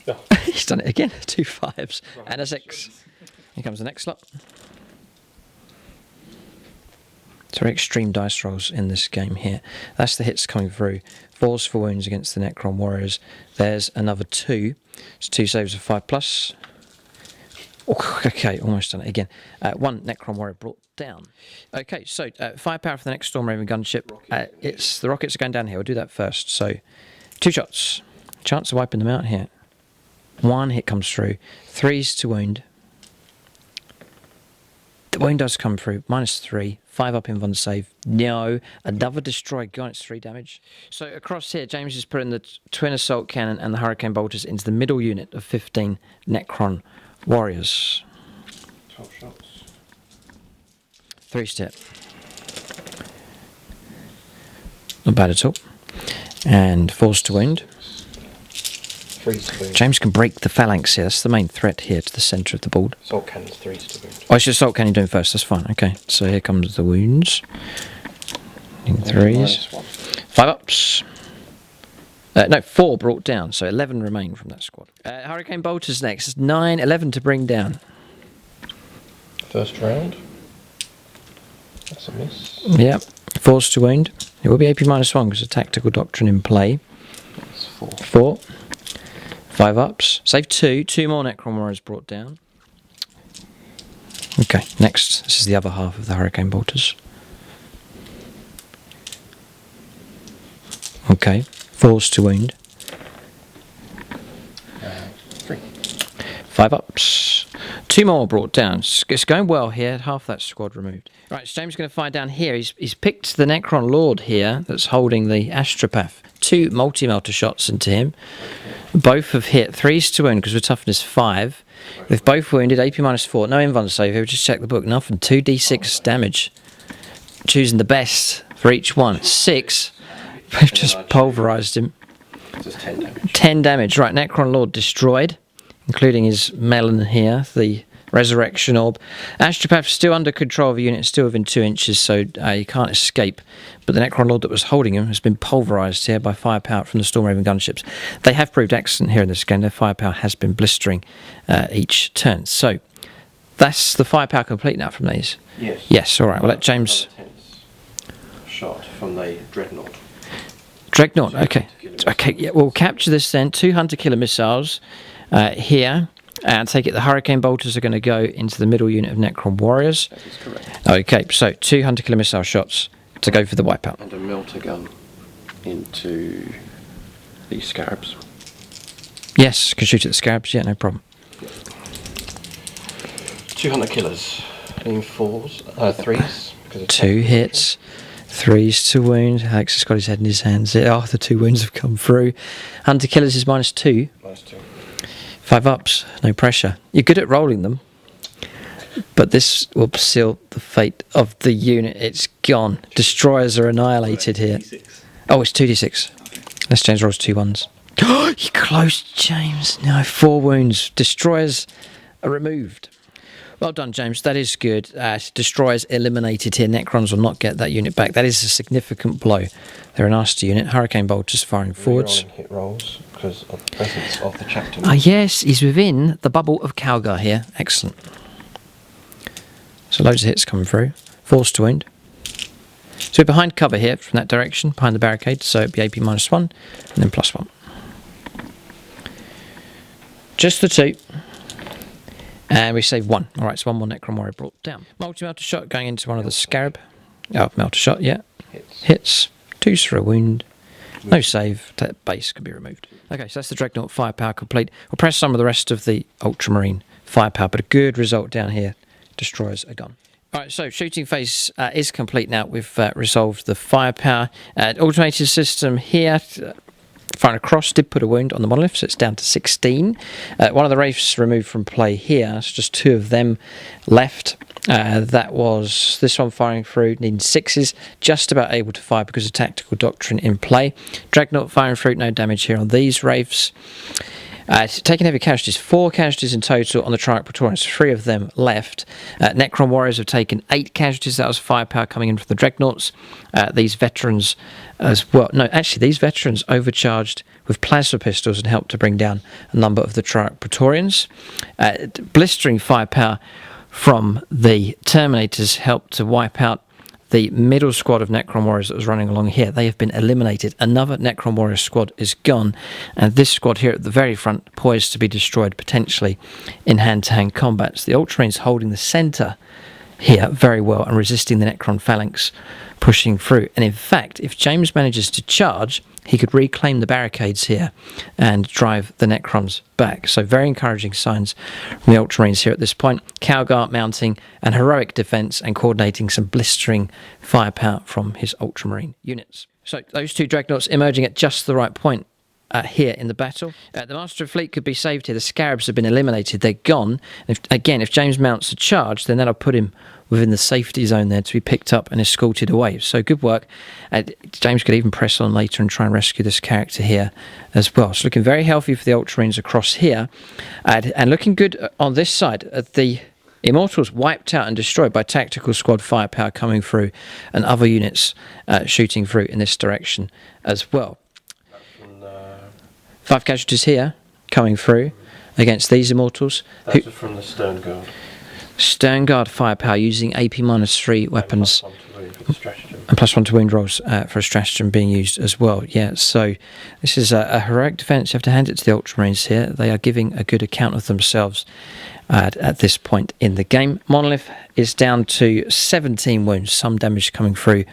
Yeah. He's done it again. 2 5s and a 6. Here comes the next lot. It's very extreme dice rolls in this game here. That's the hits coming through. 4s for wounds against the Necron warriors. There's another 2. It's 2 saves of 5+. Oh, okay, almost done it again. 1 Necron warrior brought down. Okay, so firepower for the next Storm Raven gunship. It's the rockets are going down here. We'll do that first. So 2 shots. Chance of wiping them out here. 1 hit comes through. 3s to wound. The wound does come through. -3. 5 up invuln save. No. Another destroy gone. It's 3 damage. So across here, James is putting the twin assault cannon and the hurricane bolters into the middle unit of 15 Necron warriors. 12 shots. 3 step. Not bad at all. And 4s to wound. 3s to wound. James can break the phalanx here. That's the main threat here to the centre of the board. Assault cannons, 3s to wound. Oh, I should assault cannon doing first. That's fine. Okay. So here comes the wounds. In 3s. -1. 5 ups. No, 4 brought down, so 11 remain from that squad. Hurricane bolters next. 9, 11 to bring down. First round. That's a miss. Yeah, 4s to wound. It will be AP -1 because of tactical doctrine in play. That's 4. 4. 5 ups. Save 2. 2 more Necron warriors brought down. Okay, next. This is the other half of the Hurricane bolters. Okay. 4s to wound. 3. 5 ups. 2 more brought down. It's going well here. Half that squad removed. Right, so James is going to find down here. He's picked the Necron Lord here that's holding the Astropath. 2 multi-melter shots into him. Both have hit. 3s to wound because we're toughness 5. They've both wounded. AP -4. No invuln save here. Just check the book. Nothing. 2d6 damage. Choosing the best for each one. 6. We've just pulverised him. Just 10 damage. 10 damage. Right, Necron Lord destroyed, including his melon here, the Resurrection Orb. Astropath still under control of a unit, still within 2 inches, so you can't escape. But the Necron Lord that was holding him has been pulverised here by firepower from the Storm Raven gunships. They have proved excellent here in this game. Their firepower has been blistering each turn. So that's the firepower complete now from these. Yes. Yes, all right. We'll let James... Shot from the Dreadnought. Dragnot, okay. Okay, yeah, we'll capture this then. 2 hunter-killer missiles here. And take it the Hurricane bolters are going to go into the middle unit of Necron warriors. That is correct. Okay, so 2 hunter-killer missile shots to go for the wipeout. And a melter gun into the Scarabs. Yes, can shoot at the Scarabs, yeah, no problem. 2 hunter killers. In 3s. 2 hits, 3s to wound. Alex has got his head in his hands. Oh, the 2 wounds have come through. Hunter killers is -2. -2. 5 ups, no pressure. You're good at rolling them, but this will seal the fate of the unit. It's gone. Destroyers are annihilated here. Oh, it's 2d6. Let's change rolls 2 1s. Oh, you close, James. No, 4 wounds. Destroyers are removed. Well done, James. That is good. Destroyers eliminated here. Necrons will not get that unit back. That is a significant blow. They're a nasty unit. Hurricane bolters firing forwards. Hit rolls because of the presence of the Chaplain. Ah, yes, he's within the bubble of Calgar here. Excellent. So loads of hits coming through. 4s to wound. So we're behind cover here from that direction, behind the barricade. So it'd be AP -1 and then +1. Just the 2. And we save 1. Alright, so 1 more Necron Warrior brought down. Multi-melter shot going into one of the Scarab. Oh, melter shot, yeah. Hits. 2s for a wound. No save. That base can be removed. Okay, so that's the Dreadnought firepower complete. We'll press some of the rest of the Ultramarine firepower, but a good result down here. Destroyers are gone. Alright, so shooting phase is complete now. We've resolved the firepower. Automated system here. Firing across did put a wound on the monolith, so it's down to 16. One of the Reefs removed from play here, so just 2 of them left. That was this one firing through, needing 6s, just about able to fire because of tactical doctrine in play. Dragnot firing through, no damage here on these Reefs. Taking heavy casualties, 4 casualties in total on the Triarch Praetorians, 3 of them left. Necron Warriors have taken 8 casualties. That was firepower coming in from the Dreadnoughts. These veterans as well. No, actually, these veterans overcharged with plasma pistols and helped to bring down a number of the Triarch Praetorians. Blistering firepower from the Terminators helped to wipe out the middle squad of Necron Warriors that was running along here. They have been eliminated. Another Necron Warrior squad is gone, and this squad here at the very front poised to be destroyed potentially in hand-to-hand combats. The Ultramarines holding the centre here very well and resisting the Necron Phalanx pushing through. And in fact, if James manages to charge, he could reclaim the barricades here and drive the Necrons back. So very encouraging signs from the Ultramarines here at this point. Calgar mounting an heroic defence and coordinating some blistering firepower from his Ultramarine units. So those 2 Dragnoughts emerging at just the right point here in the battle. The Master of Fleet could be saved here. The Scarabs have been eliminated. They're gone. If James mounts a charge, then that'll put him within the safety zone there to be picked up and escorted away. So good work. James could even press on later and try and rescue this character here as well. So looking very healthy for the Ultramarines across here. And looking good on this side. The Immortals wiped out and destroyed by tactical squad firepower coming through and other units shooting through in this direction as well. 5 casualties here coming through against these Immortals. Those are from the Stern Guard. Stern Guard firepower using AP -3 weapons. And +1 to wound rolls for a stratagem being used as well. Yeah, so this is a heroic defence. You have to hand it to the Ultramarines here. They are giving a good account of themselves at this point in the game. Monolith is down to 17 wounds, some damage coming through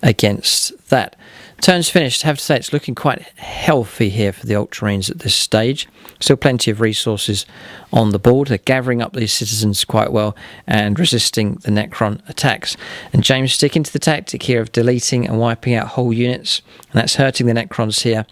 against that. Turn's finished. I have to say it's looking quite healthy here for the Ultramarines at this stage. Still plenty of resources on the board. They're gathering up these citizens quite well and resisting the Necron attacks. And James sticking to the tactic here of deleting and wiping out whole units. And that's hurting the Necrons here.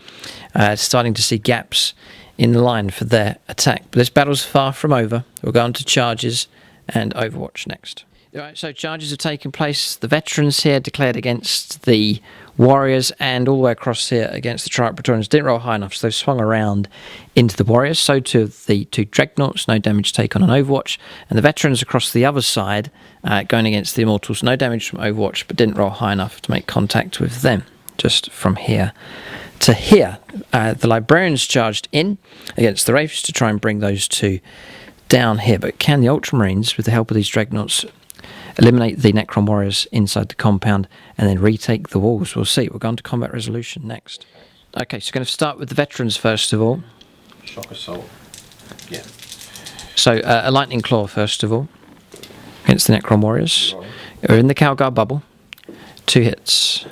Starting to see gaps in the line for their attack. But this battle's far from over. We'll go on to charges and Overwatch next. Alright, so charges have taken place. The veterans here declared against the Warriors and all the way across here against the Triarch Praetorians didn't roll high enough, so they've swung around into the Warriors. So too the 2 Dreadnoughts, no damage taken on Overwatch. And the veterans across the other side going against the Immortals, no damage from Overwatch, but didn't roll high enough to make contact with them. Just from here to here. The Librarians charged in against the Reefs to try and bring those 2 down here. But can the Ultramarines, with the help of these Dreadnoughts, eliminate the Necron Warriors inside the compound and then retake the walls? We'll see. We'll go on to combat resolution next. Okay, so going to start with the veterans first of all. Shock assault. Yeah. So a lightning claw first of all against the Necron Warriors. We're in the Calgar bubble. 2 hits.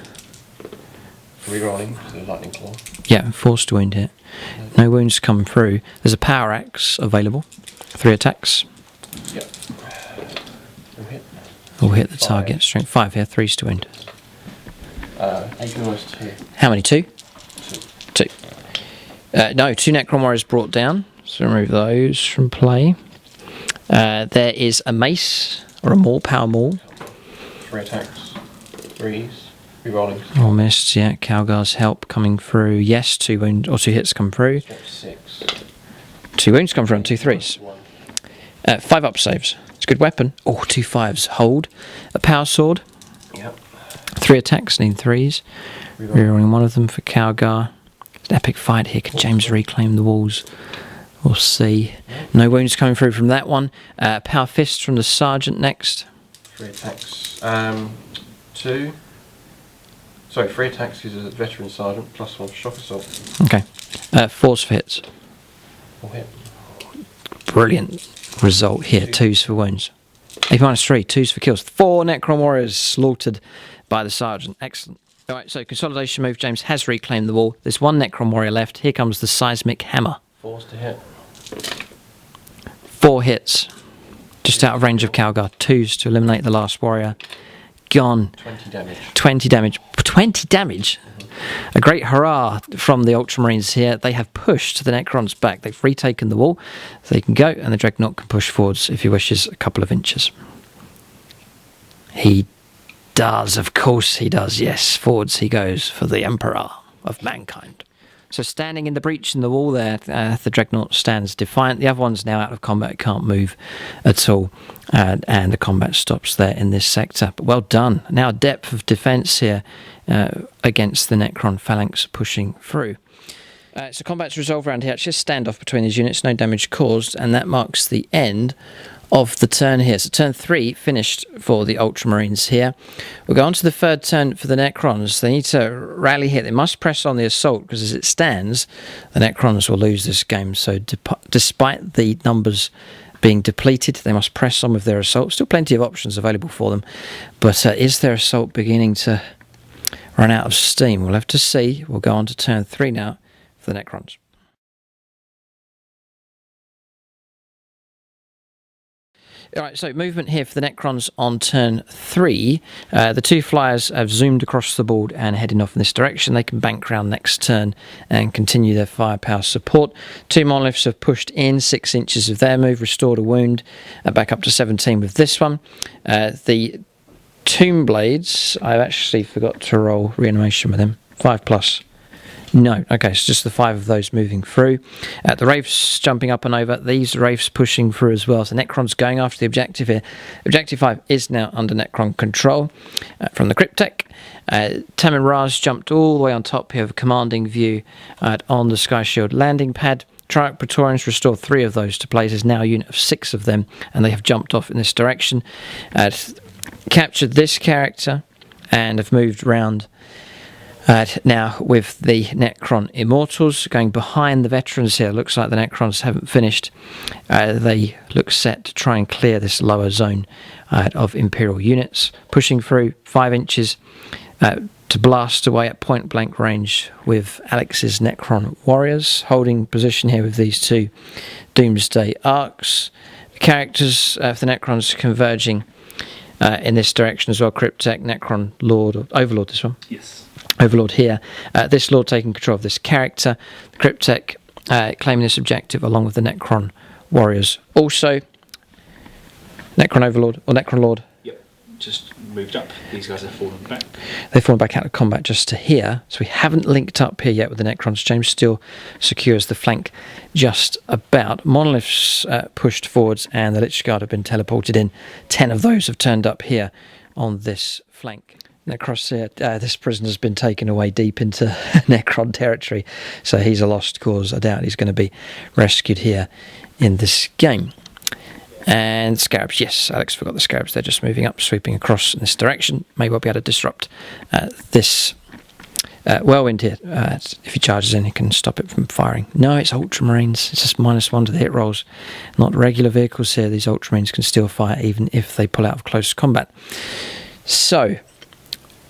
Rerolling because of the lightning claw. Yeah, forced to wound hit. No wounds come through. There's a power axe available. 3 attacks. Yep. Will hit the target. Strength 5 here. 3's to wound. 8 almost 2. How many? 2? 2. No, 2 Necron Warriors brought down. So remove those from play. There is a mace or a maul, power maul. 3 attacks. 3s. Rerolling. All missed, yeah. Calgar's help coming through. Yes, 2 wounds or 2 hits come through. 6. 2 wounds come through and 2 3s. 5 up saves. It's a good weapon. Oh, 2 5s. Hold. A power sword. Yep. 3 attacks, need 3s. Rerolling one of them for Calgar. It's an epic fight here. Can James reclaim the walls? We'll see. No wounds coming through from that one. Power fist from the sergeant next. 3 attacks. 2. Sorry, 3 attacks is a veteran sergeant, +1 for shock assault. Okay. 4s for hits. 4 hit. Brilliant result here. 2s for wounds. A -3. 2s for kills. 4 Necron Warriors slaughtered by the sergeant. Excellent. All right, so consolidation move. James has reclaimed the wall. There's 1 Necron Warrior left. Here comes the seismic hammer. 4s to hit. 4 hits. Just out of range of Calgar. 2s to eliminate the last warrior. Gone. 20 damage. 20 damage. 20 damage? A great hurrah from the Ultramarines here. They have pushed the Necrons back. They've retaken the wall. So they can go, and the Dreadnought can push forwards, if he wishes, a couple of inches. He does, of course he does. Yes, forwards he goes for the Emperor of Mankind. So standing in the breach in the wall there, the Dreadnought stands defiant. The other one's now out of combat, can't move at all. And the combat stops there in this sector. But well done. Now depth of defence here against the Necron Phalanx pushing through. So combat's resolved around here. It's just standoff between these units, no damage caused. And that marks the end of the turn here. So turn 3 finished for the Ultramarines here. We'll go on to the third turn for the Necrons. They need to rally here. They must press on the assault because as it stands, the Necrons will lose this game. So despite the numbers being depleted, they must press on with their assault. Still plenty of options available for them. But is their assault beginning to run out of steam? We'll have to see. We'll go on to turn 3 now for the Necrons. All right, so movement here for the Necrons on turn 3. The 2 flyers have zoomed across the board and heading off in this direction. They can bank round next turn and continue their firepower support. 2 monoliths have pushed in 6 inches of their move, restored a wound, back up to 17 with this one. The Tomb Blades, I actually forgot to roll reanimation with him. 5+. No, okay, so just the 5 of those moving through. The Wraiths jumping up and over. These Wraiths pushing through as well. So Necron's going after the objective here. Objective 5 is now under Necron control from the Cryptek. Tamin Raz jumped all the way on top here with a commanding view on the Sky Shield landing pad. Triarch Praetorians restored 3 of those to places, now a unit of 6 of them, and they have jumped off in this direction. Captured this character and have moved round. Now with the Necron Immortals going behind the veterans here. Looks like the Necrons haven't finished. They look set to try and clear this lower zone of Imperial units. Pushing through 5 inches to blast away at point blank range with Alex's Necron Warriors. Holding position here with these 2 Doomsday Arcs. The characters of the Necrons converging in this direction as well. Cryptek, Necron Lord, or Overlord this one. Yes. Overlord here. This Lord taking control of this character. The Cryptek claiming this objective along with the Necron Warriors. Also, Necron Overlord, or Necron Lord. Yep, just moved up. These guys have fallen back. They've fallen back out of combat just to here. So we haven't linked up here yet with the Necrons. James still secures the flank just about. Monoliths pushed forwards and the Lich Guard have been teleported in. 10 of those have turned up here on this flank. Across here, this prisoner's been taken away deep into Necron territory, so he's a lost cause. I doubt he's going to be rescued here in this game. And Scarabs, yes, Alex forgot the Scarabs. They're just moving up, sweeping across in this direction. May well be able to disrupt this whirlwind here. If he charges in, he can stop it from firing. No, it's Ultramarines. It's just -1 to the hit rolls. Not regular vehicles here. These Ultramarines can still fire even if they pull out of close combat. So,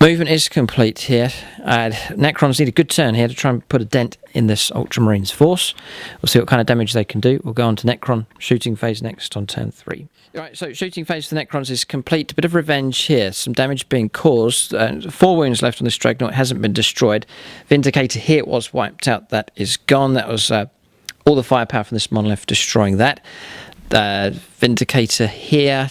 Movement is complete here. Necrons need a good turn here to try and put a dent in this Ultramarines force. We'll see what kind of damage they can do. We'll go on to Necron shooting phase next on turn 3. Alright, so shooting phase for the Necrons is complete. A bit of revenge here. Some damage being caused. 4 wounds left on this Dragnot. It hasn't been destroyed. Vindicator here was wiped out. That is gone. That was all the firepower from this monolith destroying that. Vindicator here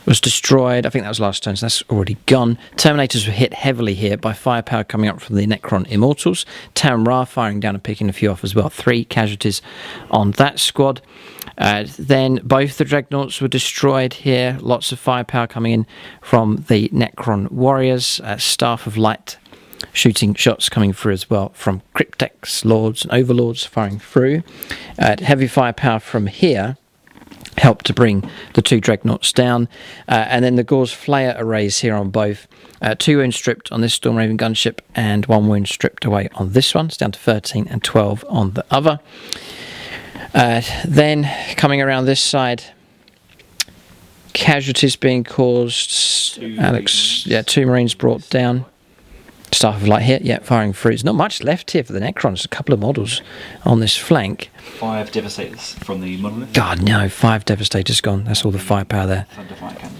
was destroyed. I think that was last turn, so that's already gone. Terminators were hit heavily here by firepower coming up from the Necron Immortals. Tam-Ra firing down and picking a few off as well. 3 casualties on that squad. Then both the Dragnaughts were destroyed here. Lots of firepower coming in from the Necron Warriors. Staff of Light shooting shots coming through as well from Cryptex, Lords and Overlords firing through. Heavy firepower from here helped to bring the 2 Dragnaughts down. And then the Gauze Flayer arrays here on both. 2 wounds stripped on this Stormraven gunship and 1 wound stripped away on this one. It's down to 13 and 12 on the other. Then coming around this side, casualties being caused. Alex, yeah, 2 Marines brought down. Staff of Light here, yeah, firing through. There's not much left here for the Necrons. A couple of models on this flank. 5 Devastators from the monolith. God, no, 5 Devastators gone. That's all the firepower there. Thunderfire cannon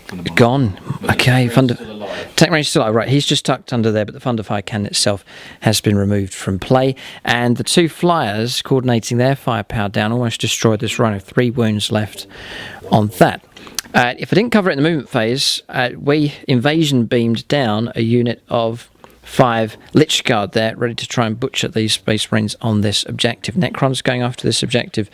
from the monolith. Gone. Okay, Techmarine's still alive. Right, he's just tucked under there, but the Thunderfire cannon itself has been removed from play. And the 2 flyers, coordinating their firepower down, almost destroyed this Rhino. 3 wounds left on that. If I didn't cover it in the movement phase, we invasion beamed down a unit of 5 Lich Guard there, ready to try and butcher these Space Marines on this objective. Necrons going after this objective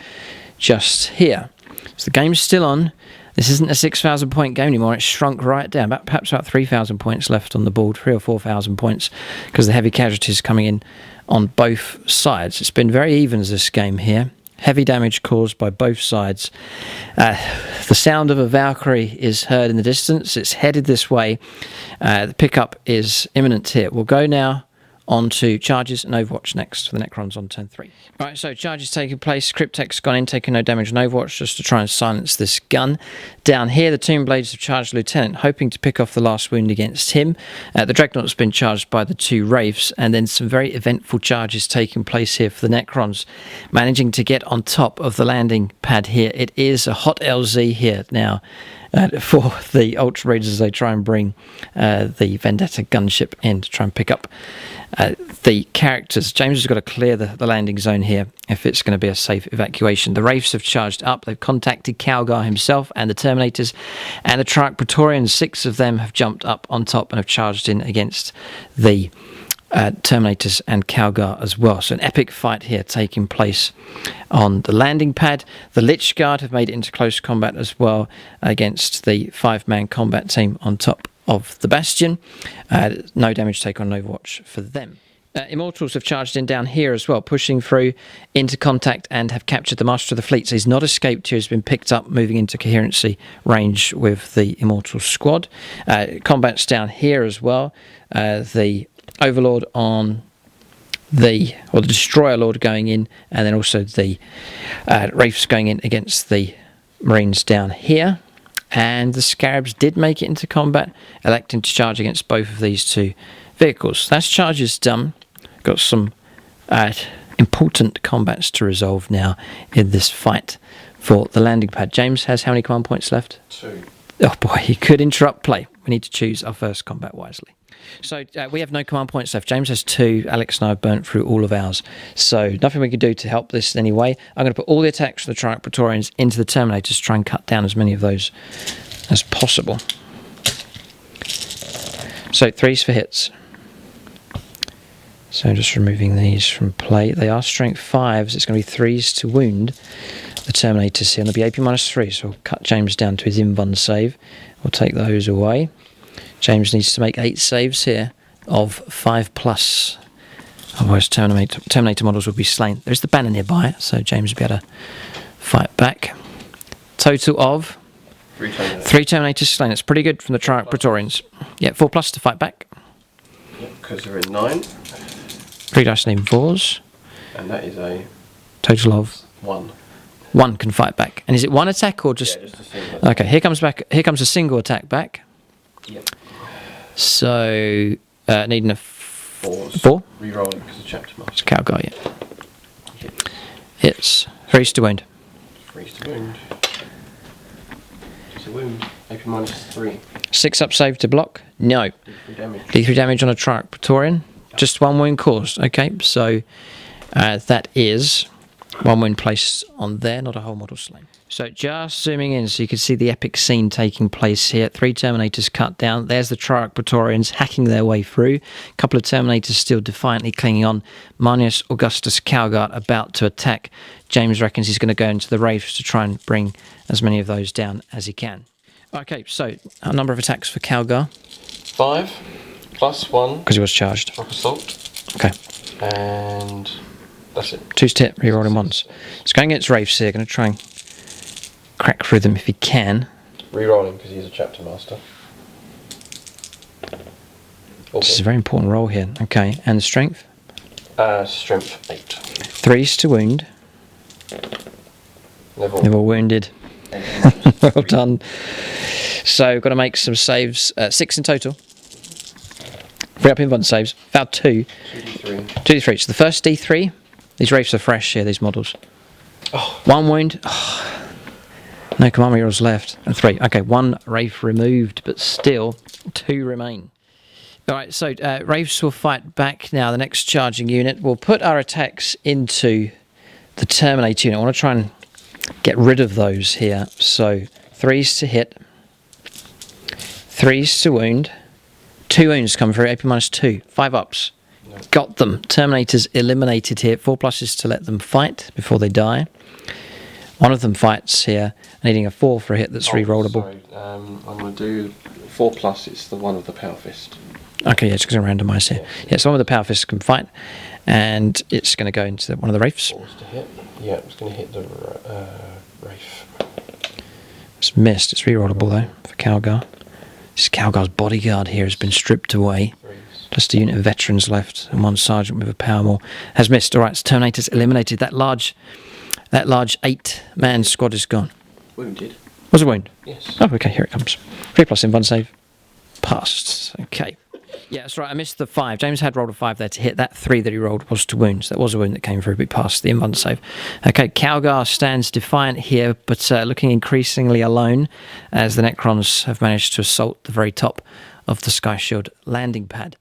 just here. So the game's still on. This isn't a 6,000 point game anymore. It's shrunk right down. Perhaps about 3,000 points left on the board, 3,000 or 4,000 points, because the heavy casualties coming in on both sides. It's been very even as this game here. Heavy damage caused by both sides. The sound of a Valkyrie is heard in the distance. It's headed this way. The pickup is imminent here. We'll go now on to charges and Overwatch next for the Necrons on turn 3. Right, so charges taking place. Cryptex gone in, taking no damage on Overwatch just to try and silence this gun. Down here, the Tomb Blades have charged Lieutenant, hoping to pick off the last wound against him. The Dragnot's been charged by the 2 Reefs, and then some very eventful charges taking place here for the Necrons, managing to get on top of the landing pad here. It is a hot LZ here now for the Ultramarines as they try and bring the Vendetta gunship in to try and pick up the characters. James has got to clear the landing zone here if it's going to be a safe evacuation. The Wraiths have charged up. They've contacted Calgar himself and the Terminators, and the Triarch Praetorians, 6 of them have jumped up on top and have charged in against the Terminators and Calgar as well. So an epic fight here taking place on the landing pad. The Lich Guard have made it into close combat as well against the 5-man combat team on top of the Bastion. No damage take on Overwatch for them. Immortals have charged in down here as well, pushing through into contact and have captured the Master of the Fleet. So he's not escaped here, he's been picked up, moving into coherency range with the Immortal squad. Combat's down here as well. The Overlord on the Destroyer Lord going in, and then also the Reefs going in against the Marines down here. And the Scarabs did make it into combat, electing to charge against both of these 2 vehicles. That's charges done. Got some important combats to resolve now in this fight for the landing pad. James has how many command points left? 2. Oh boy, he could interrupt play. We need to choose our first combat wisely. So we have no command points left. James has 2. Alex and I have burnt through all of ours. So nothing we can do to help this in any way. I'm going to put all the attacks from the Triarch Praetorians into the Terminators to try and cut down as many of those as possible. So 3s for hits. So just removing these from play. They are strength 5s. It's going to be 3s to wound the Terminators here. And they'll be AP -3. So we'll cut James down to his invuln save. We'll take those away. James needs to make 8 saves here of 5+. Otherwise Terminator models will be slain. There's the banner nearby, so James will be able to fight back. Total of 3 Terminators. 3 Terminators slain. That's pretty good from the Triarch Praetorians. Yeah, 4+ to fight back. Because they're in 9. 3 dice and even 4s. And that is a Total of 1. 1 can fight back. And is it 1 attack or just... Yeah, just a single. Okay, here comes a single attack back. Yep. So, needing a 4s. 4? Rerolling because of Chapter It's Master. Calgar, yeah. It's 3 to wound. 3 to wound. It's a wound. AP minus 3. 6 up save to block? No. D3 damage. D3 damage on a Triarch Praetorian. Just 1 wound caused. Okay, so that is 1 wound placed on there, not a whole model slain. So just zooming in so you can see the epic scene taking place here. 3 Terminators cut down. There's the Triarch Praetorians hacking their way through. A couple of Terminators still defiantly clinging on. Manius Augustus Calgard about to attack. James reckons he's going to go into the Reefs to try and bring as many of those down as he can. Okay, so a number of attacks for Calgar. 5 plus 1. Because he was charged. Rock Assault. Okay. And that's it. 2 to hit, rerolling once. It's going against Reefs here. Going to try and crack through them if he can. Rerolling because he's a Chapter Master. This is a very important roll here. Okay, and the strength? Strength 8. 3s to wound. Level wounded. 8. Well done. So, got to make some saves. 6 in total. 3 up in 1 saves. Fouled 2. 2d3. 2d3. So the first d3. These Reefs are fresh here, these models. Oh. 1 wound. Oh. No command murals left. And 3. Okay, 1 Wraith removed, but still 2 remain. Alright, so Wraiths will fight back now. The next charging unit. We'll put our attacks into the Terminator unit. I want to try and get rid of those here. So 3s to hit. 3s to wound. 2 wounds come through. AP minus 2. 5 ups. No. Got them. Terminators eliminated here. 4 pluses to let them fight before they die. One of them fights here, needing a 4 for a hit that's rerollable. Sorry. I'm going to do 4 plus. It's the one of the Power Fist. Okay, yeah, it's going to randomise here. Yeah, so one of the Power Fists can fight, and it's going to go into one of the Reefs. 4s to hit. Yeah, it's going to hit the Reef. It's missed. It's rerollable though for Calgar. This Calgar's bodyguard here has been stripped away. Just a unit of veterans left, and 1 sergeant with a power more has missed. All right, so Terminators eliminated. That large 8-man squad is gone. Wounded. Was a wound? Yes. Oh, okay, here it comes. 3 plus in 1 save. Passed. Okay. Yeah, that's right. I missed the 5. James had rolled a 5 there to hit. That 3 that he rolled was to wounds. That was a wound that came through, but passed the in-1 save. Okay, Calgar stands defiant here, but looking increasingly alone as the Necrons have managed to assault the very top of the Sky Shield landing pad.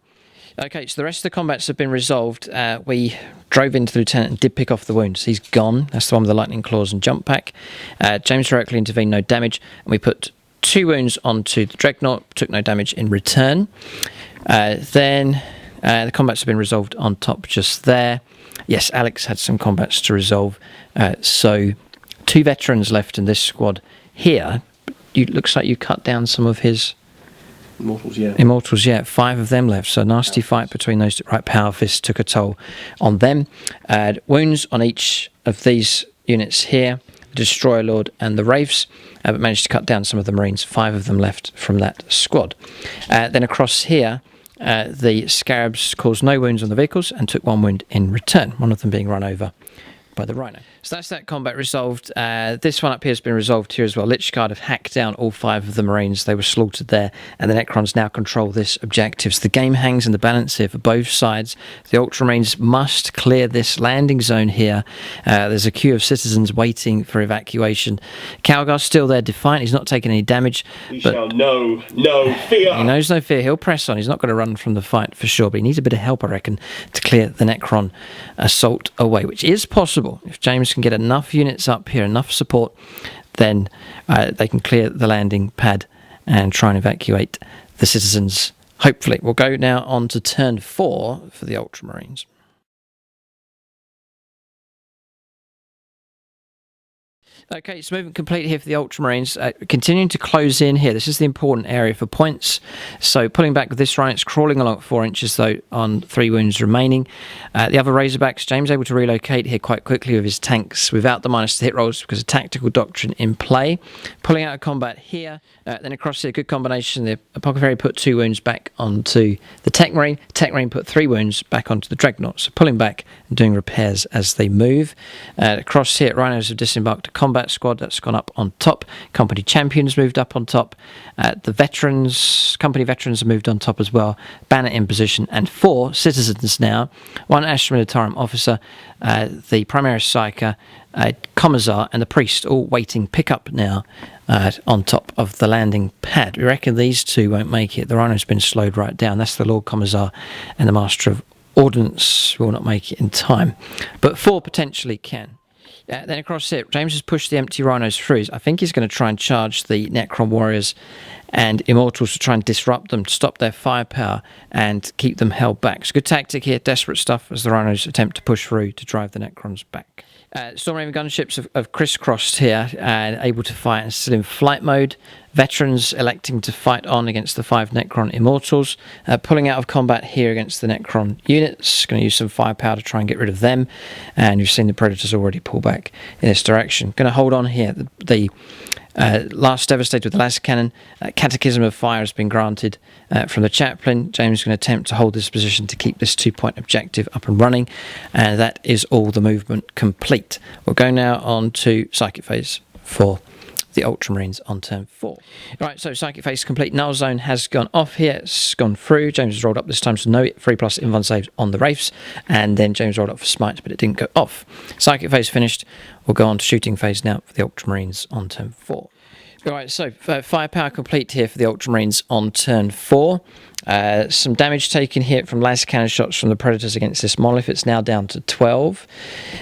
Okay, so the rest of the combats have been resolved. We drove into the Lieutenant and did pick off the wounds. He's gone. That's the one with the Lightning Claws and Jump Pack. James directly intervened, no damage. And we put 2 wounds onto the Dreadnought, took no damage in return. Then the combats have been resolved on top just there. Yes, Alex had some combats to resolve. So 2 veterans left in this squad here. Looks like you cut down some of his... Immortals, yeah. 5 of them left. So nasty fight between those two. Right, Power Fist took a toll on them. Wounds on each of these units here. The Destroyer Lord and the Reefs. But managed to cut down some of the Marines. 5 of them left from that squad. Then across here, the Scarabs caused no wounds on the vehicles and took 1 wound in return. One of them being run over by the Rhino. So that's that combat resolved. This one up here has been resolved here as well. Lichguard have hacked down all 5 of the Marines. They were slaughtered there, and the Necrons now control this objective. So the game hangs in the balance here for both sides. The Ultramarines must clear this landing zone here. There's a queue of citizens waiting for evacuation. Calgar's still there defiant. He's not taking any damage. He shall know no fear. He knows no fear. He'll press on. He's not going to run from the fight for sure, but he needs a bit of help, I reckon, to clear the Necron assault away, which is possible. If James can get enough units up here, enough support, then they can clear the landing pad and try and evacuate the citizens, hopefully. We'll go now on to turn 4 for the Ultramarines. Okay, it's movement complete here for the Ultramarines. Continuing to close in here. This is the important area for points. So pulling back with this Rhino, it's crawling along at 4 inches though on 3 wounds remaining. The other Razorbacks, James able to relocate here quite quickly with his tanks without the minus to hit rolls because of tactical doctrine in play. Pulling out of combat here. Then across here, good combination. The Apocrypha put 2 wounds back onto the Tech Marine. Tech Marine put 3 wounds back onto the Dragnot. So pulling back and doing repairs as they move. Across here, Rhinos have disembarked a combat combat squad that's gone up on top. Company champions moved up on top. The veterans, company veterans have moved on top as well. Banner in position, and 4 citizens now. 1 Astra Militarum officer, the Primaris Psyker, Commissar, and the priest all waiting pickup now on top of the landing pad. We reckon these 2 won't make it. The Rhino's been slowed right down. That's the Lord Commissar and the Master of Ordnance will not make it in time, but 4 potentially can. Then across here, James has pushed the empty Rhinos through. I think he's going to try and charge the Necron Warriors and Immortals to try and disrupt them, to stop their firepower and keep them held back. It's a good tactic here, desperate stuff as the Rhinos attempt to push through to drive the Necrons back. Stormraven gunships have crisscrossed here and able to fight and still in flight mode. Veterans electing to fight on against the 5 Necron Immortals. Pulling out of combat here against the Necron units. Going to use some firepower to try and get rid of them. And you've seen the Predators already pull back in this direction. Going to hold on here. The last Devastator with the laser cannon. Catechism of Fire has been granted from the Chaplain. James is going to attempt to hold this position to keep this 2-point objective up and running. And that is all the movement complete. We'll go now on to Psychic Phase for the Ultramarines on turn 4. Right, so Psychic Phase complete. Null Zone has gone off here. It's gone through. James has rolled up this time, so no 3+ invuln saves on the Reefs. And then James rolled up for Smite, but it didn't go off. Psychic Phase finished. We'll go on to Shooting Phase now for the Ultramarines on turn 4. Alright, so firepower complete here for the Ultramarines on turn 4. Some damage taken here from laser cannon shots from the Predators against this monolith. It's now down to 12.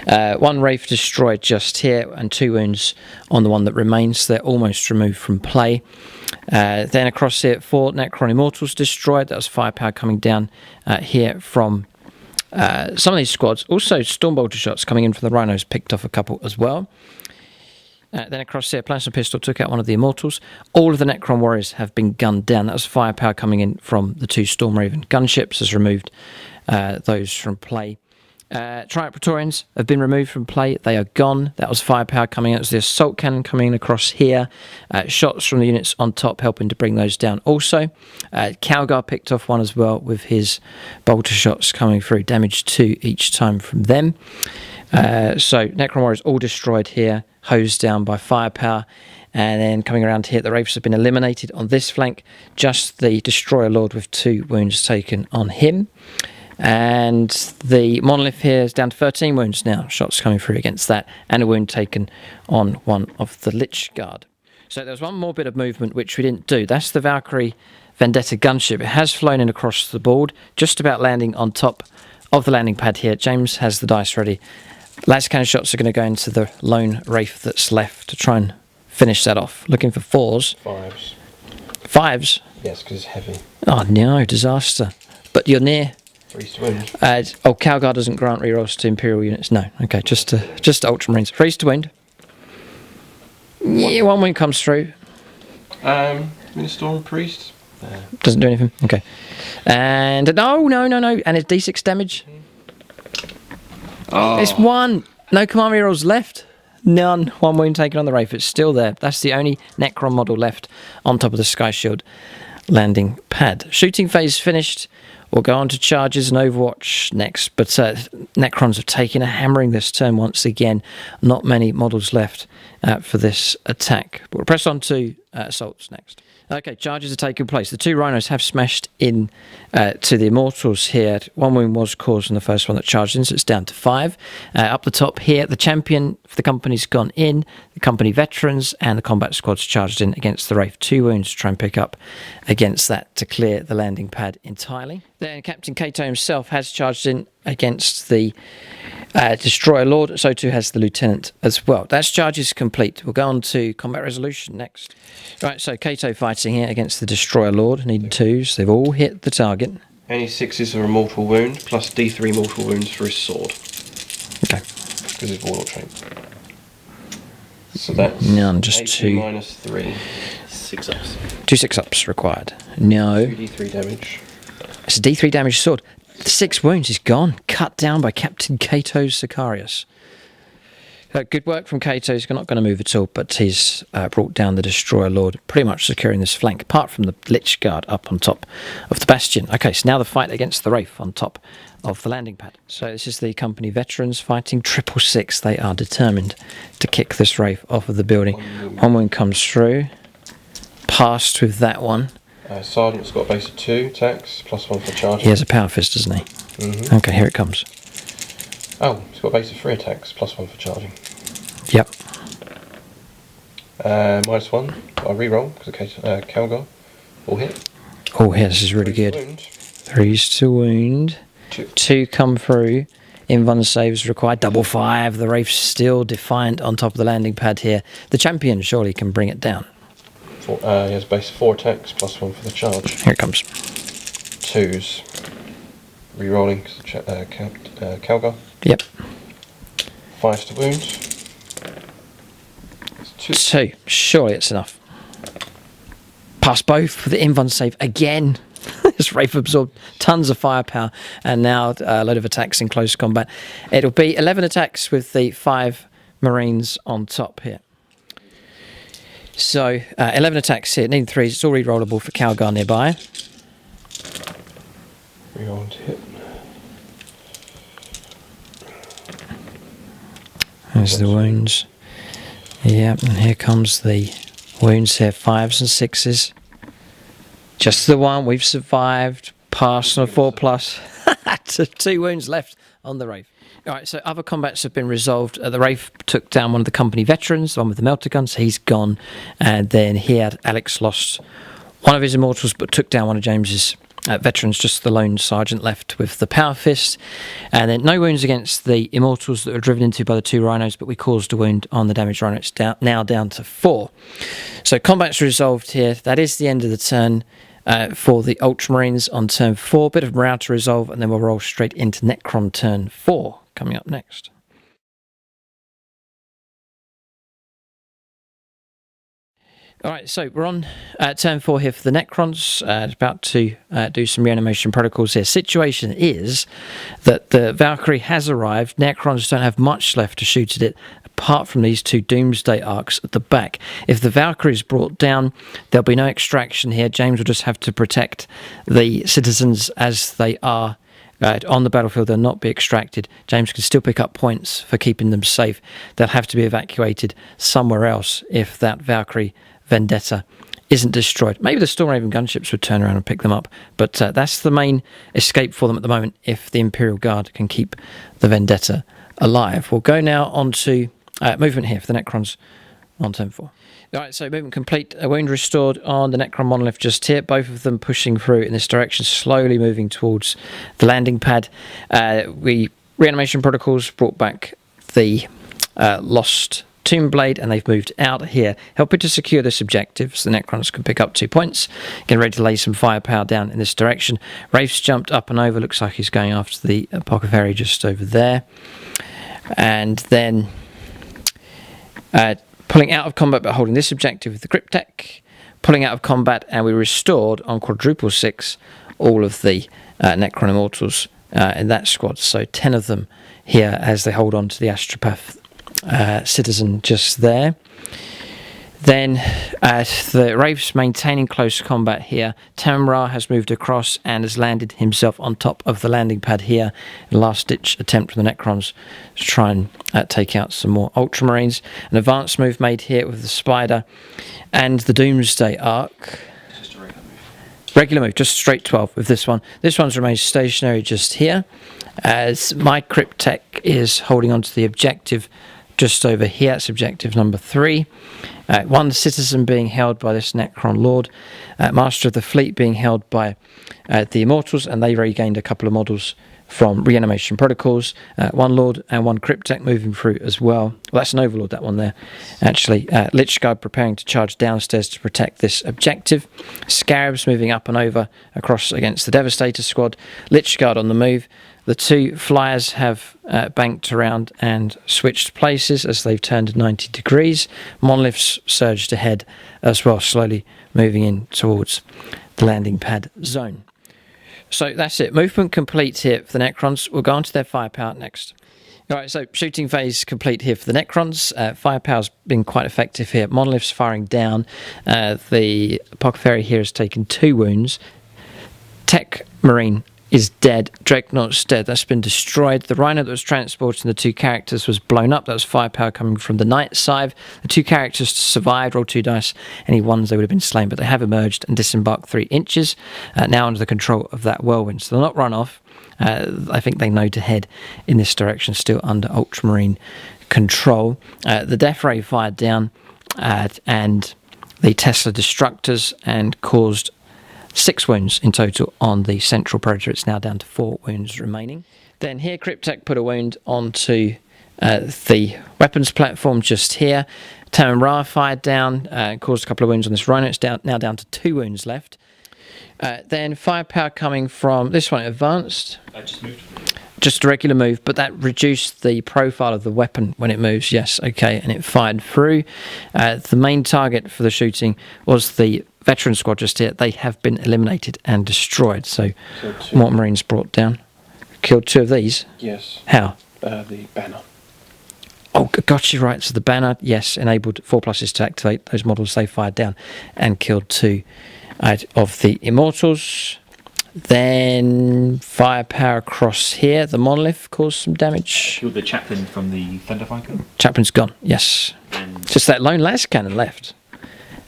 1 Wraith destroyed just here, and 2 wounds on the one that remains. They're almost removed from play. Then across here, 4 Necron Immortals destroyed. That was firepower coming down here from some of these squads. Also, Stormbolter shots coming in from the Rhinos picked off a couple as well. Then across here, Plasma Pistol took out one of the Immortals. All of the Necron Warriors have been gunned down. That was firepower coming in from the 2 Stormraven gunships, has removed those from play. Triumph Praetorians have been removed from play. They are gone. That was firepower coming out. It was the Assault Cannon coming in across here. Shots from the units on top helping to bring those down also. Calgar picked off one as well with his bolter shots coming through. Damage 2 each time from them. So Necron Warriors all destroyed here, hosed down by firepower, and then coming around here, the Reefs have been eliminated on this flank. Just the Destroyer Lord with 2 wounds taken on him. And the Monolith here is down to 13 wounds now. Shots coming through against that, and a wound taken on one of the Lich Guard. So there was one more bit of movement which we didn't do. That's the Valkyrie Vendetta gunship. It has flown in across the board, just about landing on top of the landing pad here. James has the dice ready. Laser cannon shots are going to go into the lone Wraith that's left to try and finish that off. Looking for 4s. 5s. 5s? Yes, because it's heavy. Oh no, disaster. But you're near. 3 to win. Calgar doesn't grant rerolls to Imperial units. No, okay, just Ultramarines. 3 to wound. Yeah, 1 wound comes through. Storm Priest. Doesn't do anything. Okay. And no, and it's D6 damage. Oh. It's 1. No command rerolls left. None. 1 wound taken on the Wraith. It's still there. That's the only Necron model left on top of the Sky Shield landing pad. Shooting phase finished. We'll go on to charges and Overwatch next. But Necrons have taken a hammering this turn once again. Not many models left for this attack. But we'll press on to assaults next. Okay, charges are taking place. The 2 Rhinos have smashed in to the Immortals here. 1 wound was caused on the first one that charged in, so it's down to 5. Up the top here, the champion for the company's gone in. The company veterans and the combat squad's charged in against the Wraith. 2 wounds to try and pick up against that to clear the landing pad entirely. Then Captain Kato himself has charged in against the Destroyer Lord, so too has the Lieutenant as well. That's charges complete. We'll go on to combat resolution next. Right, so Kato fighting here against the Destroyer Lord, needed 2s. They've all hit the target. Any 6s are a mortal wound, plus D3 mortal wounds for his sword. Okay. Because he's Warlord trained. So that's none, just 18 2. minus 3. 6 ups. 2 6-ups required. No. 2 D3 damage. It's a D3 damage sword. The 6 wounds is gone. Cut down by Captain Kato Sicarius. Good work from Kato. He's not going to move at all, but he's brought down the Destroyer Lord, pretty much securing this flank, apart from the Lich Guard up on top of the Bastion. Okay, so now the fight against the Wraith on top of the landing pad. So this is the company veterans fighting 666. They are determined to kick this Wraith off of the building. One wound comes through. Passed with that one. Sergeant's got a base of 2 attacks, +1 for charge. He has a power fist, doesn't he? Mm-hmm. Okay, here it comes. Oh, he's got a base of 3 attacks, +1 for charging. Yep. -1. I re-roll because Calgar. All hit. All hit. This is really good. 3s to wound. 2 come through. Invuln saves required. Double 5. The Wraith's still defiant on top of the landing pad here. The champion surely can bring it down. He has a base of 4 attacks, +1 for the charge. Here it comes. 2s. Re-rolling Calgar. Yep. 5s to wound. 2. Surely it's enough. Pass both for the Invuln save again. This Wraith absorbed tons of firepower and now a load of attacks in close combat. It'll be 11 attacks with the 5 Marines on top here. So 11 attacks here, needing 3s. It's all re-rollable for Calgar nearby. Re-roll to hit. There's the wounds. Yep, and here comes the wounds here, 5s and 6s. Just the one, we've survived. Passed on a 4+. 2 wounds left on the Wraith. Alright, so other combats have been resolved. The Wraith took down one of the company veterans, the one with the melter guns. He's gone. And then he had Alex lost one of his immortals, but took down one of James's veterans, just the lone sergeant left with the power fist. And then no wounds against the immortals that were driven into by the 2 rhinos, but we caused a wound on the damaged rhino. It's now down to 4. So combat's resolved here. That is the end of the turn for the Ultramarines on turn 4. Bit of morale to resolve, and then we'll roll straight into Necron turn 4 coming up next. Alright, so we're on turn 4 here for the Necrons, about to do some reanimation protocols here. Situation is that the Valkyrie has arrived. Necrons don't have much left to shoot at it, apart from these 2 Doomsday Arcs at the back. If the Valkyrie is brought down, there'll be no extraction here. James will just have to protect the citizens as they are on the battlefield. They'll not be extracted. James can still pick up points for keeping them safe. They'll have to be evacuated somewhere else if that Valkyrie Vendetta isn't destroyed. Maybe the Stormraven gunships would turn around and pick them up, but that's the main escape for them at the moment if the Imperial Guard can keep the Vendetta alive. We'll go now on to movement here for the Necrons on turn 4. Alright, so movement complete. A wound restored on the Necron monolith just here. Both of them pushing through in this direction, slowly moving towards the landing pad. Reanimation protocols brought back the lost Tomb Blade, and they've moved out here, helping to secure this objective so the Necrons can pick up 2 points. Getting ready to lay some firepower down in this direction. Wraith's jumped up and over. Looks like he's going after the Apocrypha just over there. And then pulling out of combat but holding this objective with the Cryptek. Pulling out of combat, and we restored on quadruple 6 all of the Necron Immortals in that squad. So 10 of them here as they hold on to the Astropath citizen just there. Then the Wraiths maintaining close combat here. Tamra has moved across and has landed himself on top of the landing pad here. Last ditch attempt from the Necrons to try and take out some more Ultramarines. An advanced move made here with the Spider and the Doomsday Arc. Just a Regular move, just straight 12 with this one. This one's remained stationary just here as my Cryptek is holding on to the objective just over here. It's objective number 3. One citizen being held by this Necron Lord. Master of the Fleet being held by the Immortals, and they regained a couple of models from reanimation protocols. One Lord and one Cryptek moving through as well. Well, that's an Overlord, that one there. Actually, Lich Guard preparing to charge downstairs to protect this objective. Scarabs moving up and over across against the Devastator squad. Lich Guard on the move. The 2 flyers have banked around and switched places as they've turned 90 degrees. Monoliths surged ahead as well, slowly moving in towards the landing pad zone. So that's it. Movement complete here for the Necrons. We'll go on to their firepower next. All right, so shooting phase complete here for the Necrons. Firepower's been quite effective here. Monolith's firing down. The Apocrypha here has taken 2 wounds. Tech Marine is dead. Dragnet's dead. That's been destroyed. The Rhino that was transporting the 2 characters was blown up. That was firepower coming from the Night side. The 2 characters survived, rolled 2 dice. Any ones they would have been slain, but they have emerged and disembarked 3 inches, now under the control of that whirlwind. So they'll not run off. I think they know to head in this direction, still under Ultramarine control. The Death Ray fired down and the Tesla Destructors and caused 6 wounds in total on the Central Predator. It's now down to 4 wounds remaining. Then here, Cryptek put a wound onto the weapons platform just here. Tamon Ra fired down, caused a couple of wounds on this Rhino. It's now down to 2 wounds left. Then firepower coming from this one, advanced. I just moved. Just a regular move, but that reduced the profile of the weapon when it moves. Yes, okay, and it fired through. The main target for the shooting was the veteran squad just here. They have been eliminated and destroyed. So, what Marines brought down? Killed 2 of these? Yes. How? The banner. Oh, gotcha, right. So the banner, yes, enabled 4+s to activate those models. They fired down and killed 2 out of the Immortals. Then firepower across here. The Monolith caused some damage. Killed the Chaplain from the Thunderfire gun. Chaplain's gone, yes. And Just that lone las cannon left.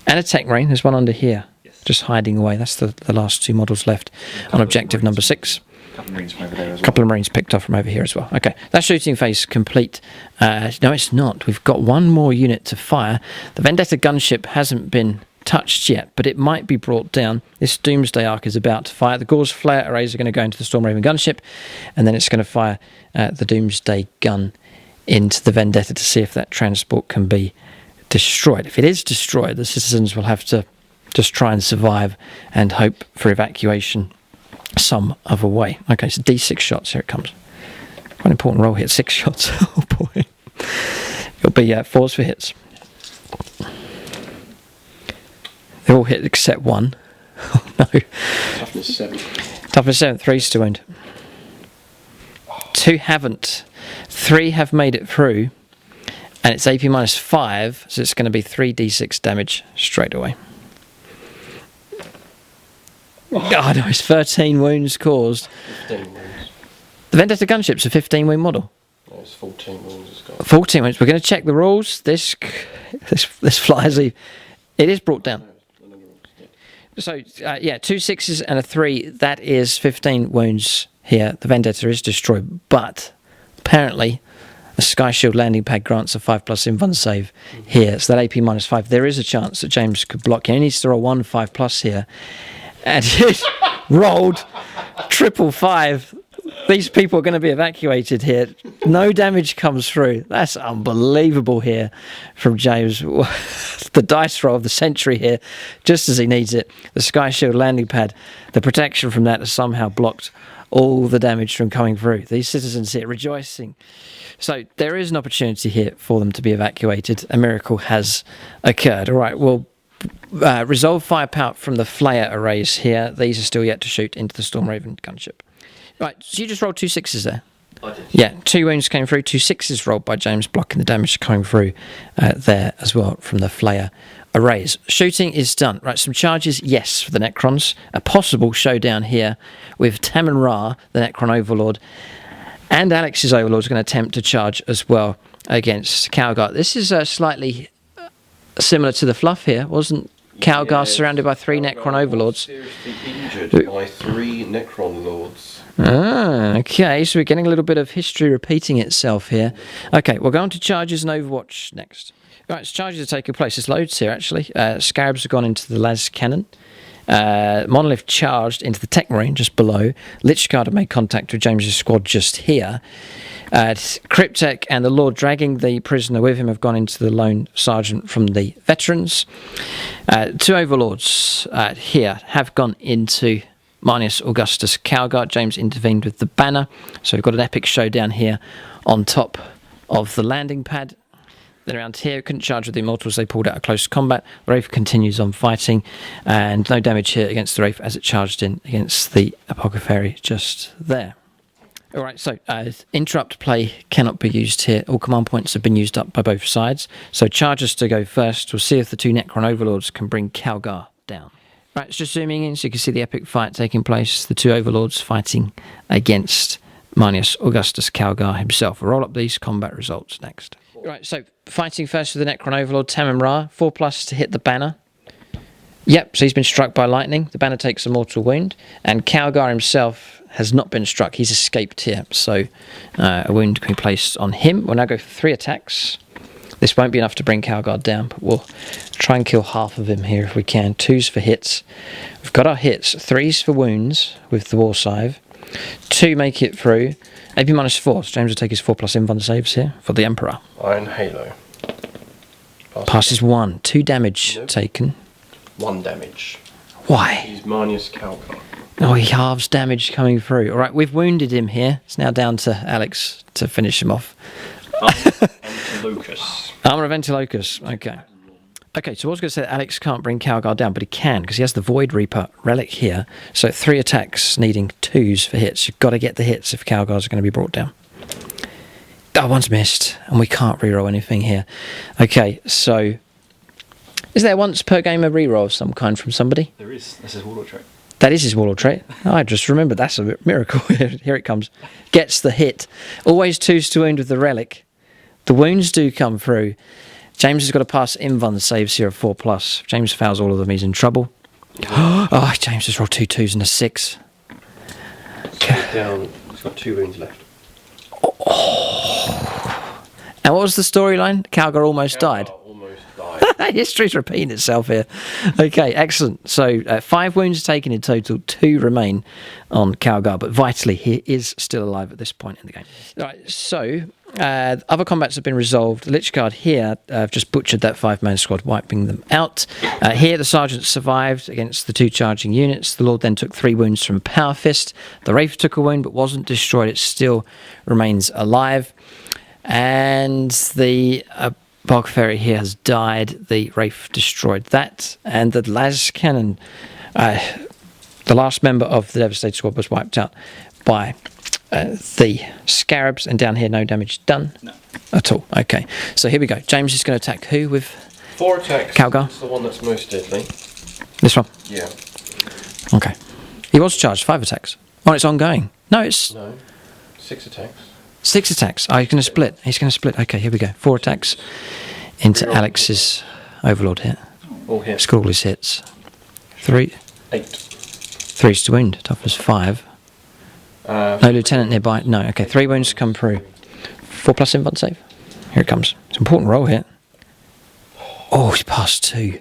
And a Tech Marine. There's one under here. Yes. Just hiding away. That's the last 2 models left on objective number 6. a couple of Marines from over there as well. A couple of Marines picked up from over here as well. Okay, that shooting phase complete. No, it's not. We've got 1 more unit to fire. The Vendetta gunship hasn't been touched yet, but it might be brought down. This Doomsday Ark is about to fire. The Gauze Flare arrays are going to go into the Storm Raven gunship, and then it's going to fire the Doomsday gun into the Vendetta to see if that transport can be destroyed. If it is destroyed, the citizens will have to just try and survive and hope for evacuation some other way. Okay, so D6 shots. Here it comes. Quite an important roll here. 6 shots. Oh boy. It'll be 4s for hits. They all hit except 1. Oh no. Toughness 7. Toughness 7. 3's to wound. 2 haven't. 3 have made it through. And it's AP minus 5, so it's going to be 3d6 damage straight away. God, no, it's 13 wounds caused. 15 wounds. The Vendetta gunship's a 15 wound model. No, it's 14 wounds it's got. 14 wounds. We're going to check the rules. This flies. It is brought down. So, 2 6s and a 3. That is 15 wounds here. The Vendetta is destroyed, but apparently a Sky Shield landing pad grants a 5+ invuln save here. So that AP minus 5. There is a chance that James could block. He only needs to roll 1 5+ here. And he rolled 555. These people are going to be evacuated here. No damage comes through. That's unbelievable here from James. The dice roll of the century here, just as he needs it. The Sky Shield landing pad, the protection from that has somehow blocked all the damage from coming through. These citizens here rejoicing. So there is an opportunity here for them to be evacuated. A miracle has occurred. All right, well, resolve firepower from the Flayer arrays here. These are still yet to shoot into the Storm Raven gunship. Right, so you just rolled 2 6s there. I did. Yeah, 2 wounds came through, 2 6s rolled by James, blocking the damage coming through there as well from the Flayer arrays. Shooting is done. Right, some charges, yes, for the Necrons. A possible showdown here with Tamon Ra, the Necron Overlord, and Alex's Overlord is going to attempt to charge as well against Calgar. This is slightly similar to the fluff here, wasn't Calgar surrounded by 3 Necron Overlords? Seriously injured by 3 Necron Lords. Ah, okay, so we're getting a little bit of history repeating itself here. Okay, we'll go on to charges and Overwatch next. Right, so charges are taking place. There's loads here, actually. Scarabs have gone into the Las Cannon. Monolith charged into the Tech Marine just below. Lichguard have made contact with James's squad just here. Cryptek and the Lord dragging the prisoner with him have gone into the lone sergeant from the veterans. 2 overlords here have gone into Marnius Augustus Calgar. James intervened with the banner, so we've got an epic showdown here on top of the landing pad. Then around here, couldn't charge with the Immortals, they pulled out a close combat. The Wraith continues on fighting, and no damage here against the Wraith as it charged in against the Apocrypha just there. All right, so interrupt play cannot be used here. All command points have been used up by both sides. So charges to go first. We'll see if the 2 Necron Overlords can bring Calgar down. Right, it's just zooming in so you can see the epic fight taking place. The 2 Overlords fighting against Manius Augustus Calgar himself. We'll roll up these combat results next. Right, so fighting first with the Necron Overlord, Tamon Ra, 4+ to hit the banner. Yep, so he's been struck by lightning. The banner takes a mortal wound. And Calgar himself has not been struck. He's escaped here. So a wound can be placed on him. We'll now go for 3 attacks. This won't be enough to bring Calgar down, but we'll try and kill half of him here if we can. 2s for hits. We've got our hits. 3s for wounds with the War Scythe. 2 make it through. AP -4. So James will take his 4+ invuln saves here for the Emperor. Iron Halo. Passes 1. 2 damage taken. 1 damage. Why? He's Manius Calgar. Oh, he halves damage coming through. All right, we've wounded him here. It's now down to Alex to finish him off. Lucas. Armour of Antilocus. Okay. Okay, so I was going to say that Alex can't bring Calgar down, but he can because he has the Void Reaper relic here. So 3 attacks needing 2s for hits. You've got to get the hits if Calgar's going to be brought down. Oh, one's missed, and we can't reroll anything here. Okay, so is there once per game a reroll of some kind from somebody? There is. This is Warlord trait. That is his Warlord trait. I just remembered. That's a miracle. Here it comes. Gets the hit. Always 2s to wound with the relic. The wounds do come through. James has got to pass invuln saves here of 4+. If James fails all of them, he's in trouble. Oh, James has rolled 2 2s and a 6. Down. He's got 2 wounds left. Oh. And what was the storyline? Calgar almost died. Almost died. History's repeating itself here. Okay, excellent. So 5 wounds taken in total, 2 remain on Calgar, but vitally he is still alive at this point in the game. All right, so other combats have been resolved. The Lich Guard here have just butchered that 5-man squad, wiping them out. Here the Sergeant survived against the 2 charging units. The Lord then took 3 wounds from Power Fist. The Wraith took a wound but wasn't destroyed. It still remains alive. And the Bog Ferry here has died. The Wraith destroyed that. And the Las Cannon, the last member of the Devastator squad, was wiped out by the Scarabs. And down here, no damage done at all. Okay, so here we go. James is going to attack who with 4 attacks. Calgar? It's the one that's most deadly. This one? Yeah. Okay. He was charged 5 attacks. Oh, it's ongoing. No, it's... No. 6 attacks. 6 attacks. Oh, he's going to split. He's going to split. Okay, here we go. 4 attacks into Alex's Overlord hit. All hit. Score all his hits. 3. 8. 3's to wound. Toughness 5. No lieutenant nearby. No. Okay, 3 wounds come through. 4+ invuln save. Here it comes. It's an important roll here. Oh, he's passed 2.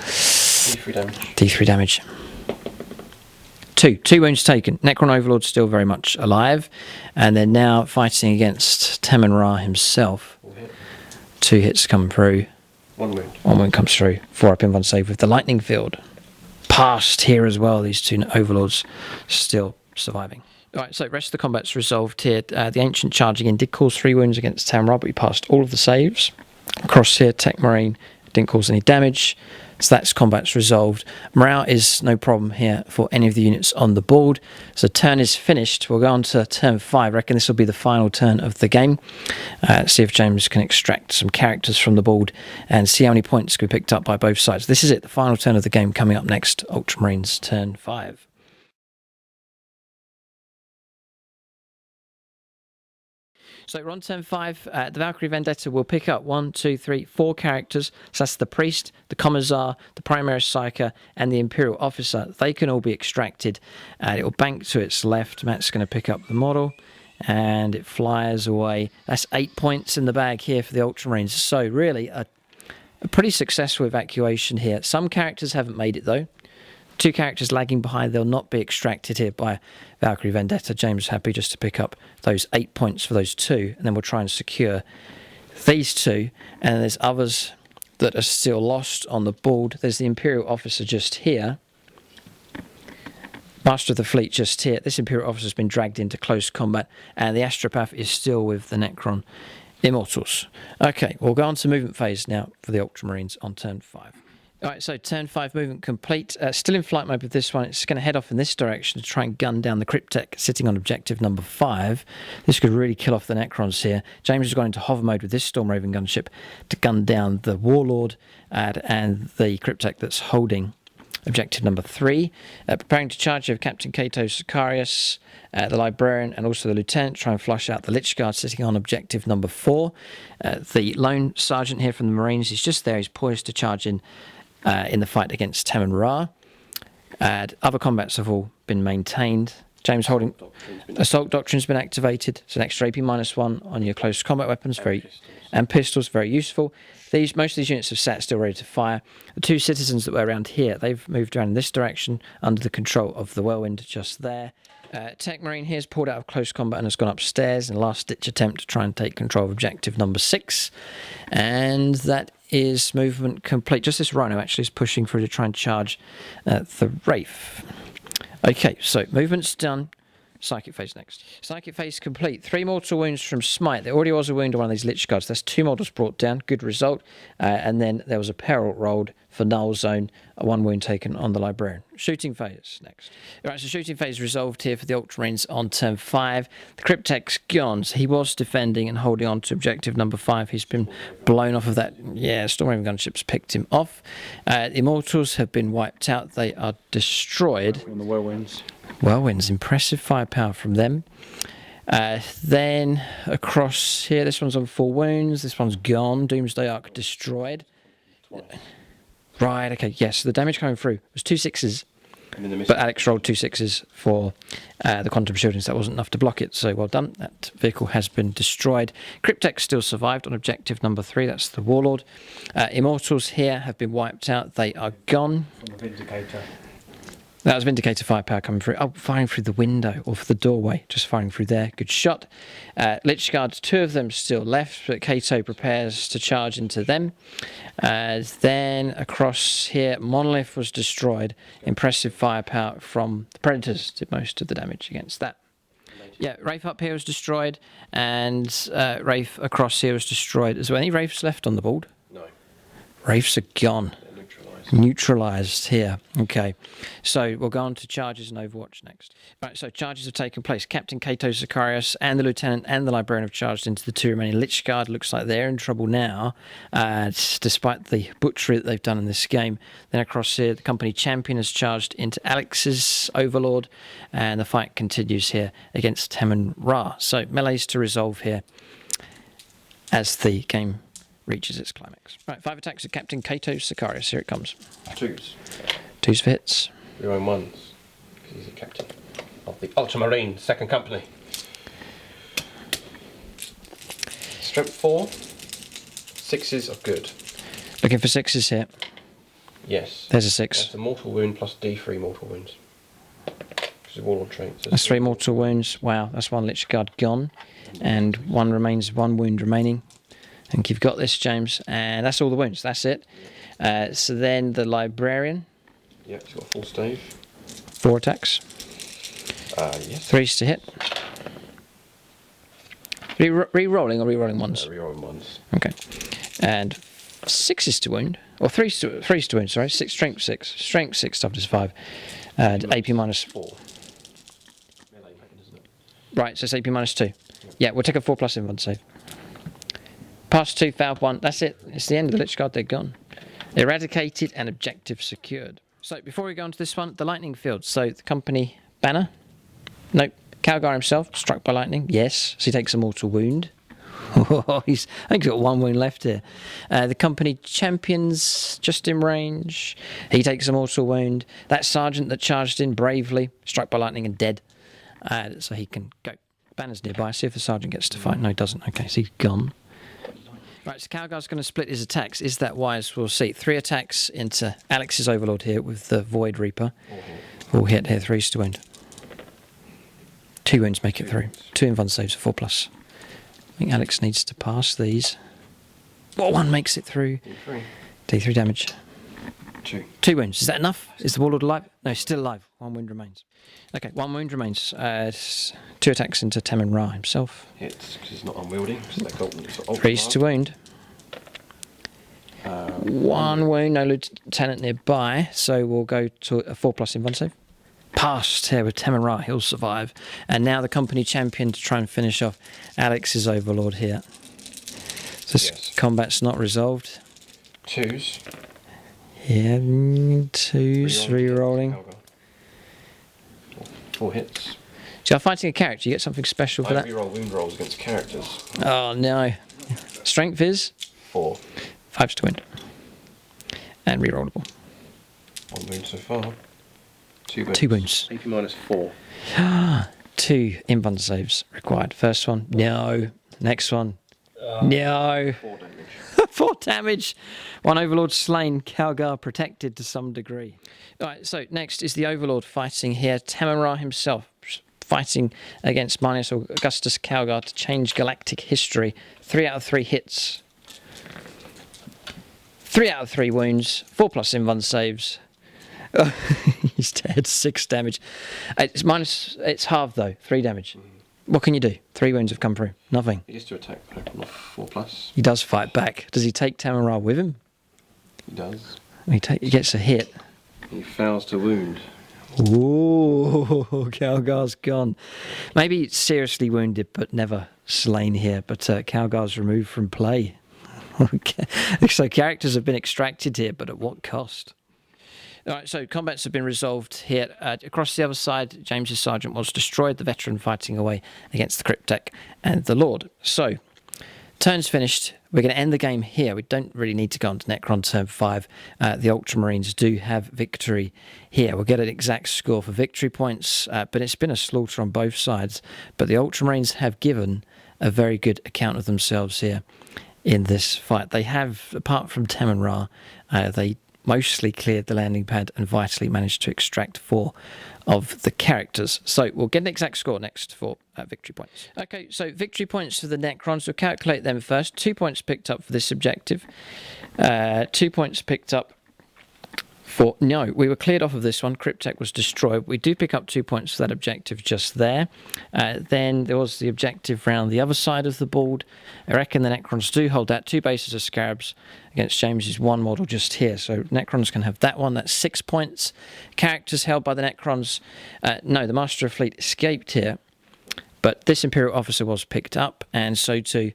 D3 damage. D3 damage. 2 wounds taken. Necron Overlord still very much alive, and they're now fighting against Tamon Ra himself. 2 hits come through. 1 wound. 1 wound comes through. 4 up invuln save with the lightning field. Passed here as well. These 2 Overlords still surviving. All right, so rest of the combat's resolved here. The Ancient charging in did cause 3 wounds against Tamon Ra, but he passed all of the saves. Across here, Tech Marine didn't cause any damage. So that's combat's resolved. Morale is no problem here for any of the units on the board. So turn is finished. We'll go on to turn 5. I reckon this will be the final turn of the game. See if James can extract some characters from the board and see how many points can be picked up by both sides. This is it, the final turn of the game coming up next. Ultramarines turn 5. So we're on turn 5. The Valkyrie Vendetta will pick up 1, 2, 3, 4 characters. So that's the Priest, the Commissar, the Primaris Psyker, and the Imperial Officer. They can all be extracted. It will bank to its left. Matt's going to pick up the model, and it flies away. That's 8 points in the bag here for the Ultramarines. So really a pretty successful evacuation here. Some characters haven't made it though. 2 characters lagging behind. They'll not be extracted here by Valkyrie Vendetta. James happy just to pick up those 8 points for those 2, and then we'll try and secure these 2. And there's others that are still lost on the board. There's the Imperial Officer just here. Master of the Fleet just here. This Imperial Officer has been dragged into close combat, and the Astropath is still with the Necron Immortals. Okay, we'll go on to movement phase now for the Ultramarines on turn 5. All right, so turn 5 movement complete. Still in flight mode with this one. It's going to head off in this direction to try and gun down the Cryptek sitting on objective number 5. This could really kill off the Necrons here. James has gone into hover mode with this Storm Raven gunship to gun down the Warlord and the Cryptek that's holding objective number 3. Preparing to charge over Captain Cato Sicarius, the Librarian, and also the Lieutenant. Try and flush out the Lich Guard sitting on objective number 4. The lone sergeant here from the Marines is just there. He's poised to charge in the fight against Temmin Ra. Other combats have all been maintained. James holding Assault Doctrine's been activated. It's an extra AP -1 on your close combat weapons, and pistols, very useful. Most of these units have sat still ready to fire. The 2 citizens that were around here, they've moved around in this direction under the control of the Whirlwind just there. Tech Marine here's pulled out of close combat and has gone upstairs in a last-ditch attempt to try and take control of objective number 6. And that is movement complete. Just this Rhino actually is pushing through to try and charge the Wraith. Okay, so movement's done. Psychic phase next. Psychic phase complete. 3 mortal wounds from Smite. There already was a wound on one of these Lich Guards. That's 2 models brought down. Good result. And then there was a peril rolled for Null Zone. 1 wound taken on the Librarian. Shooting phase next. Right, so shooting phase resolved here for the Ultramarines on turn 5. The Cryptek's gone. So he was defending and holding on to objective number 5. He's been blown off of that. Yeah, Storm Raven gunships picked him off. The Immortals have been wiped out. They are destroyed. On the Whirlwinds. Whirlwinds, impressive firepower from them. Then across here, this one's on 4 wounds. This one's gone. Doomsday Ark destroyed. Right, okay, yes. The damage coming through was 2 6s. But Alex rolled 2 6s for the Quantum Shielding, so that wasn't enough to block it. So well done. That vehicle has been destroyed. Cryptek still survived on objective number 3. That's the Warlord. Immortals here have been wiped out. They are gone. From the Vindicator. That was Vindicator firepower coming through. Oh, firing through the window or for the doorway. Just firing through there. Good shot. Lich Guards, 2 of them still left, but Cato prepares to charge into them. Then across here, Monolith was destroyed. Impressive firepower from the Predators. Did most of the damage against that. Yeah, Wraith up here was destroyed, and Wraith across here was destroyed. Is there any Wraiths left on the board? No. Wraiths are gone. Neutralised here. Okay, so we'll go on to charges and Overwatch next. Right, so charges have taken place. Captain Cato Sicarius and the Lieutenant and the Librarian have charged into the 2 remaining Lich Guard. Looks like they're in trouble now, despite the butchery that they've done in this game. Then across here, the Company Champion has charged into Alex's Overlord, and the fight continues here against Temmin Ra. So melees to resolve here as the game reaches its climax. Right, 5 attacks at Captain Cato Sicarius. Here it comes. 2s. 2s for hits. Your own 1s. Because he's a captain of the Ultramarine 2nd Company. Strength 4. 6s are good. Looking for 6s here. Yes. There's a 6. That's a mortal wound plus D3 mortal wounds. Because of Warlord trait. So That's 3 mortal wounds. Wow, that's 1 Lich Guard gone. And 1 remains, 1 wound remaining. I think you've got this, James. And that's all the wounds. That's it. So then the Librarian. Yep, he's got a full stave. 4 attacks. Yes. 3s to hit. Re-rolling or re-rolling 1s? Re-rolling 1s. Okay. And 6s to wound. Or 3s to wound, sorry. 6, strength 6. Strength 6, toughness 5. And AP -4. Melee weapon, isn't it? Right, so it's AP -2. Yeah, we'll take a 4+ in one save. Pass 2, failed 1. That's it. It's the end of the Lich Guard. They're gone. Eradicated and objective secured. So before we go on to this one, the lightning field. So the Company Banner. Nope. Calgar himself, struck by lightning. Yes. So he takes a mortal wound. I think he's got 1 wound left here. The Company Champions, just in range. He takes a mortal wound. That sergeant that charged in bravely, struck by lightning and dead. So he can go. Banner's nearby. See if the sergeant gets to fight. No, he doesn't. Okay, so he's gone. Right, so Calgar's going to split his attacks. Is that wise? We'll see. 3 attacks into Alex's Overlord here with the Void Reaper. All hit here, 3s to wound. 2 wounds make it through. 2 invuln saves, 4+. I think Alex needs to pass these. Well, 1 makes it through. D3 damage. 2 wounds. Is that enough? Is the Warlord alive? No, he's still alive. 1 wound remains. Okay, 1 wound remains. 2 attacks into Temmin Ra himself. Hits, because he's not unwieldy. So 3s to wound. 1 wound, no lieutenant nearby, so we'll go to a 4+ invuln save. Passed here with Temra, he'll survive. And now the company champion to try and finish off Alex's Overlord here. So this combat's not resolved. 2s. Yeah, 2s, re-rolling. 4 hits. So you're fighting a character, you get something special for that? I re-roll wound rolls against characters. Oh no. Strength is? 4. 5 to win. And re-rollable. 1 wound so far. 2 wounds. 2 wounds. AP minus 4. 2 invuln saves required. First one, no. Next one, no. 4 damage. 4 damage. 1 Overlord slain. Calgar protected to some degree. Alright, so next is the Overlord fighting here. Temra himself fighting against Manius Augustus Calgar to change galactic history. 3 out of 3 hits. 3 out of 3 wounds. 4+ invuln saves. He's dead. 6 damage. It's halved though. 3 damage. What can you do? 3 wounds have come through. Nothing. He gets to attack on a 4+. He does fight back. Does he take Temra with him? He does. He gets a hit. He fails to wound. Ooh, Calgar's gone. Maybe seriously wounded, but never slain here. But Calgar's removed from play. Okay. So characters have been extracted here, but at what cost? All right, so combats have been resolved here. Across the other side, James's Sergeant was destroyed, the veteran fighting away against the Cryptek and the Lord. So, turn's finished. We're going to end the game here. We don't really need to go on to Necron turn 5. The Ultramarines do have victory here. We'll get an exact score for victory points, but it's been a slaughter on both sides. But the Ultramarines have given a very good account of themselves here in this fight. They have, apart from Temra, they mostly cleared the landing pad and vitally managed to extract 4 of the characters. So we'll get an exact score next for victory points. Okay, so victory points for the Necrons. We'll calculate them first. 2 points picked up for this objective. 2 points picked up for... No, we were cleared off of this one. Cryptek was destroyed. We do pick up 2 points for that objective just there. Then there was the objective round the other side of the board. I reckon the Necrons do hold that. 2 bases of Scarabs against James's 1 model just here. So Necrons can have that one. That's 6 points. Characters held by the Necrons. No, the Master of Fleet escaped here. But this Imperial officer was picked up, and so too,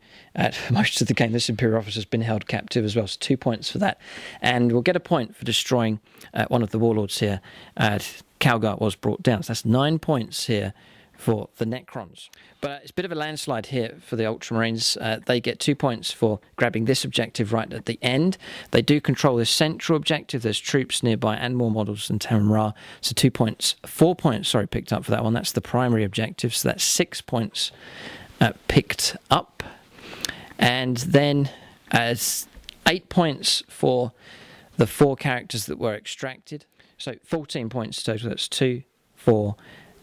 most of the game, this Imperial officer has been held captive as well, so 2 points for that. And we'll get a point for destroying one of the warlords here. Calgar was brought down, so that's 9 points here for the Necrons. But it's a bit of a landslide here for the Ultramarines. They get 2 points for grabbing this objective right at the end. They do control this central objective. There's troops nearby and more models than Tamra. So 2 points, 4 points, sorry, picked up for that one. That's the primary objective. So that's 6 points picked up. And then 8 points for the 4 characters that were extracted. So 14 points total. That's 2, 4,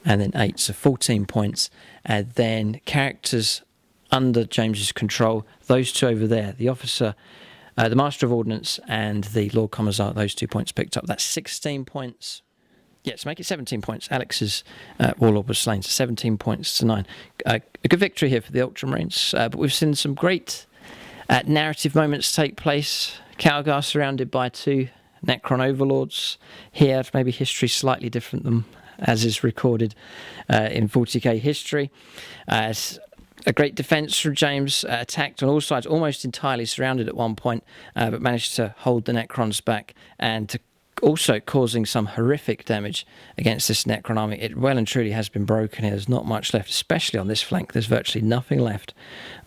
and then 8, so 14 points. And then characters under James's control, those 2 over there, the officer, the Master of Ordnance and the Lord Commissar, those 2 points picked up. That's 16 points. Yes, make it 17 points. Alex's warlord was slain, so 17 points to 9. A good victory here for the Ultramarines, but we've seen some great narrative moments take place. Calgar surrounded by 2 Necron overlords. Here, maybe history slightly different than as is recorded in 40k history. A great defence from James, attacked on all sides, almost entirely surrounded at one point, but managed to hold the Necrons back and also causing some horrific damage against this Necron army. It well and truly has been broken here. There's not much left, especially on this flank. There's virtually nothing left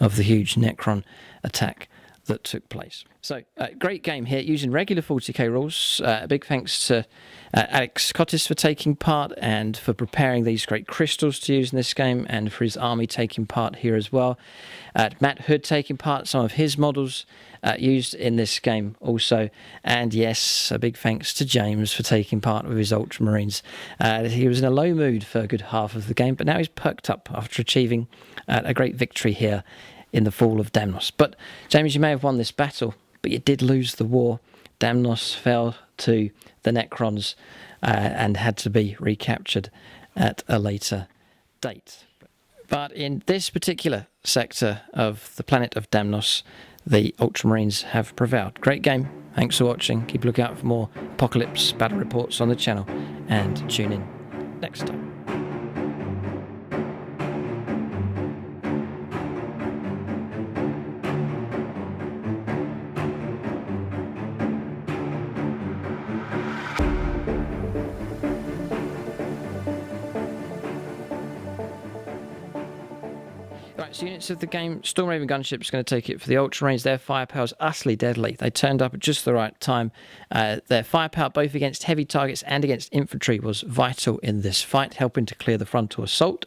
of the huge Necron attack that took place. So, great game here using regular 40k rules. A big thanks to Alex Cottis for taking part and for preparing these great crystals to use in this game, and for his army taking part here as well. Matt Hood taking part, some of his models used in this game also. And yes, a big thanks to James for taking part with his Ultramarines. He was in a low mood for a good half of the game, but now he's perked up after achieving a great victory here in the fall of DAMNOS. But James, you may have won this battle, but you did lose the war. DAMNOS fell to the Necrons and had to be recaptured at a later date. But in this particular sector of the planet of DAMNOS, the Ultramarines have prevailed. Great game. Thanks for watching. Keep a lookout for more Apocalypse battle reports on the channel, and tune in next time. Right, so units of the game, Stormraven Gunships going to take it for the Ultramarines. Their firepower is utterly deadly. They turned up at just the right time. Their firepower, both against heavy targets and against infantry, was vital in this fight, helping to clear the frontal assault.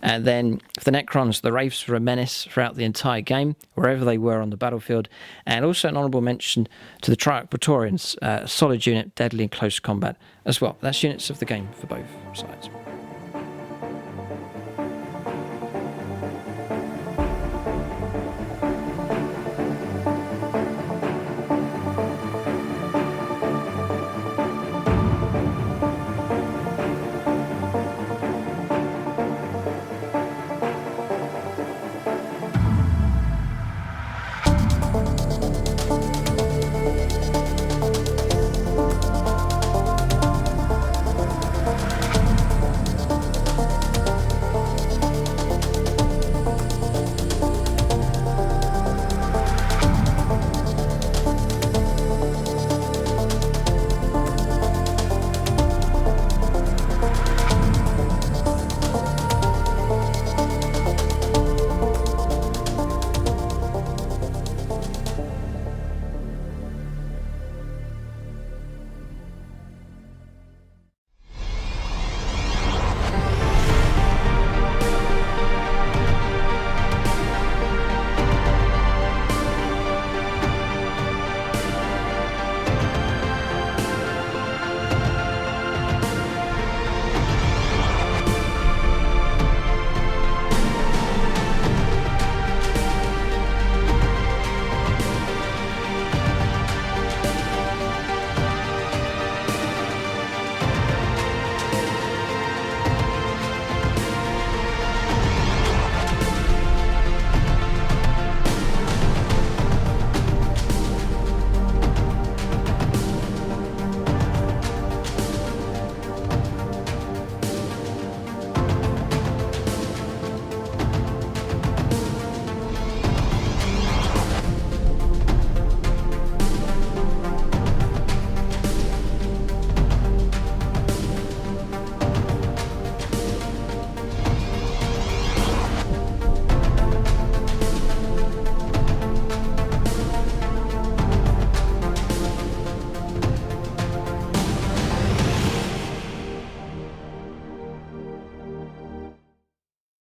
And then for the Necrons, the Reefs were a menace throughout the entire game, wherever they were on the battlefield. And also an honourable mention to the Triarch Praetorians, a solid unit, deadly in close combat as well. That's units of the game for both sides.